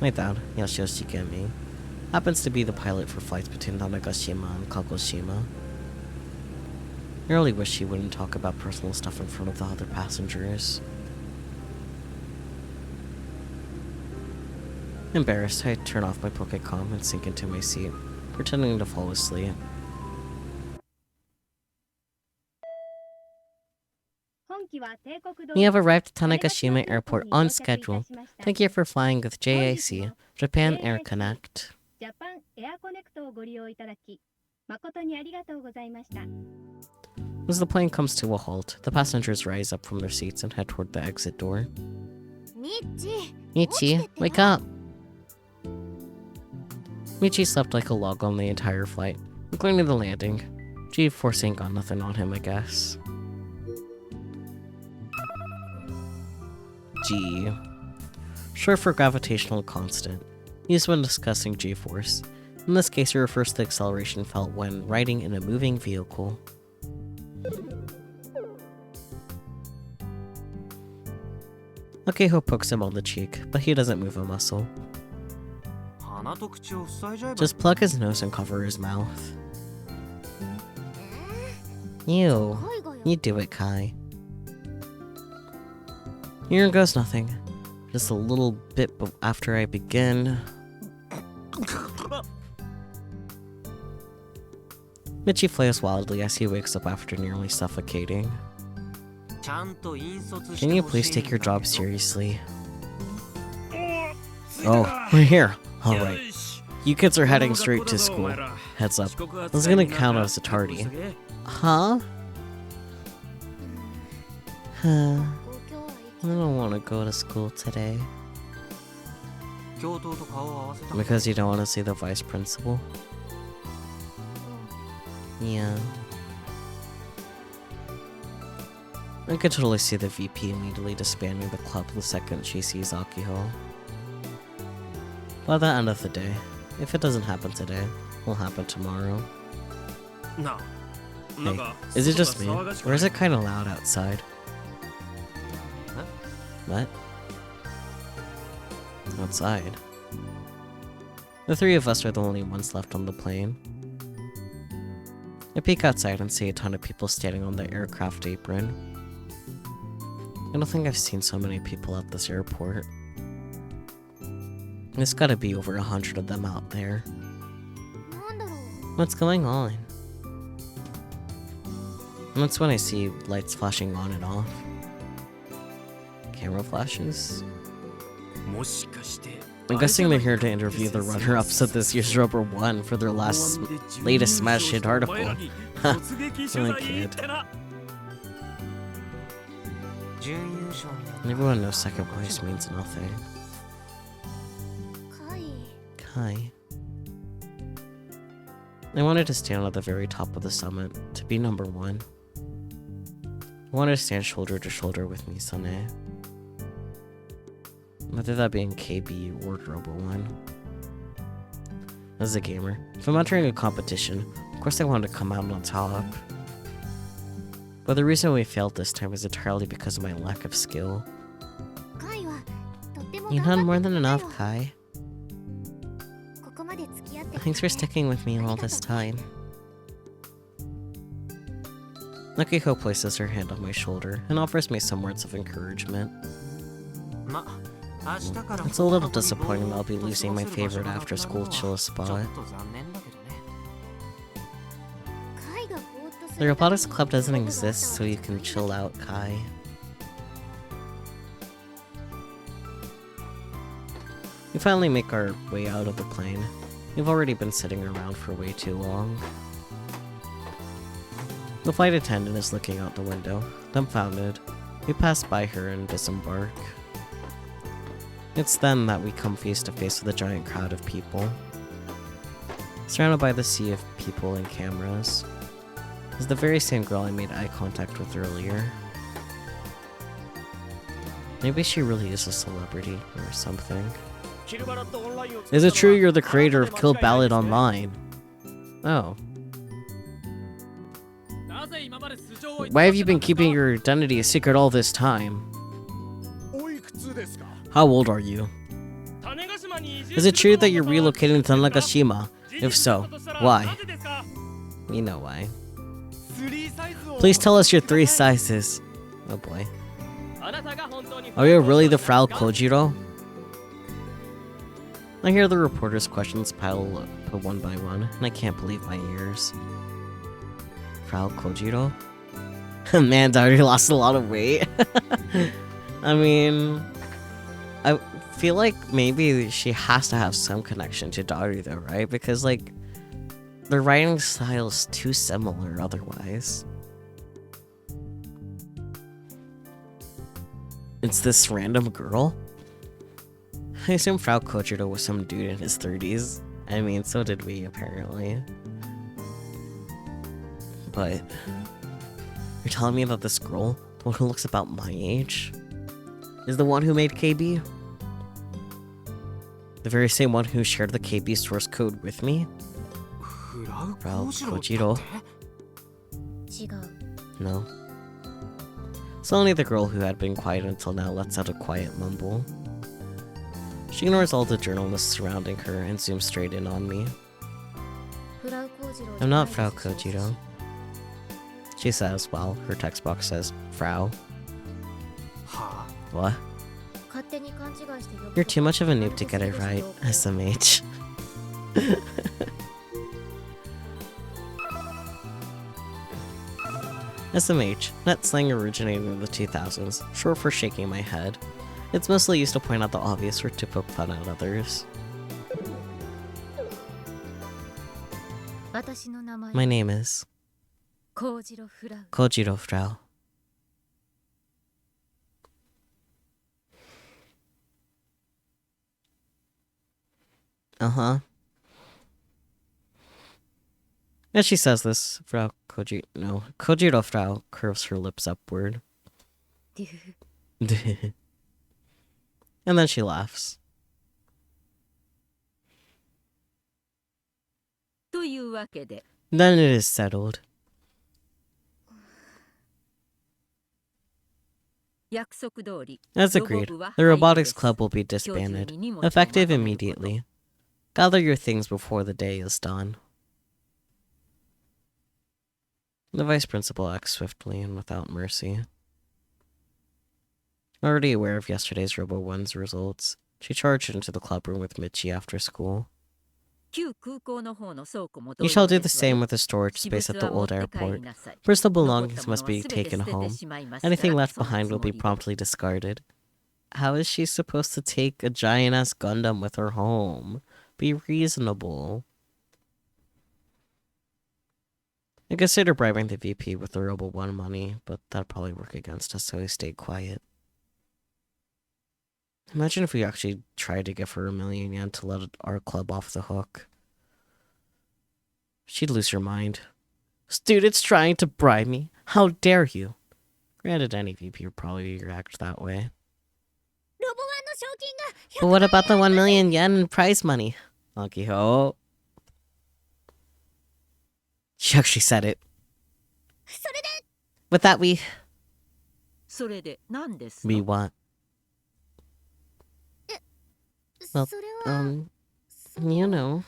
Speaker 1: My dad, Yashio Shigemi, happens to be the pilot for flights between Tanegashima and Kagoshima. I really wish he wouldn't talk about personal stuff in front of the other passengers. Embarrassed, I turn off my Pokécom and sink into my seat, pretending to fall asleep. We have arrived at Tanegashima Airport on schedule. Thank you for flying with JAC, Japan Air Connect. As the plane comes to a halt, the passengers rise up from their seats and head toward the exit door. Michi, wake up! Michi slept like a log on the entire flight, including the landing. G-Force ain't got nothing on him, I guess. G. Short for gravitational constant, used when discussing G-Force. In this case, it refers to the acceleration felt when riding in a moving vehicle. Akeho pokes him on the cheek, but he doesn't move a muscle. Just plug his nose and cover his mouth. Ew. You do it, Kai. Here goes nothing. Just a little bit after I begin. Michi flails wildly as he wakes up after nearly suffocating. Can you please take your job seriously? Oh, we're here. Alright. You kids are heading straight to school. Heads up. This is gonna count as a tardy. Huh? I don't want to go to school today. Because you don't want to see the vice principal? Yeah. I could totally see the VP immediately disbanding the club the second she sees Akiho. By the end of the day, if it doesn't happen today, it will happen tomorrow. Hey, is it just me, or is it kinda loud outside? What? Outside. The three of us are the only ones left on the plane. I peek outside and see a ton of people standing on the aircraft apron. I don't think I've seen so many people at this airport. There's gotta be over 100 of them out there. What's going on? And that's when I see lights flashing on and off. Camera flashes? I'm guessing they're here to interview the runner-ups of this year's Rubber 1 for their latest smash hit article. Ha, silly kid. Everyone knows second place means nothing. Kai. I wanted to stand at the very top of the summit, to be number 1. I wanted to stand shoulder to shoulder with Misane. Whether that be in KB or Robo 1. As a gamer, if I'm entering a competition, of course I want to come out on top. But the reason we failed this time is entirely because of my lack of skill. You've done more than enough, Kai. Thanks for sticking with me all this time. Akiko places her hand on my shoulder and offers me some words of encouragement. It's a little disappointing that I'll be losing my favorite after-school chill spot. The Robotics Club doesn't exist, so you can chill out, Kai. We finally make our way out of the plane. We've already been sitting around for way too long. The flight attendant is looking out the window, dumbfounded. We pass by her and disembark. It's then that we come face to face with a giant crowd of people. Surrounded by the sea of people and cameras. Is the very same girl I made eye contact with earlier. Maybe she really is a celebrity or something. Is it true you're the creator of Kill Ballad Online? Oh. Why have you been keeping your identity a secret all this time? How old are you? Is it true that you're relocating to Nagashima? If so, why? You know why. Please tell us your 3 sizes. Oh boy. Are you really the Frau Kojiro? I hear the reporters' questions pile up one by one, and I can't believe my ears. Frau Kojiro? Man, Dari lost a lot of weight. I mean, I feel like maybe she has to have some connection to Dari though, right? Because like, their writing style is too similar otherwise. It's this random girl? I assume Frau Kojiro was some dude in his 30s. I mean, so did we, apparently. But you're telling me that this girl, the one who looks about my age, is the one who made KB? The very same one who shared the KB source code with me? Frau Kojiro?
Speaker 3: 違う。
Speaker 1: No. Suddenly the girl who had been quiet until now lets out a quiet mumble. She ignores all the journalists surrounding her and zooms straight in on me. I'm not Frau Kojiro, she says while her text box says Frau. What? You're too much of a noob to get it right, SMH. SMH, net slang originated in the 2000s, short for shaking my head. It's mostly used to point out the obvious or to poke fun at others. My name is Kojiro Frau. Uh-huh. As she says this, Kojiro Frau curves her lips upward. And then she laughs. Then it is settled. As agreed, the Robotics Club will be disbanded, effective immediately. Gather your things before the day is done. The Vice Principal acts swiftly and without mercy. Already aware of yesterday's Robo 1's results, she charged into the clubroom with Michi after school. You shall do the same with the storage space at the old airport. Personal belongings must be taken home. Anything left behind will be promptly discarded. How is she supposed to take a giant-ass Gundam with her home? Be reasonable. I considered bribing the VP with the Robo 1 money, but that'd probably work against us, so he stayed quiet. Imagine if we actually tried to give her 1,000,000 yen to let our club off the hook. She'd lose her mind. Students trying to bribe me? How dare you? Granted, any VP would probably react that way. But what about the 1,000,000 yen in prize money? Akiho. She actually said it. With that, we what? Well, you know.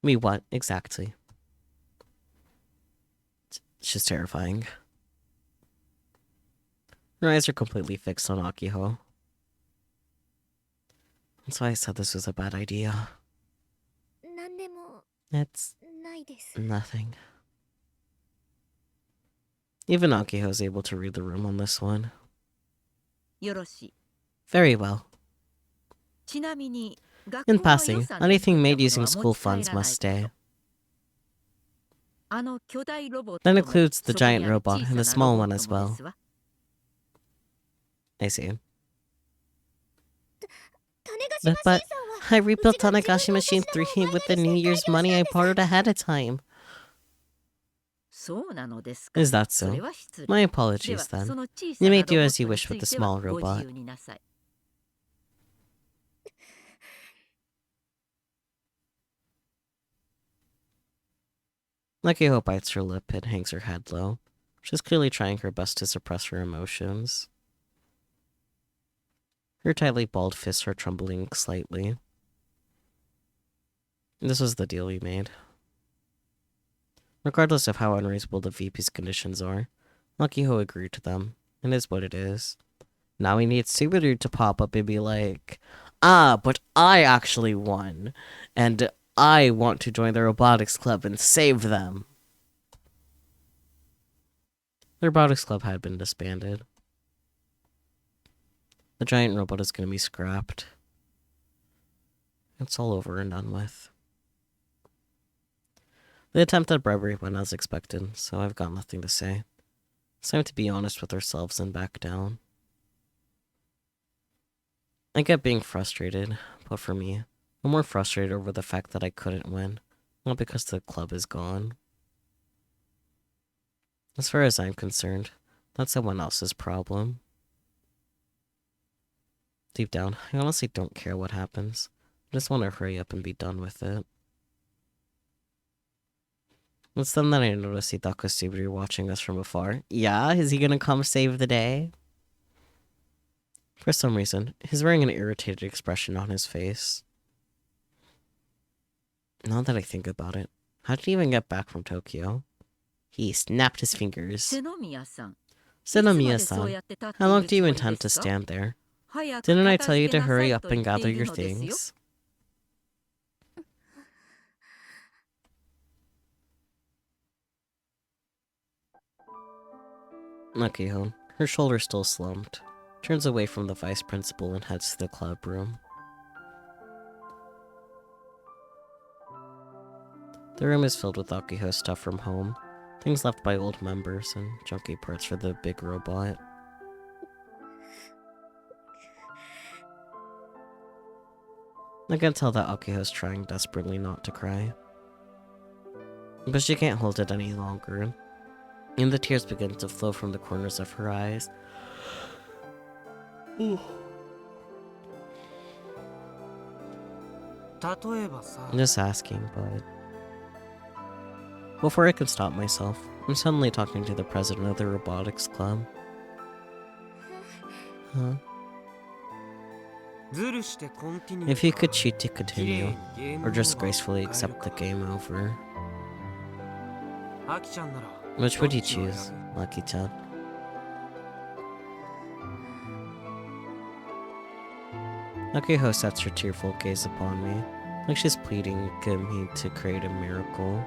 Speaker 1: Me what, exactly? It's just terrifying. Her eyes are completely fixed on Akiho. That's why I said this was a bad idea. It's nothing. Even Akiho is able to read the room on this one. Very well. In passing, anything made using school funds must stay. That includes the giant robot and the small one as well. I see. But I rebuilt Tanagashi Machine 3 with the New Year's money I borrowed ahead of time. Is that so? My apologies then. You may do as you wish with the small robot. Akiho bites her lip and hangs her head low. She's clearly trying her best to suppress her emotions. Her tightly balled fists are trembling slightly. This was the deal we made. Regardless of how unreasonable the VP's conditions are, Akiho agreed to them, and is what it is. Now we need Subaru to pop up and be like, ah, but I actually won. And I want to join the robotics club and save them. The robotics club had been disbanded. The giant robot is going to be scrapped. It's all over and done with. The attempt at bribery went as expected, so I've got nothing to say. It's time to be honest with ourselves and back down. I get being frustrated, but for me, I'm more frustrated over the fact that I couldn't win, not because the club is gone. As far as I'm concerned, that's someone else's problem. Deep down, I honestly don't care what happens. I just want to hurry up and be done with it. It's then that I notice Hidaka Subaru watching us from afar. Yeah, is he gonna come save the day? For some reason, he's wearing an irritated expression on his face. Now that I think about it, how did he even get back from Tokyo? He snapped his fingers.
Speaker 4: Senomiya-san,
Speaker 1: Senomiya-san, how long do you intend to stand there? Didn't I tell you to hurry up and gather your things? Akiho, her shoulder still slumped, turns away from the vice principal and heads to the club room. The room is filled with Akiho's stuff from home, things left by old members and junky parts for the big robot. I can tell that Akiho's trying desperately not to cry. But she can't hold it any longer, and the tears begin to flow from the corners of her eyes. I'm just asking, but... Before I can stop myself, I'm suddenly talking to the president of the Robotics Club. Huh? If you could cheat to continue, or just gracefully accept the game over, which would you choose, Lucky-chan? Akiho sets her tearful gaze upon me, like she's pleading me to create a miracle.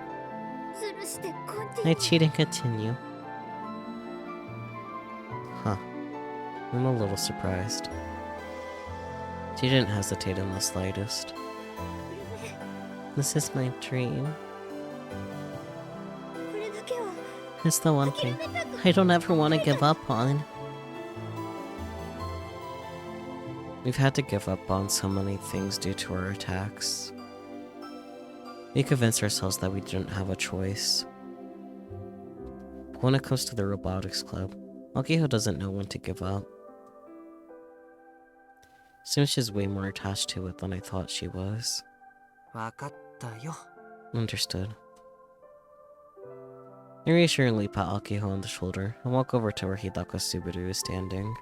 Speaker 1: I cheat and continue. Huh. I'm a little surprised. She didn't hesitate in the slightest. This is my dream. It's the one thing I don't ever want to give up on. We've had to give up on so many things due to our attacks. We convinced ourselves that we didn't have a choice. But when it comes to the Robotics Club, Akiho doesn't know when to give up. Seems she's way more attached to it than I thought she was. Understood. I reassuringly pat Akiho on the shoulder and walk over to where Hidaka Subaru is standing.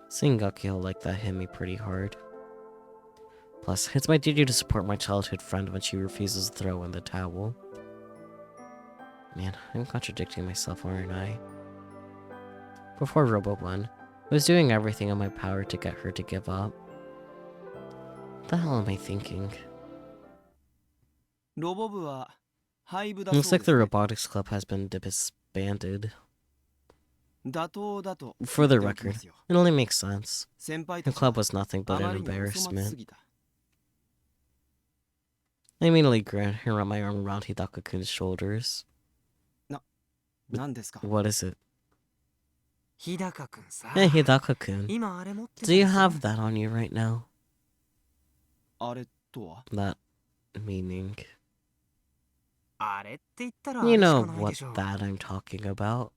Speaker 1: Seeing Akiho like that hit me pretty hard. Plus, it's my duty to support my childhood friend when she refuses to throw in the towel. Man, I'm contradicting myself, aren't I? Before Robo won, I was doing everything in my power to get her to give up. What the hell am I thinking? Looks like the Robotics Club has been disbanded. For the record, it only makes sense. The club was nothing but an embarrassment. I immediately grin and wrap my arm around Hidaka-kun's shoulders. What is it? Hey, Hidaka-kun, do you have that on you right now? That meaning... You know what that I'm talking about.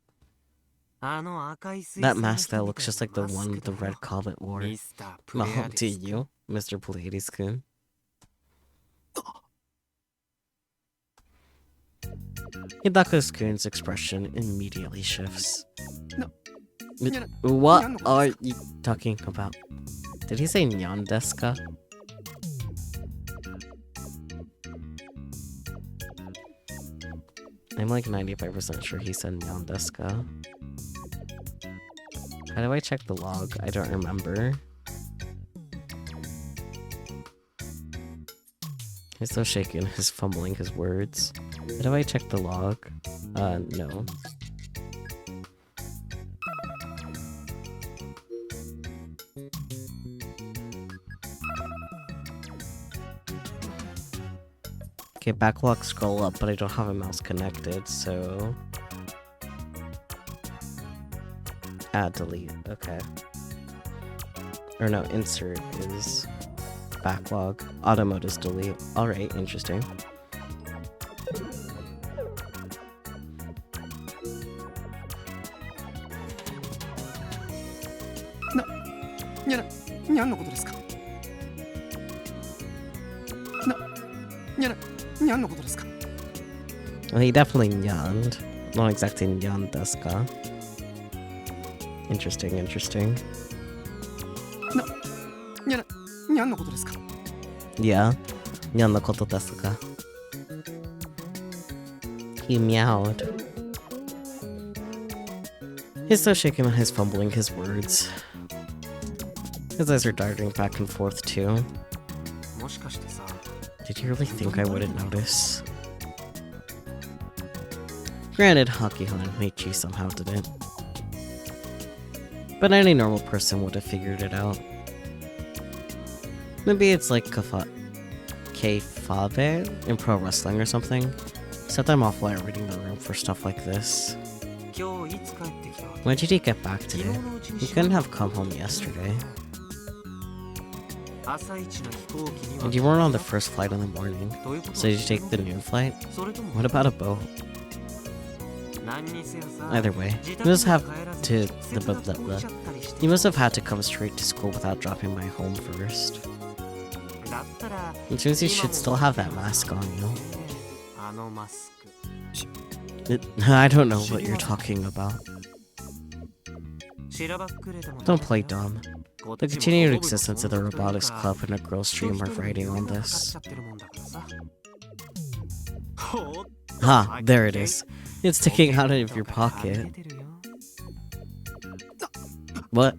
Speaker 1: That mask that looks just like the one the Red Comet wore. Oh, do you, Mr. Pleiades-kun? Hidaka-kun's expression immediately shifts. What are you talking about? Did he say nyan desu ka? I'm like 95% sure he said nyan desu ka. How do I check the log? I don't remember. He's still shaking, he's fumbling his words. How do I check the log? No. Okay, backlog scroll up, but I don't have a mouse connected, so... Add delete, okay. Or no, insert is backlog. Auto mode is delete. Alright, interesting. Well, he definitely yawned. Not exactly nyan desu ka. Interesting, interesting. Yeah. Nyan no koto desu ka? He meowed. He's so shaken and he's fumbling his words. His eyes are darting back and forth too. Did you really think I wouldn't notice? Granted, Hakiho and Michi somehow didn't. But any normal person would have figured it out. Maybe it's like Keifabe in pro wrestling or something. Except I'm awful at reading the room for stuff like this. When did he get back today? He couldn't have come home yesterday. And you weren't on the first flight in the morning, so did you take the noon flight? What about a boat? Either way, you must have had to come straight to school without dropping by home first. Which means you should still have that mask on you. I don't know what you're talking about. Don't play dumb. The continued existence of the Robotics Club and a girl stream are writing on this. Ah, there it is. It's sticking out of your pocket. What?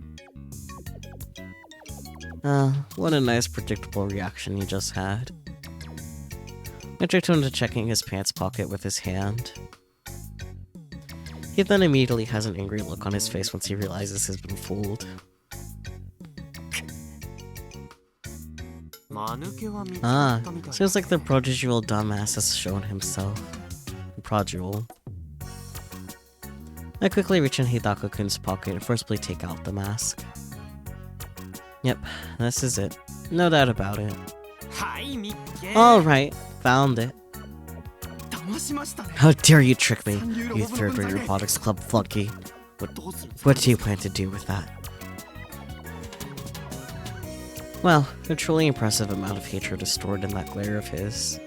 Speaker 1: What a nice predictable reaction he just had. I tricked him into checking his pants pocket with his hand. He then immediately has an angry look on his face once he realizes he's been fooled. Ah, seems like the prodigal dumbass has shown himself. Prodigal. I quickly reach in Hidaka-kun's pocket and forcibly take out the mask. Yep, this is it. No doubt about it. Alright, found it. How dare you trick me, you third-rate Robotics Club flunky. What do you plan to do with that? Well, a truly impressive amount of hatred is stored in that glare of his.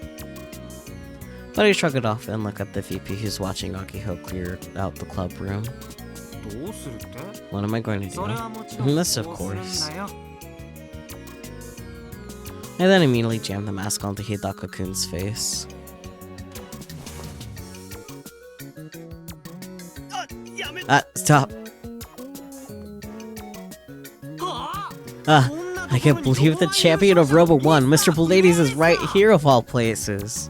Speaker 1: But I shrug it off and look at the VP who's watching Akiho clear out the club room. What am I going to do? This, of course. I then immediately jam the mask onto Hidaka-kun's face. Stop! I can't believe the champion of Robo 1, Mr. Blades, is right here of all places.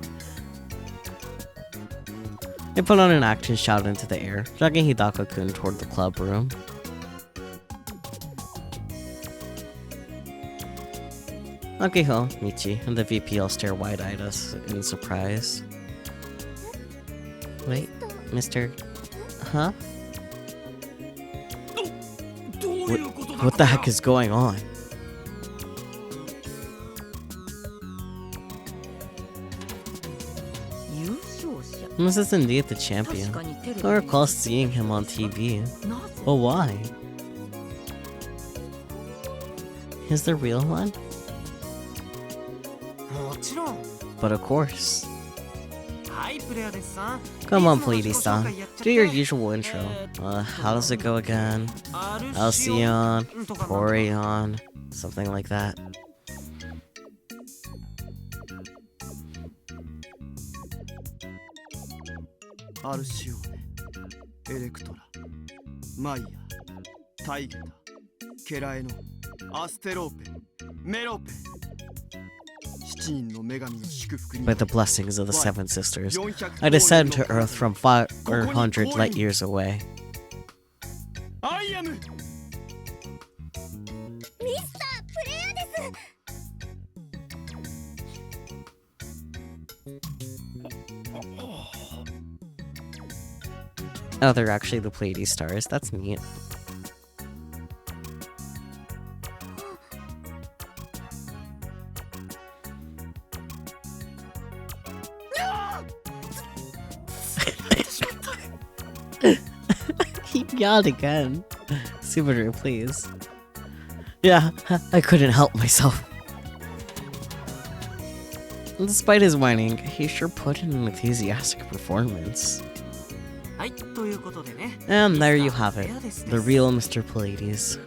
Speaker 1: I put on an action shout into the air, dragging Hidaka-kun toward the club room. Akiho, Michi, and the VP all stare wide-eyed at us in surprise. Wait, Mr. Huh? What the heck is going on? This is indeed the champion. I recall seeing him on TV. But why? Is the real one? But of course. Come on, Pleiades-san. Do your usual intro. How does it go again? Alcyon, Corion, something like that.
Speaker 4: タイゲタ、ケラエノ、アステローペ、メロペ。7人の女神の祝福に
Speaker 1: By the blessings of the Seven Sisters, I descend to Earth from 500 light years away.
Speaker 4: アイアム。
Speaker 3: ミスタープレイヤーです。
Speaker 1: Oh, they're actually the Pleiades stars. That's neat. He yelled again. Subaru, please. Yeah, I couldn't help myself. Despite his whining, he sure put in an enthusiastic performance. And there you have it, the real Mr. Pleiades.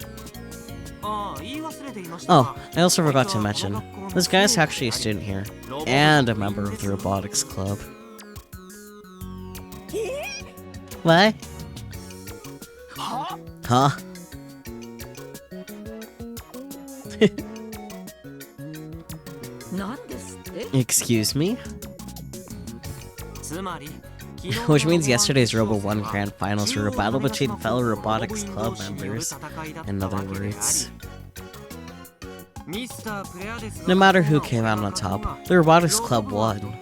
Speaker 1: Oh, I also forgot to mention, this guy is actually a student here, and a member of the Robotics Club. What? Huh? Excuse me? Which means yesterday's Robo 1 Grand Finals were a battle between fellow Robotics Club members, in other words. No matter who came out on top, the Robotics Club won.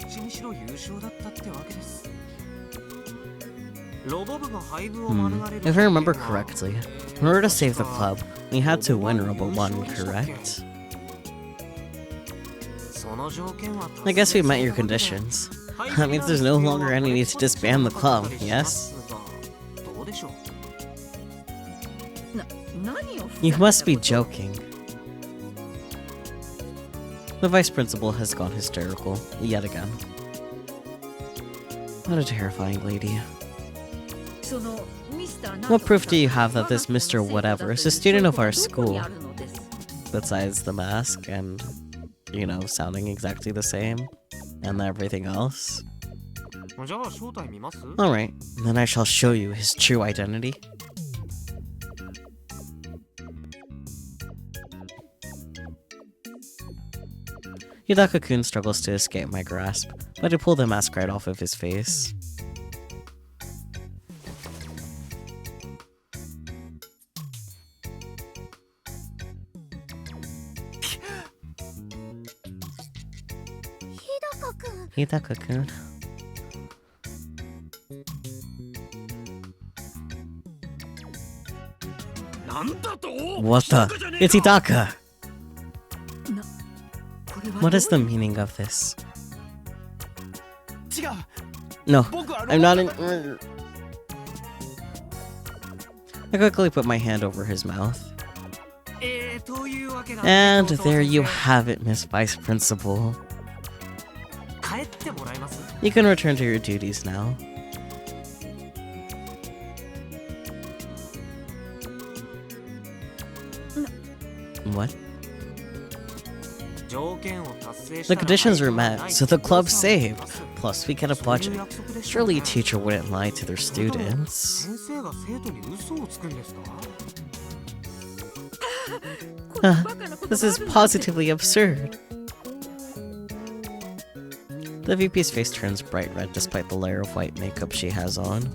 Speaker 1: If I remember correctly, in order to save the club, we had to win Robo 1, correct? I guess we met your conditions. That means there's no longer any need to disband the club, yes? You must be joking. The vice principal has gone hysterical, yet again. What a terrifying lady. What proof do you have that this Mr. Whatever is a student of our school? Besides the mask and, you know, sounding exactly the same, and everything else. Alright, then I shall show you his true identity. Hidaka-kun struggles to escape my grasp, but I pull the mask right off of his face. Hidaka-kun. What the? It's Hidaka! What is the meaning of this? No, I'm not in... I quickly put my hand over his mouth. And there you have it, Miss Vice Principal. You can return to your duties now. What? The conditions were met, so the club's saved. Plus, we get a budget. Surely a teacher wouldn't lie to their students. This is positively absurd. The VP's face turns bright red despite the layer of white makeup she has on.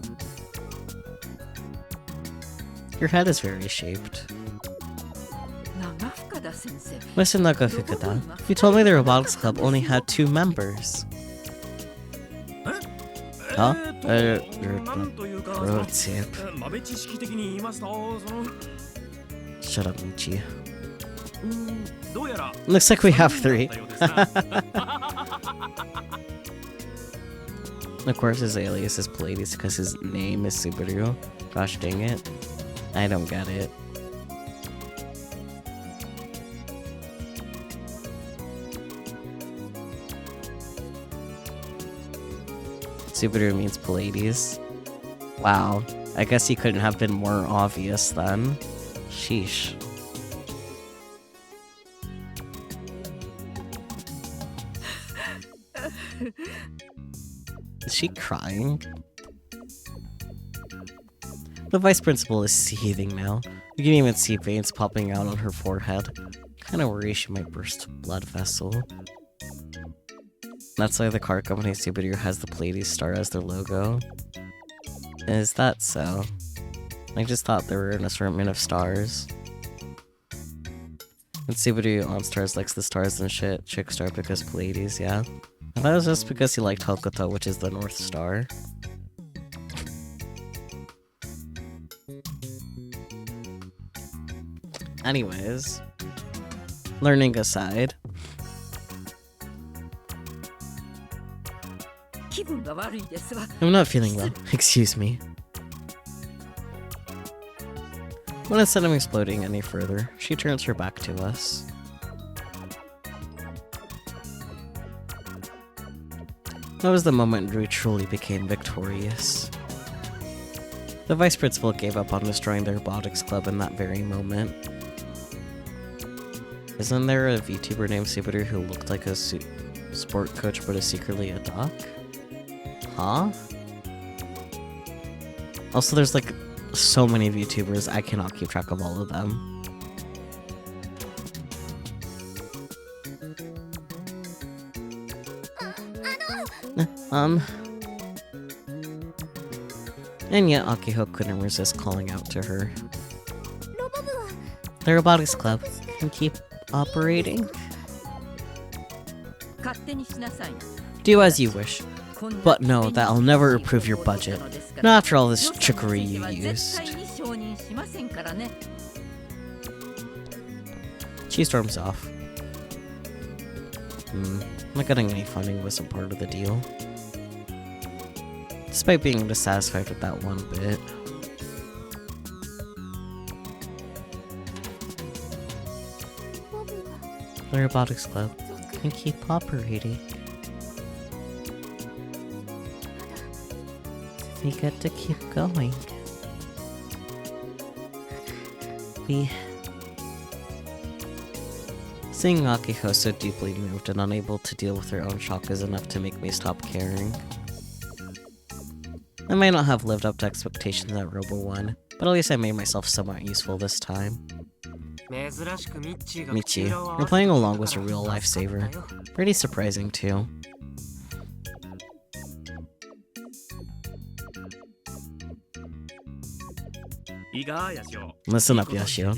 Speaker 1: Your head is very shaped. Mr. Nagafukuda, you told me the Robotics Club only had 2 members. Huh? Shut up, Michi. Looks like we have 3. Of course his alias is Pleiades because his name is Subaru. Gosh dang it. I don't get it. Subaru means Pleiades. Wow. I guess he couldn't have been more obvious then. Sheesh. Is she crying? The vice principal is seething now. You can even see veins popping out on her forehead. Kinda worry she might burst a blood vessel. That's why the car company Subaru has the Pleiades star as their logo. Is that so? I just thought there were an assortment of stars. And Subaru OnStars likes the stars and shit. Chickstar because Pleiades, yeah. I thought it was just because he liked Hokuto, which is the North Star. Anyways, learning aside, I'm not feeling well. Excuse me. But instead of exploding any further, she turns her back to us. That was the moment we truly became victorious. The vice principal gave up on destroying the Robotics Club in that very moment. Isn't there a VTuber named Subaru who looked like a sport coach but is secretly a doc? Huh? Also, there's like so many VTubers, I cannot keep track of all of them. And yet Akiho couldn't resist calling out to her. The Robotics Club can keep operating. Do as you wish. But know that I'll never approve your budget. Not after all this trickery you used. She storms off. Not getting any funding wasn't part of the deal. Despite being dissatisfied with that one bit. The Robotics Club can keep operating. We get to keep going. Seeing Akiho so deeply moved and unable to deal with her own shock is enough to make me stop caring. I might not have lived up to expectations at Robo 1, but at least I made myself somewhat useful this time. Michi, your playing along was a real lifesaver. Pretty surprising too. Listen up, Yashio.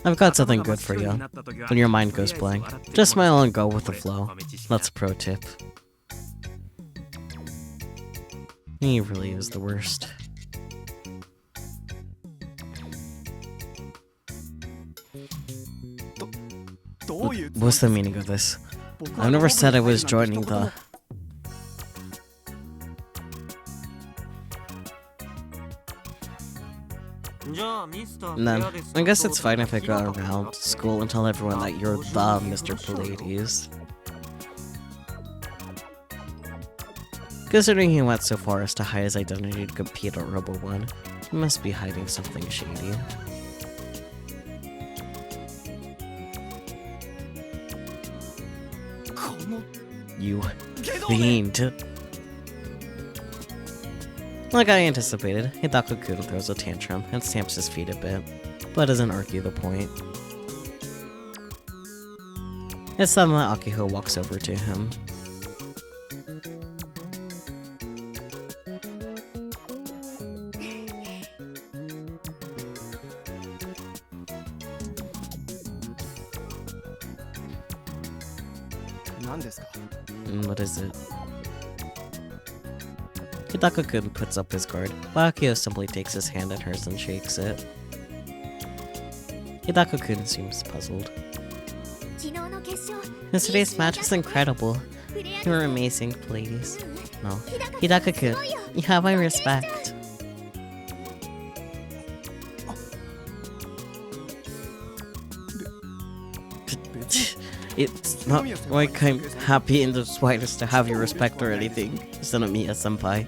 Speaker 1: I've got something good for you. When your mind goes blank, just smile and go with the flow. That's a pro tip. He really is the worst. What's the meaning of this? I never said I was joining the... Then, I guess it's fine if I go around school and tell everyone that you're the Mr. Pleiades. Considering he went so far as to hide his identity to compete at Robo 1, he must be hiding something shady. You fiend. Like I anticipated, Hidako-kun throws a tantrum and stamps his feet a bit, but doesn't argue the point. It's then that Akiho walks over to him. What is it? Hidako-kun puts up his guard, while Akio simply takes his hand in hers and shakes it. Hidako-kun seems puzzled. Yesterday's match was incredible. You were amazing, ladies. No. Hidako-kun, you have my respect. It's not like I'm happy in the slightest to have your respect or anything. Sonomiya senpai.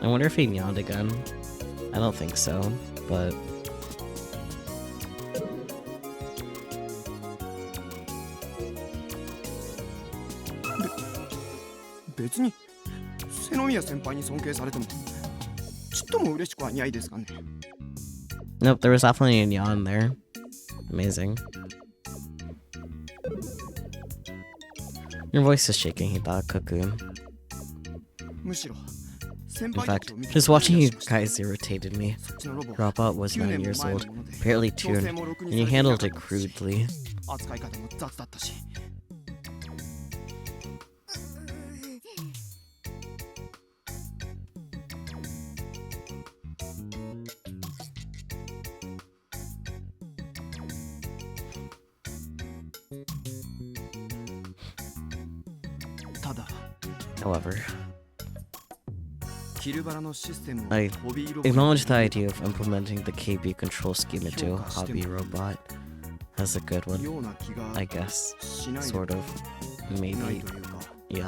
Speaker 1: I wonder if he yawned again. I don't think so, but... Nope, there was definitely a yawn there. Amazing. Your voice is shaking, Hidaka-kun.
Speaker 4: むしろ先
Speaker 1: In
Speaker 4: 輩た
Speaker 1: fact,
Speaker 4: ちを見て
Speaker 1: just watching you
Speaker 4: 思い出しました
Speaker 1: guys irritated me.
Speaker 4: そっちのロボ
Speaker 1: Robot was 9 years old, barely tuned, and you handled it crudely.
Speaker 4: 扱い方も雑だったし ただ
Speaker 1: However,
Speaker 4: キルバラのシステムを
Speaker 1: I
Speaker 4: ホビーロボ
Speaker 1: acknowledge the idea of implementing the KB control scheme into a hobby robot. That's a good one,
Speaker 4: ような気が
Speaker 1: I guess.
Speaker 4: しないで
Speaker 1: Sort of.
Speaker 4: ない
Speaker 1: Maybe.
Speaker 4: というか
Speaker 1: Yeah.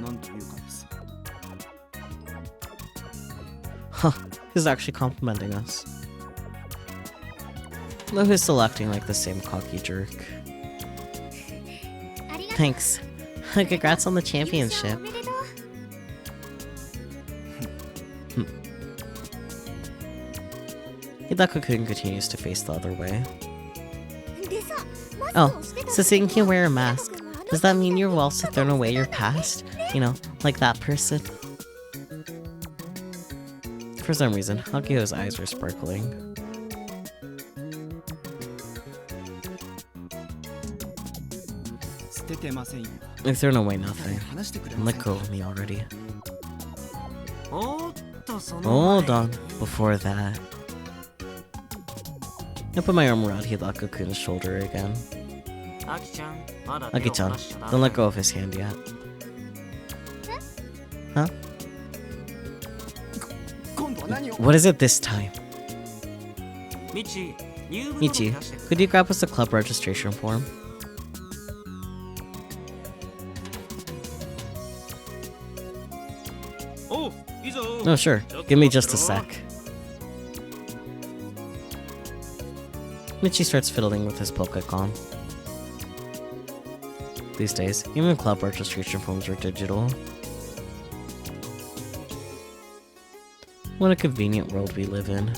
Speaker 4: なんというかです
Speaker 1: Huh. He's actually complimenting us. Though he's still acting like the same cocky jerk.
Speaker 3: ありがとう
Speaker 1: Thanks. Congrats on the
Speaker 3: 優勝
Speaker 1: championship.
Speaker 3: おめでとう
Speaker 1: Hidaka-kun continues to face the other way.
Speaker 3: でさマスク
Speaker 1: Oh,
Speaker 3: をしてた
Speaker 1: so seeing you wear a
Speaker 3: 日
Speaker 1: mask,
Speaker 3: 高君はあの
Speaker 1: does that mean you've also thrown away your past? You know, like that person? For some reason, Hakuyo's eyes were sparkling.
Speaker 4: 捨ててませんよ
Speaker 1: I've thrown away nothing.
Speaker 4: 話してくれませ
Speaker 1: Let
Speaker 4: ん
Speaker 1: go
Speaker 4: か
Speaker 1: of me already.
Speaker 2: おっとその
Speaker 1: Hold on. Before that, I put my arm around Hidaka-kun's shoulder again.
Speaker 2: アキちゃんまだ
Speaker 1: Aki-chan, don't let go of his hand yet. Huh?
Speaker 4: 今度は何を
Speaker 1: What is it this time?
Speaker 2: ミチ入部
Speaker 1: Michi, could you grab us the club registration form?
Speaker 2: おういいぞ
Speaker 1: No, sure. Give me just a sec. Michi starts fiddling with his Pokécon. These days, even club registration forms are digital. What a convenient world we live in.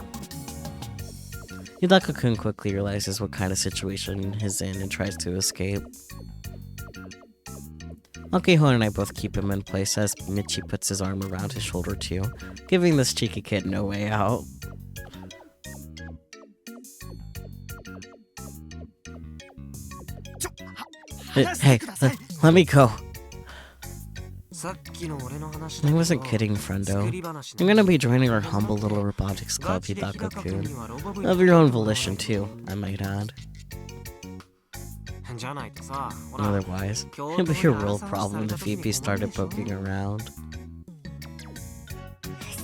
Speaker 1: Hidaka-kun quickly realizes what kind of situation he's in and tries to escape. Akihon and I both keep him in place as Michi puts his arm around his shoulder too, giving this cheeky kid no way out. Hey, let me go.
Speaker 2: さっきの俺の話
Speaker 1: I
Speaker 2: だ
Speaker 1: wasn't
Speaker 2: けど
Speaker 1: kidding, friendo.
Speaker 2: 作り話
Speaker 1: I'm gonna be joining our humble little robotics club,
Speaker 2: ガチで日高君
Speaker 1: Hidaka-kun.
Speaker 2: にはロボ部
Speaker 1: Of your own volition too, I might add.
Speaker 2: じゃないとさほら
Speaker 1: Otherwise, it'd be a real problem if Phoebe started poking around.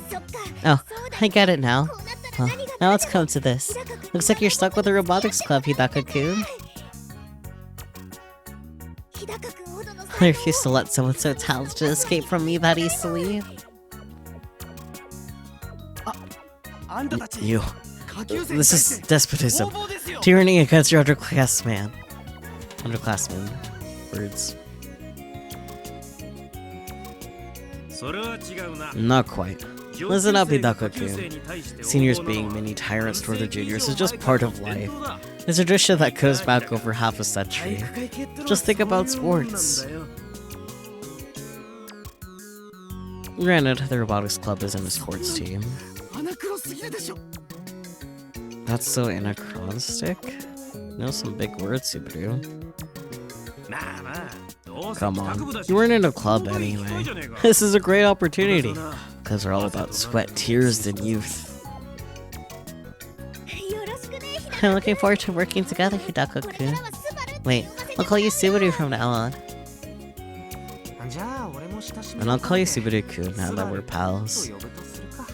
Speaker 3: そっか
Speaker 1: Oh,
Speaker 3: そうだ
Speaker 1: I get it now.
Speaker 3: こうなったら
Speaker 1: Huh.
Speaker 3: 何が
Speaker 1: Now let's come to this.
Speaker 3: 日高君
Speaker 1: Looks like you're stuck with the robotics club, Hidaka-kun.
Speaker 3: 日高君ほどの
Speaker 1: I refuse to let someone so talented escape from me that easily.
Speaker 4: あんたたち
Speaker 1: You.
Speaker 4: 下級生に
Speaker 1: This
Speaker 4: 対
Speaker 1: is
Speaker 4: して
Speaker 1: despotism.
Speaker 4: 横暴ですよ
Speaker 1: Tyranny against your underclassman. Underclassman. Words.
Speaker 2: それは違うな
Speaker 1: Not quite. Listen up, Hidaka-kun. Seniors being mini tyrants toward the juniors is just part of life. It's a tradition that goes back over half a century. Just think about sports. Granted, the robotics club isn't a sports team.
Speaker 4: アナクロすぎるでしょ
Speaker 1: That's so anachronistic. You know some big words, Subaru.
Speaker 2: まあまあどうせ
Speaker 1: Come
Speaker 2: 帰宅部
Speaker 1: on,
Speaker 2: だし
Speaker 1: you weren't in a club anyway. This is a great opportunity.
Speaker 2: な
Speaker 1: Because we're all about sweat, tears, and youth.
Speaker 3: よろしくね日
Speaker 1: I'm looking forward to working together, Hidaka-kun.
Speaker 3: はスバルって
Speaker 1: Wait,
Speaker 3: 呼ばせて
Speaker 1: I'll call you Subaru from now on.
Speaker 2: じゃあ俺も親しみ
Speaker 1: And
Speaker 2: を
Speaker 1: I'll call you
Speaker 2: 込めて
Speaker 1: Subaru-kun now that we're
Speaker 2: と
Speaker 1: pals.
Speaker 2: 呼ぶとするか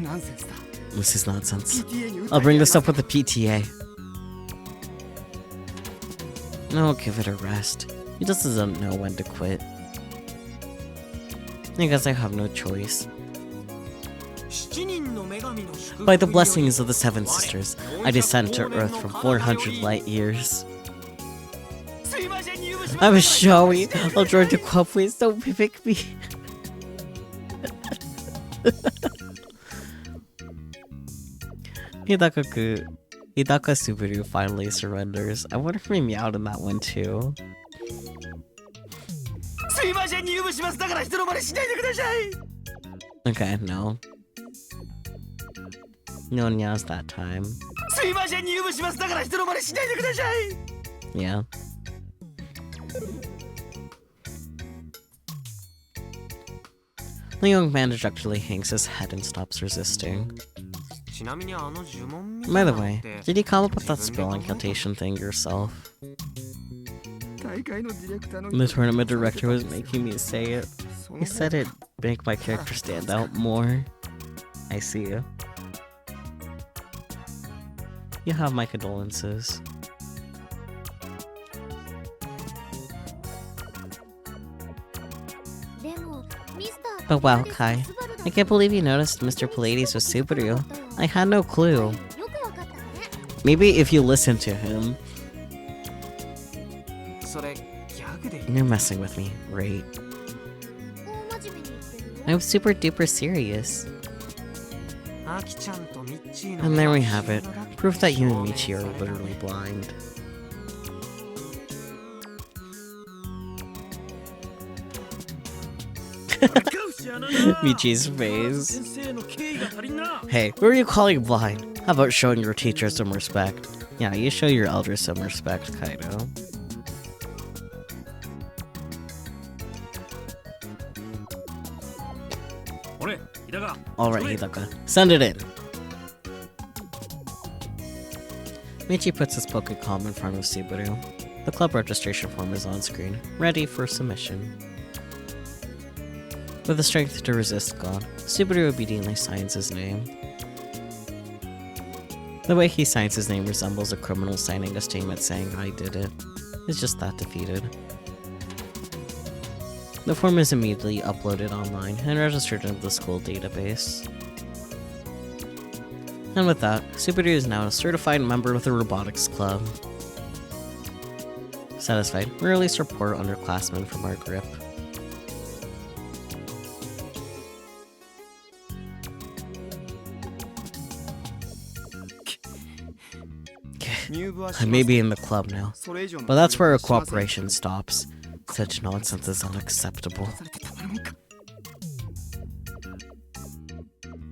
Speaker 4: ナンセンスだ
Speaker 1: This is nonsense.
Speaker 4: PTA に
Speaker 1: I'll bring this up with the PTA. No, give it a rest. He just doesn't know when to quit. I guess I have no choice.
Speaker 2: 7人の女神の祝福
Speaker 1: By the
Speaker 2: により
Speaker 1: blessings of the Seven Sisters, I descend to Earth from 400 light years.
Speaker 4: すいません入部し
Speaker 1: I'm showy. I'll join the club, please don't pick me. Hidaka Subaru finally surrenders. I wonder if he meowed in that one too.
Speaker 4: すいません入部しますだから人の真似しないでください
Speaker 1: Okay, no. No one meows that time.
Speaker 4: すいません入部しますだから人の真似しないでください
Speaker 1: Yeah. The young man dejectedly hangs his head and stops resisting.
Speaker 2: ちなみにあの呪文みた
Speaker 1: By
Speaker 2: い
Speaker 1: the
Speaker 2: なのっ
Speaker 1: way,
Speaker 2: て
Speaker 1: did you come up with that spell incantation thing yourself?
Speaker 4: 大会のディレクターの
Speaker 1: The tournament director was making me say it. He said it'd make my character stand out more. I see you. You have my condolences. But wow, Kai, I can't believe you noticed Mr. Pallades was Subaru. I had no clue. Maybe if you listen to him.
Speaker 2: それギャグで
Speaker 1: You're messing with me, right? I'm super duper serious.
Speaker 2: アキちゃんとミッチーの
Speaker 1: And there we have it. Proof that you and Michi are literally blind. Michi's face. Hey, who are you calling blind? How about showing your teacher some respect? Yeah, you show your elders some respect, Kaido. Alright, Hidaka. Send it in! Michi puts his Pokecom in front of Subaru. The club registration form is on screen, ready for submission. With the strength to resist God, Subaru obediently signs his name. The way he signs his name resembles a criminal signing a statement saying, "I did it." He's just that defeated. The form is immediately uploaded online and registered into the school database. And with that, Subaru is now a certified member of the Robotics Club. Satisfied, we release our poor underclassmen from our grip. I may be in the club now, but that's where our cooperation stops. Such nonsense is unacceptable.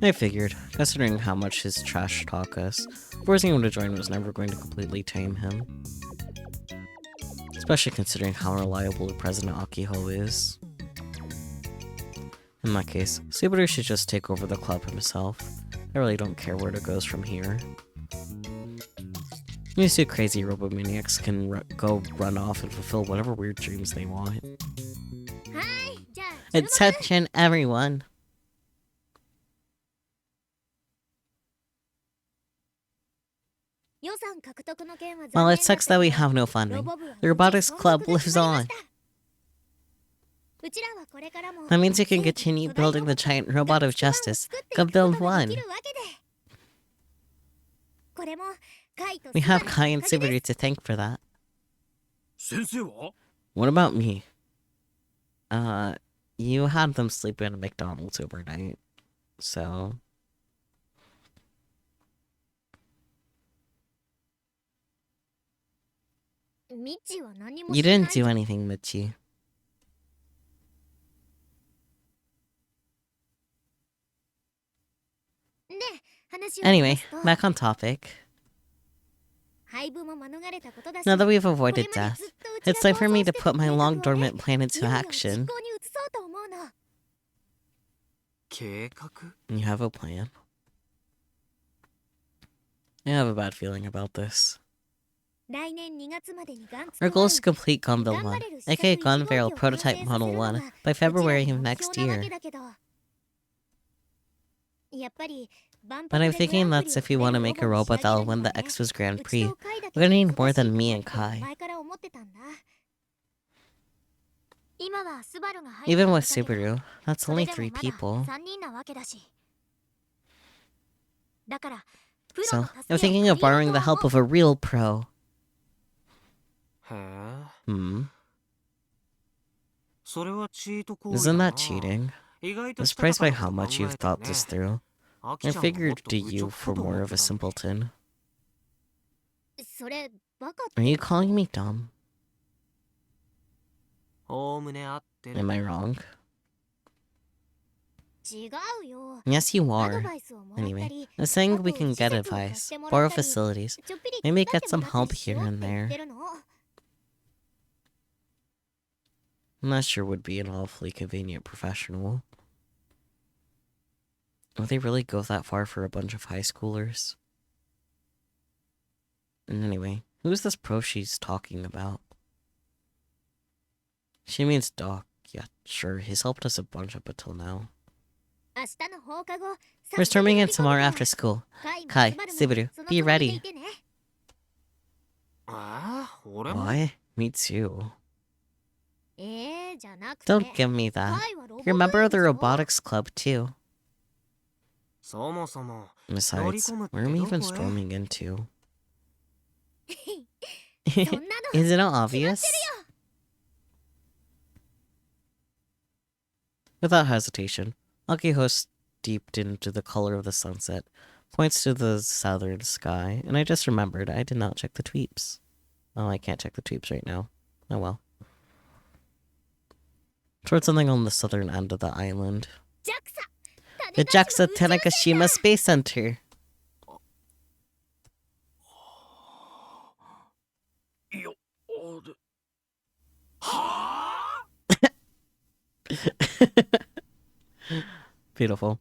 Speaker 1: I figured, considering how much his trash talk us, forcing him to join was never going to completely tame him. Especially considering how reliable President Akiho is. In that case, Subaru should just take over the club himself. I really don't care where it goes from here. These two crazy robomaniacs can run off and fulfill whatever weird dreams they want. Attention, everyone! While it sucks that we have no funding, the Robotics Club lives on. That means you can continue building the giant robot of justice. Go build one. We have Kai and Subaru to thank for that.
Speaker 2: 先生は
Speaker 1: What about me? You had them sleep in a McDonald's overnight, so... You didn't do anything, Michi. Anyway, back on topic. Now that we've avoided death, it's time for me to put my long dormant plan into action.
Speaker 2: 計画
Speaker 1: You have a plan? I have a bad feeling about this. Our goal is to complete Gunbuild 1, aka Gunbarrel Prototype Model 1, by February of next year. But I'm thinking that's if we want to make a robot that'll win the Expo's Grand Prix, we're gonna need more than me and Kai. Even with Subaru, that's only 3 people. So, I'm thinking of borrowing the help of a real pro.
Speaker 2: へえ
Speaker 1: Hmm.
Speaker 2: それはチート行為
Speaker 1: Isn't
Speaker 2: だな。
Speaker 1: that cheating?
Speaker 2: 意外
Speaker 1: I'm
Speaker 2: としたた
Speaker 1: surprised
Speaker 2: か
Speaker 1: by
Speaker 2: なこ
Speaker 1: how
Speaker 2: と考
Speaker 1: much you've
Speaker 2: えてる
Speaker 1: thought this
Speaker 2: ね。
Speaker 1: through.
Speaker 2: ア
Speaker 1: I
Speaker 2: キちゃんはもっ
Speaker 1: figured
Speaker 2: と
Speaker 1: you
Speaker 2: 愚直
Speaker 1: for
Speaker 2: かと思
Speaker 1: more
Speaker 2: っ
Speaker 1: of
Speaker 2: て
Speaker 1: a
Speaker 2: たのに。
Speaker 1: simpleton.
Speaker 3: それバカっ
Speaker 1: Are
Speaker 3: て
Speaker 1: you calling me dumb?
Speaker 2: おおむね合ってる。
Speaker 1: Am I wrong?
Speaker 3: 違うよ。
Speaker 1: Yes, you
Speaker 3: アド
Speaker 1: are.
Speaker 3: バイスをもらった
Speaker 1: Anyway,
Speaker 3: り、
Speaker 1: I'm saying
Speaker 3: あ
Speaker 1: we
Speaker 3: と
Speaker 1: can
Speaker 3: 施
Speaker 1: get
Speaker 3: 設を貸
Speaker 1: advice,
Speaker 3: してもらっ
Speaker 1: borrow
Speaker 3: たり、
Speaker 1: facilities,
Speaker 3: ちょっぴり
Speaker 1: maybe
Speaker 3: 手伝
Speaker 1: get
Speaker 3: っても
Speaker 1: some
Speaker 3: らったり
Speaker 1: help
Speaker 3: しよ
Speaker 1: here
Speaker 3: うっ
Speaker 1: and
Speaker 3: て言って
Speaker 1: there.
Speaker 3: るの。
Speaker 1: I'm not sure would be an awfully convenient professional. Would they really go that far for a bunch of high schoolers? And anyway, who's this pro she's talking about? She means Doc. Yeah, sure, he's helped us a bunch up until now.
Speaker 3: 明日の放課後、
Speaker 1: We're
Speaker 3: 早速
Speaker 1: storming
Speaker 3: 乗
Speaker 1: in
Speaker 3: り込む
Speaker 1: tomorrow
Speaker 3: から
Speaker 1: after school.
Speaker 3: カイ
Speaker 1: Kai,
Speaker 3: もスバルも
Speaker 1: Subaru,
Speaker 3: その
Speaker 1: be
Speaker 3: つもりで
Speaker 1: ready.
Speaker 3: いてね。
Speaker 2: ああ、俺も。
Speaker 1: Why? Me too.
Speaker 3: じゃなくて
Speaker 1: Don't give me
Speaker 3: カ
Speaker 1: that.
Speaker 3: イはロボ
Speaker 1: You're a member of the
Speaker 3: 部員でしょ
Speaker 1: Robotics Club too.
Speaker 2: そもそも
Speaker 1: Besides, where am I even storming into?
Speaker 3: そんなの
Speaker 1: Is it not obvious? Without hesitation, Akiho steeped into the color of the sunset, points to the southern sky, and I just remembered I did not check the tweeps. Oh, I can't check the tweeps right now. Oh well. Towards something on the southern end of the island.
Speaker 3: ジャクサ
Speaker 1: The JAXA Tanegashima Space Center.
Speaker 2: よではあ
Speaker 1: Beautiful.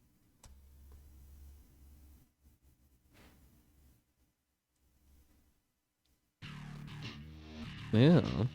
Speaker 1: Ooh.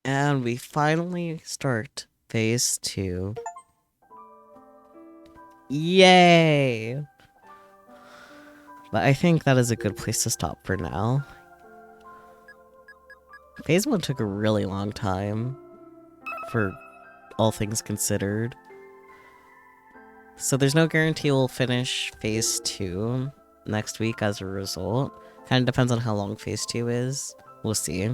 Speaker 1: And we finally start phase 2. Yay! But I think that is a good place to stop for now. Phase 1 took a really long time, for all things considered. So there's no guarantee we'll finish phase 2 next week as a result. Kind of depends on how long phase 2 is. We'll see.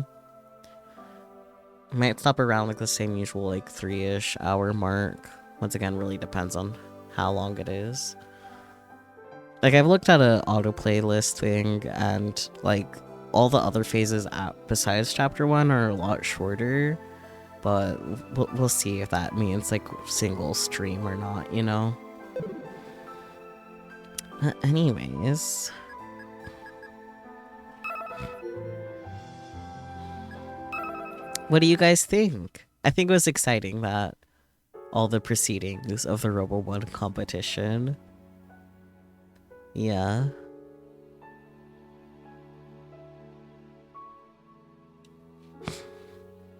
Speaker 1: Might stop around like the same usual like 3-ish hour mark. Once again, really depends on how long it is. Like I've looked at an autoplay list thing, and like all the other phases besides chapter 1 are a lot shorter, but we'll see if that means like single stream or not, you know? Anyways, what do you guys think? I think it was exciting that all the proceedings of the Robo 1 competition. Yeah.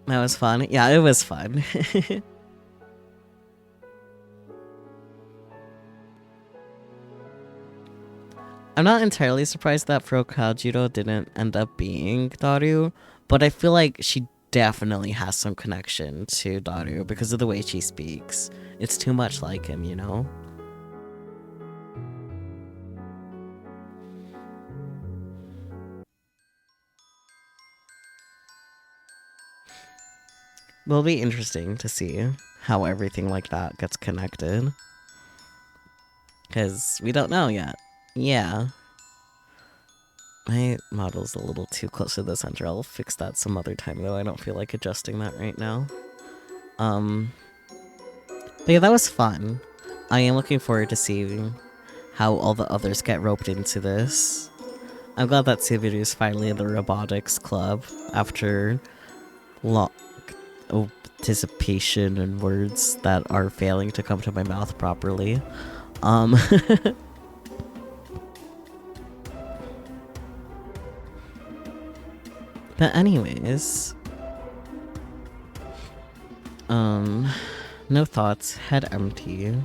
Speaker 1: That was fun. Yeah, it was fun. I'm not entirely surprised that Judo didn't end up being Daru, but I feel like she definitely has some connection to Daru because of the way she speaks. It's too much like him, you know? It'll be interesting to see how everything like that gets connected. Because we don't know yet. Yeah. My model's a little too close to the center. I'll fix that some other time, though. I don't feel like adjusting that right now. But yeah, that was fun. I am looking forward to seeing how all the others get roped into this. I'm glad that Subaru is finally in the Robotics Club after long anticipation and words that are failing to come to my mouth properly. But anyways, no thoughts, head empty.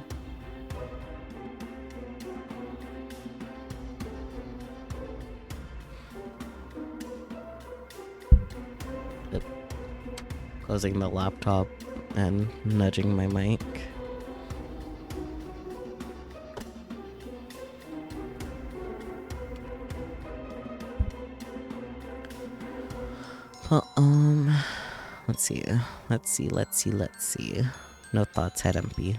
Speaker 1: Closing the laptop and nudging my mic. Well, let's see. No thoughts, head empty.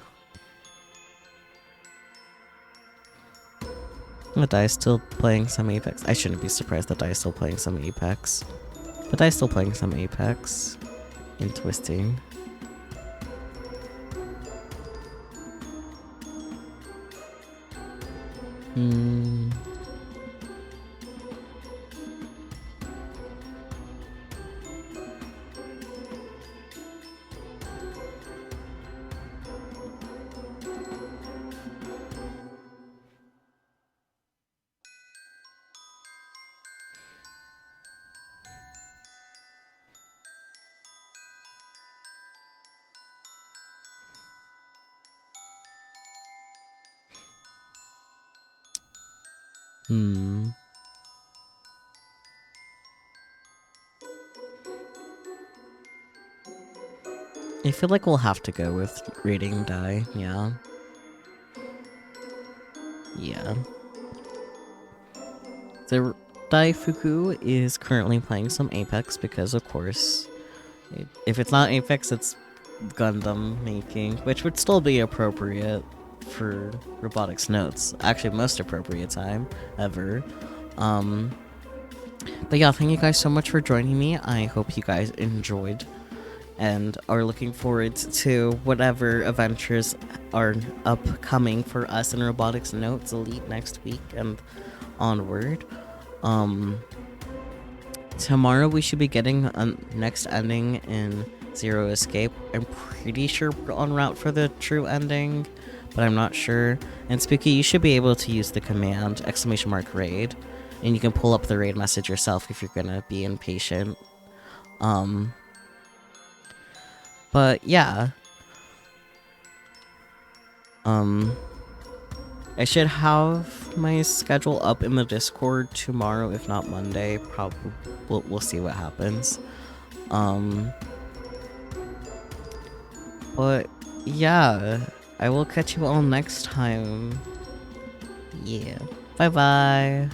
Speaker 1: The Dai's still playing some Apex. I shouldn't be surprised that Dai's still playing some Apex. But Dai's still playing some Apex. In twisting. I feel like we'll have to go with rating Dai, yeah. Yeah. The Dai Fuku is currently playing some Apex because, of course, if it's not Apex, it's Gundam making, which would still be appropriate for Robotics Notes. Actually, most appropriate time ever. But yeah, thank you guys so much for joining me. I hope you guys enjoyed and are looking forward to whatever adventures are upcoming for us in Robotics Notes Elite next week and onward. Tomorrow we should be getting a next ending in Zero Escape. I'm pretty sure we're en route for the true ending, but I'm not sure. And Spooky, you should be able to use the command !raid, and you can pull up the raid message yourself if you're gonna be impatient. But yeah. I should have my schedule up in the Discord tomorrow, if not Monday. Probably we'll see what happens. But yeah, I will catch you all next time. Yeah. Bye bye.